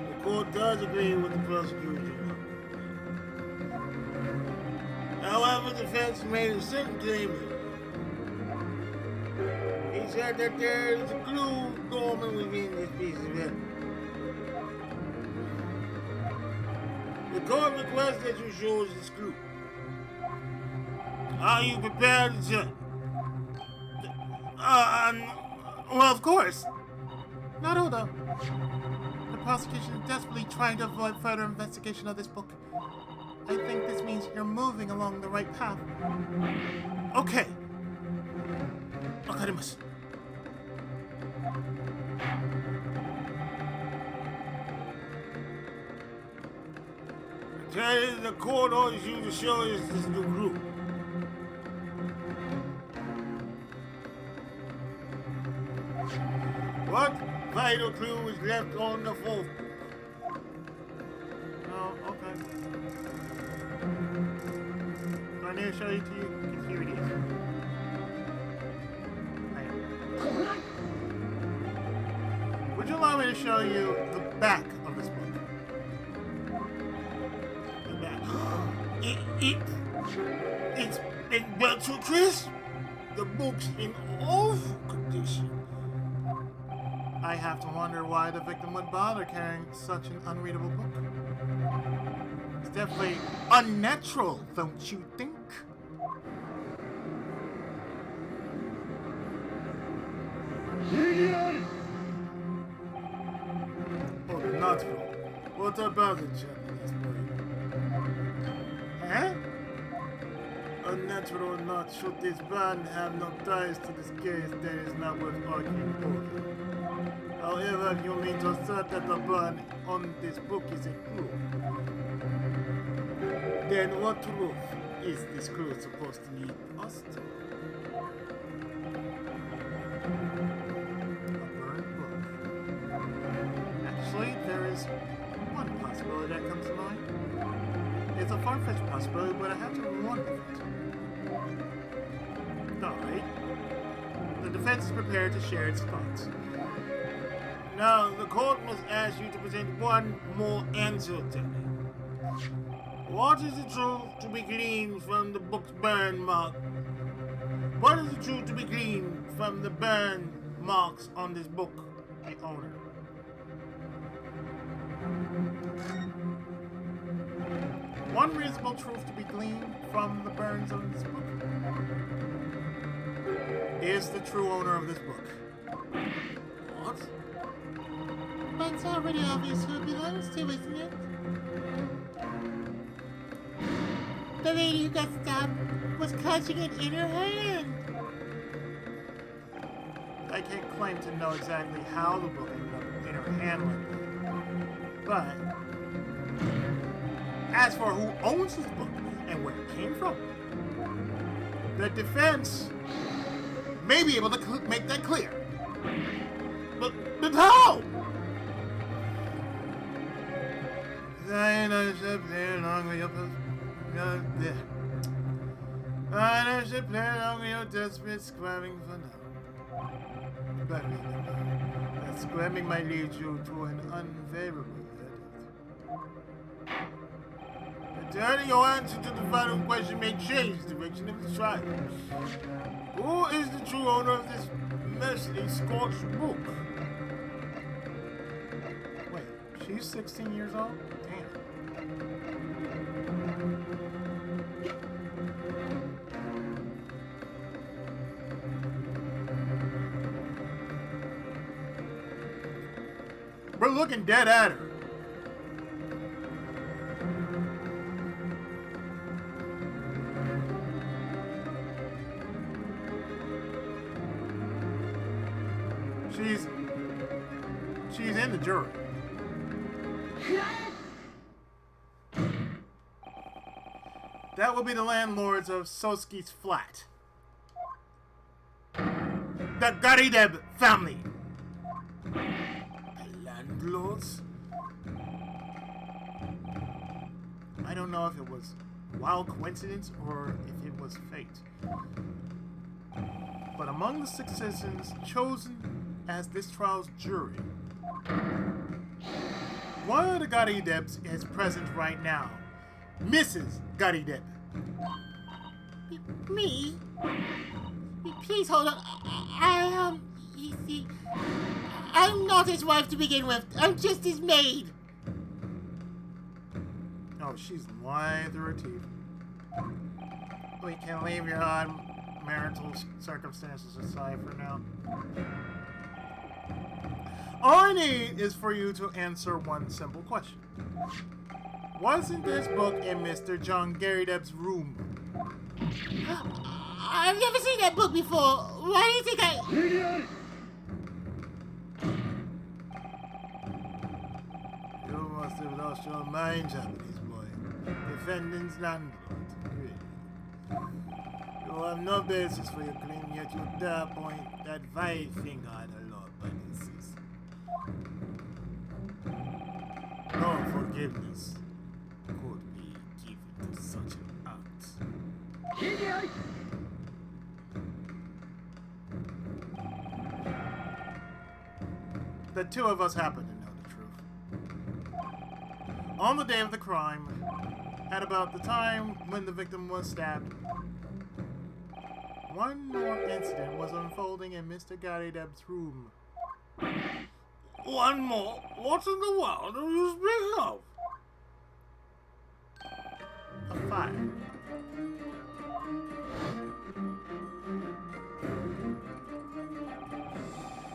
The court does agree with the prosecution. However, the defense made a certain claim. He said that there is a clue dormant within this piece of evidence. The court requests that you show us this clue. Are you prepared to judge? Well, of course. Not although. The prosecution is desperately trying to avoid further investigation of this book. I think this means you're moving along the right path. Okay. Wakarimasu. The court orders you to show us this new clue. What vital clue is left on the fourth book? Oh, okay. Do I need to show you to you? Because here it is. Would you allow me to show you the back of this book? The back. It's been burnt to a crisp. The book's in awful condition. I have to wonder why the victim would bother carrying such an unreadable book. It's definitely unnatural, don't you think? Oh, natural. What about it, Japanese boy? Huh? Unnatural or not, should this band have no ties to this case, then it's not worth arguing over. However, you mean to assert that the burn on this book is a clue. Then what truth is this clue supposed to lead us to? A burned book. Actually, there is one possibility that comes to mind. It's a far-fetched possibility, but I have to warn you. Alright. The defense is prepared to share its thoughts. Now, the court must ask you to present one more answer to me. What is the truth to be gleaned from the book's burn mark? What is the truth to be gleaned from the burn marks on this book, the owner? one reasonable truth to be gleaned from the burns of this book is the true owner of this book. What? But it's already obvious who it belongs to, isn't it? The lady who got stabbed was clutching it in her hand. I can't claim to know exactly how the book ended up in her hand like that. But as for who owns this book and where it came from, the defense may be able to make that clear. But how? I should play along with your I should play along with your desperate squabbling for now. But remember, that squabbling might lead you to an unfavorable verdict. Returning your answer to the final question may change the direction of the trial. Who is the true owner of this messily scorched book? Wait, she's 16 years old? Damn. We're looking dead at her. She's in the jury. That will be the landlords of Soski's flat. The Garideb family. The landlords? I don't know if it was wild coincidence or if it was fate. But among the 6 citizens chosen as this trial's jury, one of the Garidebs is present right now. Mrs. Garideb. Me? Please hold on. You see, I'm not his wife to begin with. I'm just his maid. Oh, she's lying through her teeth. We can leave your odd marital circumstances aside for now. All I need is for you to answer one simple question. Wasn't this book in Mr. John Garideb's room? I've never seen that book before. Why do you think I... You must have lost your mind, Japanese boy. Defendant's landlord. Really. You have no basis for your claim, yet you dare point that vile finger at the law policies. No forgiveness could be given to such an act. The two of us happen to know the truth. On the day of the crime, at about the time when the victim was stabbed, one more incident was unfolding in Mr. Garideb's room. One more? What in the world are you speaking of? A fire.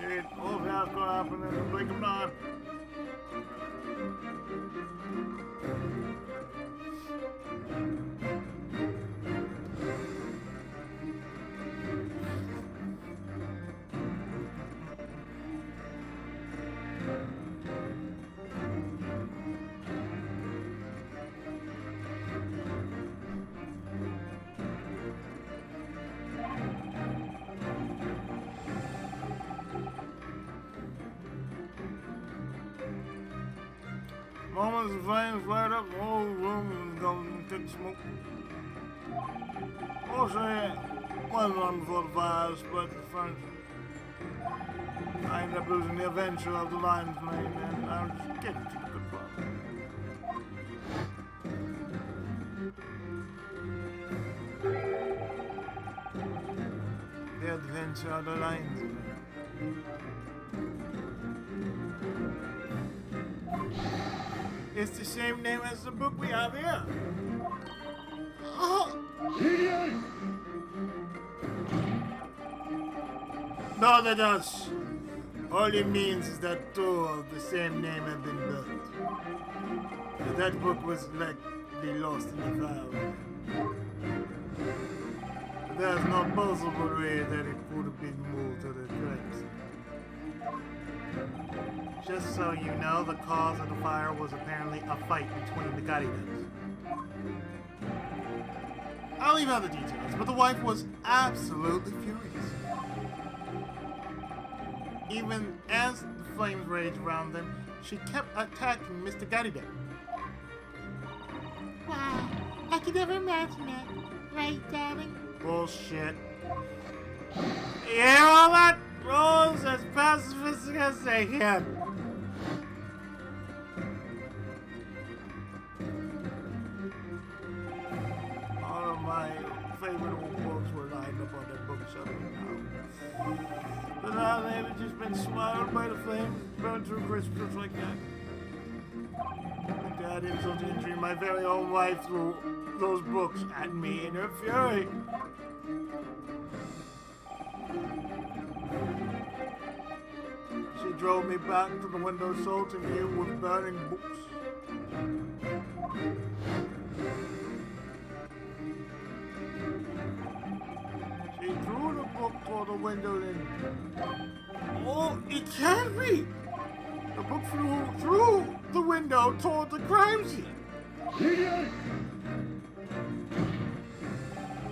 It all has to happen in the blink of an eye. Moment the flames flared up, the whole room was going to take smoke. Fortunately, one run before the fire spread to the furniture. I ended up losing the adventure of the lion's mane, and I was just getting to the good part. The adventure of the lion's mane. It's the same name as the book we have here. Idiot! No, that does. All it means is that two of the same name have been burnt. But that book was likely lost in the fire. There's no possible way that it could have been moved to the crime scene. Just so you know, the cause of the fire was apparently a fight between the Gyakuten. I'll leave out the details, but the wife was absolutely furious. Even as the flames raged around them, she kept attacking Mr. Gyakuten. Wow, I could never imagine it. Right, darling? Bullshit. You hear all that? Rose as pacifistic as they can. All of my favorite old books were lined up on that bookshelf now. But now they've just been swallowed by the flames, burned through crisp just like that. My dad insult to injury, my very own wife threw those books at me in her fury. She drove me back to the windowsill to view with burning books. She threw the book toward the window and... Oh, it can't be! The book flew through the window toward the crime scene. Idiot!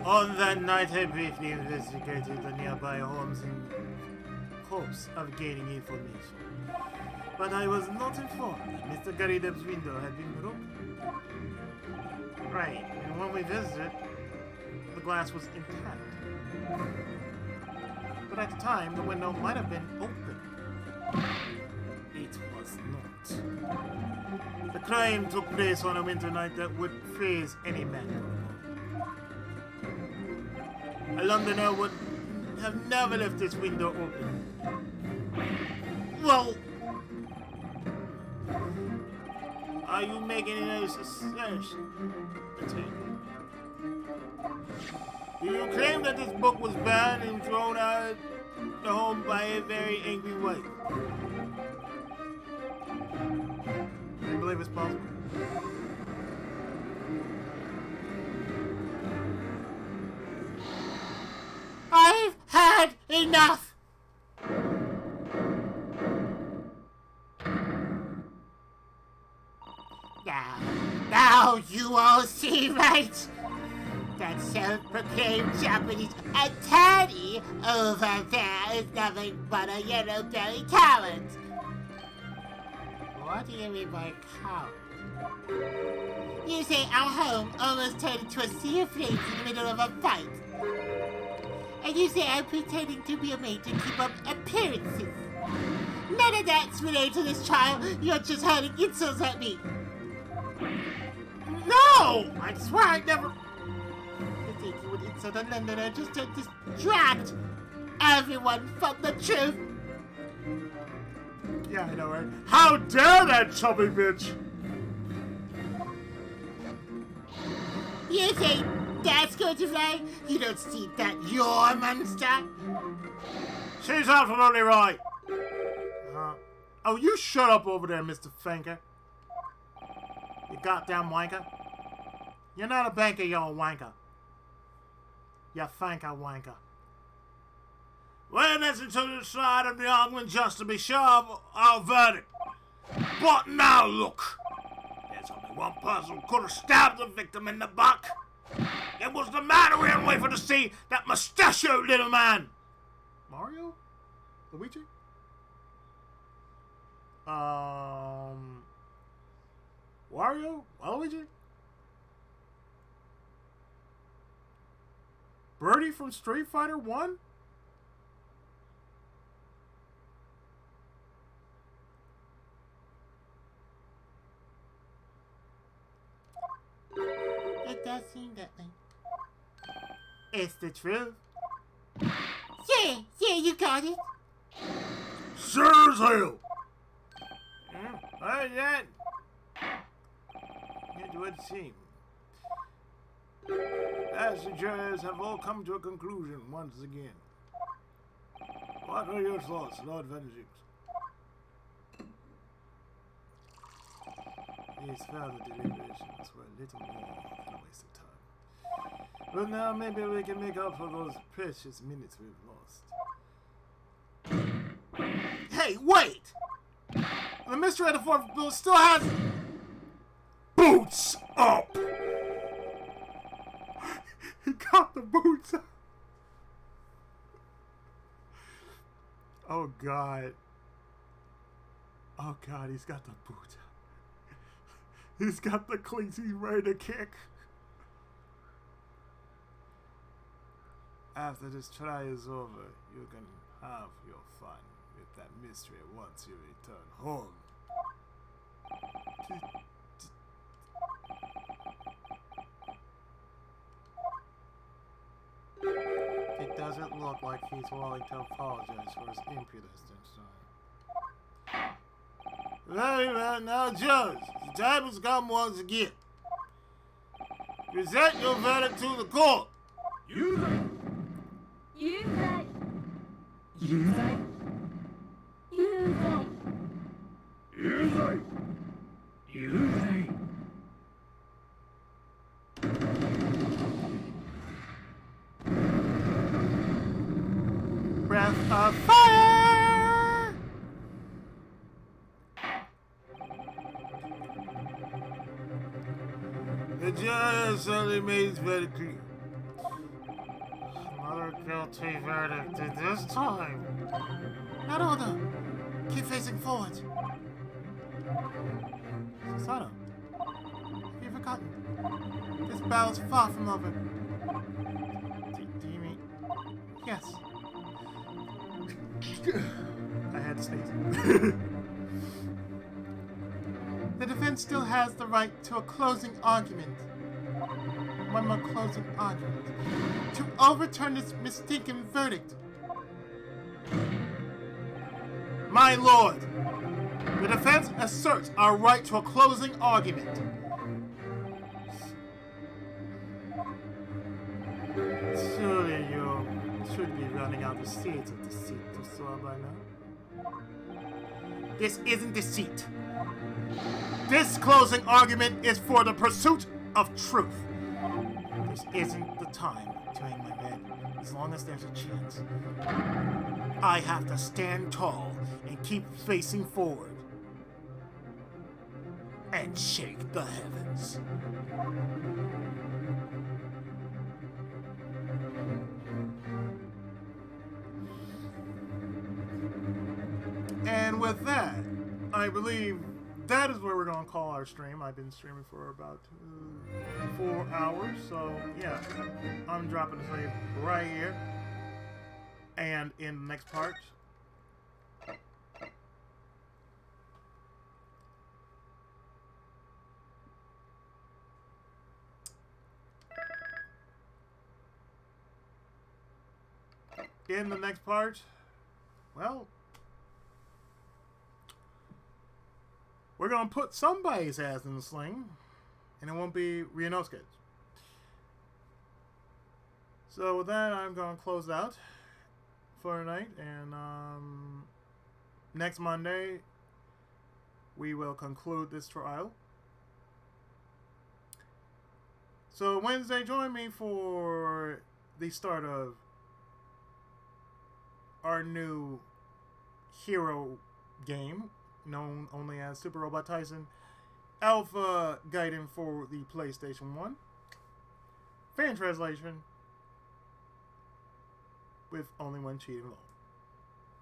On that night, I briefly investigated the nearby homes in hopes of gaining information. But I was not informed that Mr. Garideb's window had been broken. Right, and when we visited, the glass was intact. But at the time, the window might have been open. It was not. The crime took place on a winter night that would freeze any man. A Londoner would have never left this window open. Well, are you making any assertion? Do you claim that this book was banned and thrown out the home by a very angry wife? Do you believe it's possible? I've had enough! Now you all see, right? That self-proclaimed Japanese attorney over there is nothing but a yellow-bellied coward. What do you mean by coward? You say our home almost turned into a sea of flames in the middle of a fight. And you say I'm pretending to be a maid to keep up appearances. None of that's related to this trial. You're just hurling insults at me. No! I swear I never... You think you would insult a Londoner just to distract everyone from the truth? Yeah, I know, right? How dare that chubby bitch! You think that's going to fly? You don't see that you're a monster? She's absolutely right! Oh, you shut up over there, Mr. Fanker. You goddamn wanker. You're not a banker, you're a wanker. You fanker wanker. Witness to the side of the argument just to be sure of our verdict. But now look. There's only one person who could have stabbed the victim in the back. It was the man who ran away for to see that mustachioed little man. Mario? Luigi? Wario? Waluigi? Birdie from Street Fighter 1? It does seem that way. It's the truth. Yeah, you got it. Sure as hell! What is that? It would seem. As the jurors have all come to a conclusion once again. What are your thoughts, Lord Vengeance? These further deliberations were a little more than a waste of time. But now maybe we can make up for those precious minutes we've lost. Hey, wait! The mystery of the fourth bill still has... Boots up! He got the boots up. Oh, God. Oh, God, he's got the boots up. He's got the cleats. He's ready to kick. After this trial is over, you can have your fun with that mystery once you return home. It doesn't look like he's willing to apologize for his impudence this time. Very well, now, Judge, the time has come once again. Present your verdict to the court. You say. You say. You say. Breath of fire! The judge has certainly made it very clear. Another guilty verdict at this time. Not all though. Keep facing forward. Susanoo, have you forgotten? This battle's far from over. Do you mean... Yes. I had to sneeze. The defense still has the right to a closing argument. One more closing argument. To overturn this mistaken verdict. My lord, the defense asserts our right to a closing argument. Surely you should be running out of seeds of deceit to swallow by now. This isn't deceit. This closing argument is for the pursuit of truth. This isn't the time to hang my head, as long as there's a chance. I have to stand tall and keep facing forward. And shake the heavens. And with that, I believe that is where we're going to call our stream. I've been streaming for about 4 hours, so yeah, I'm dropping the save right here. And in the next part, well, we're going to put somebody's ass in the sling, and it won't be Ryunosuke's. So with that, I'm going to close out for tonight, and next Monday, we will conclude this trial. So Wednesday, join me for the start of our new hero game, known only as Super Robot Tyson Alpha Gaiden for the PlayStation 1. Fan translation with only one cheat involved.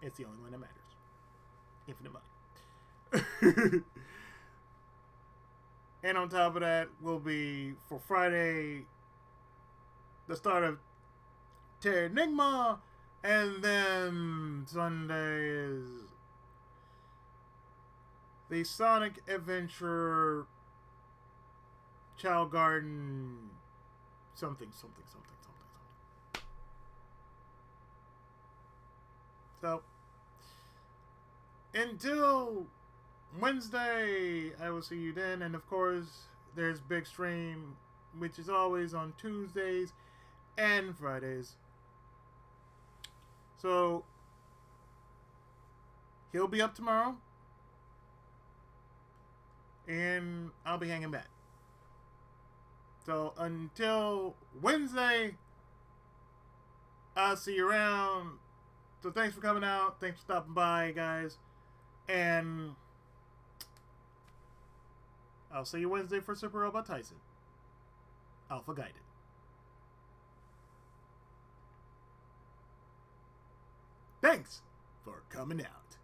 It's the only one that matters. Infinite Mind. And on top of that will be for Friday the start of Terranigma, and then Sunday is the Sonic Adventure Child Garden something. So, until Wednesday, I will see you then. And of course, there's Big Stream, which is always on Tuesdays and Fridays. So he'll be up tomorrow, and I'll be hanging back. So until Wednesday, I'll see you around. So thanks for coming out. Thanks for stopping by, guys. And I'll see you Wednesday for Super Robot Tyson. Alpha Guided. Thanks for coming out.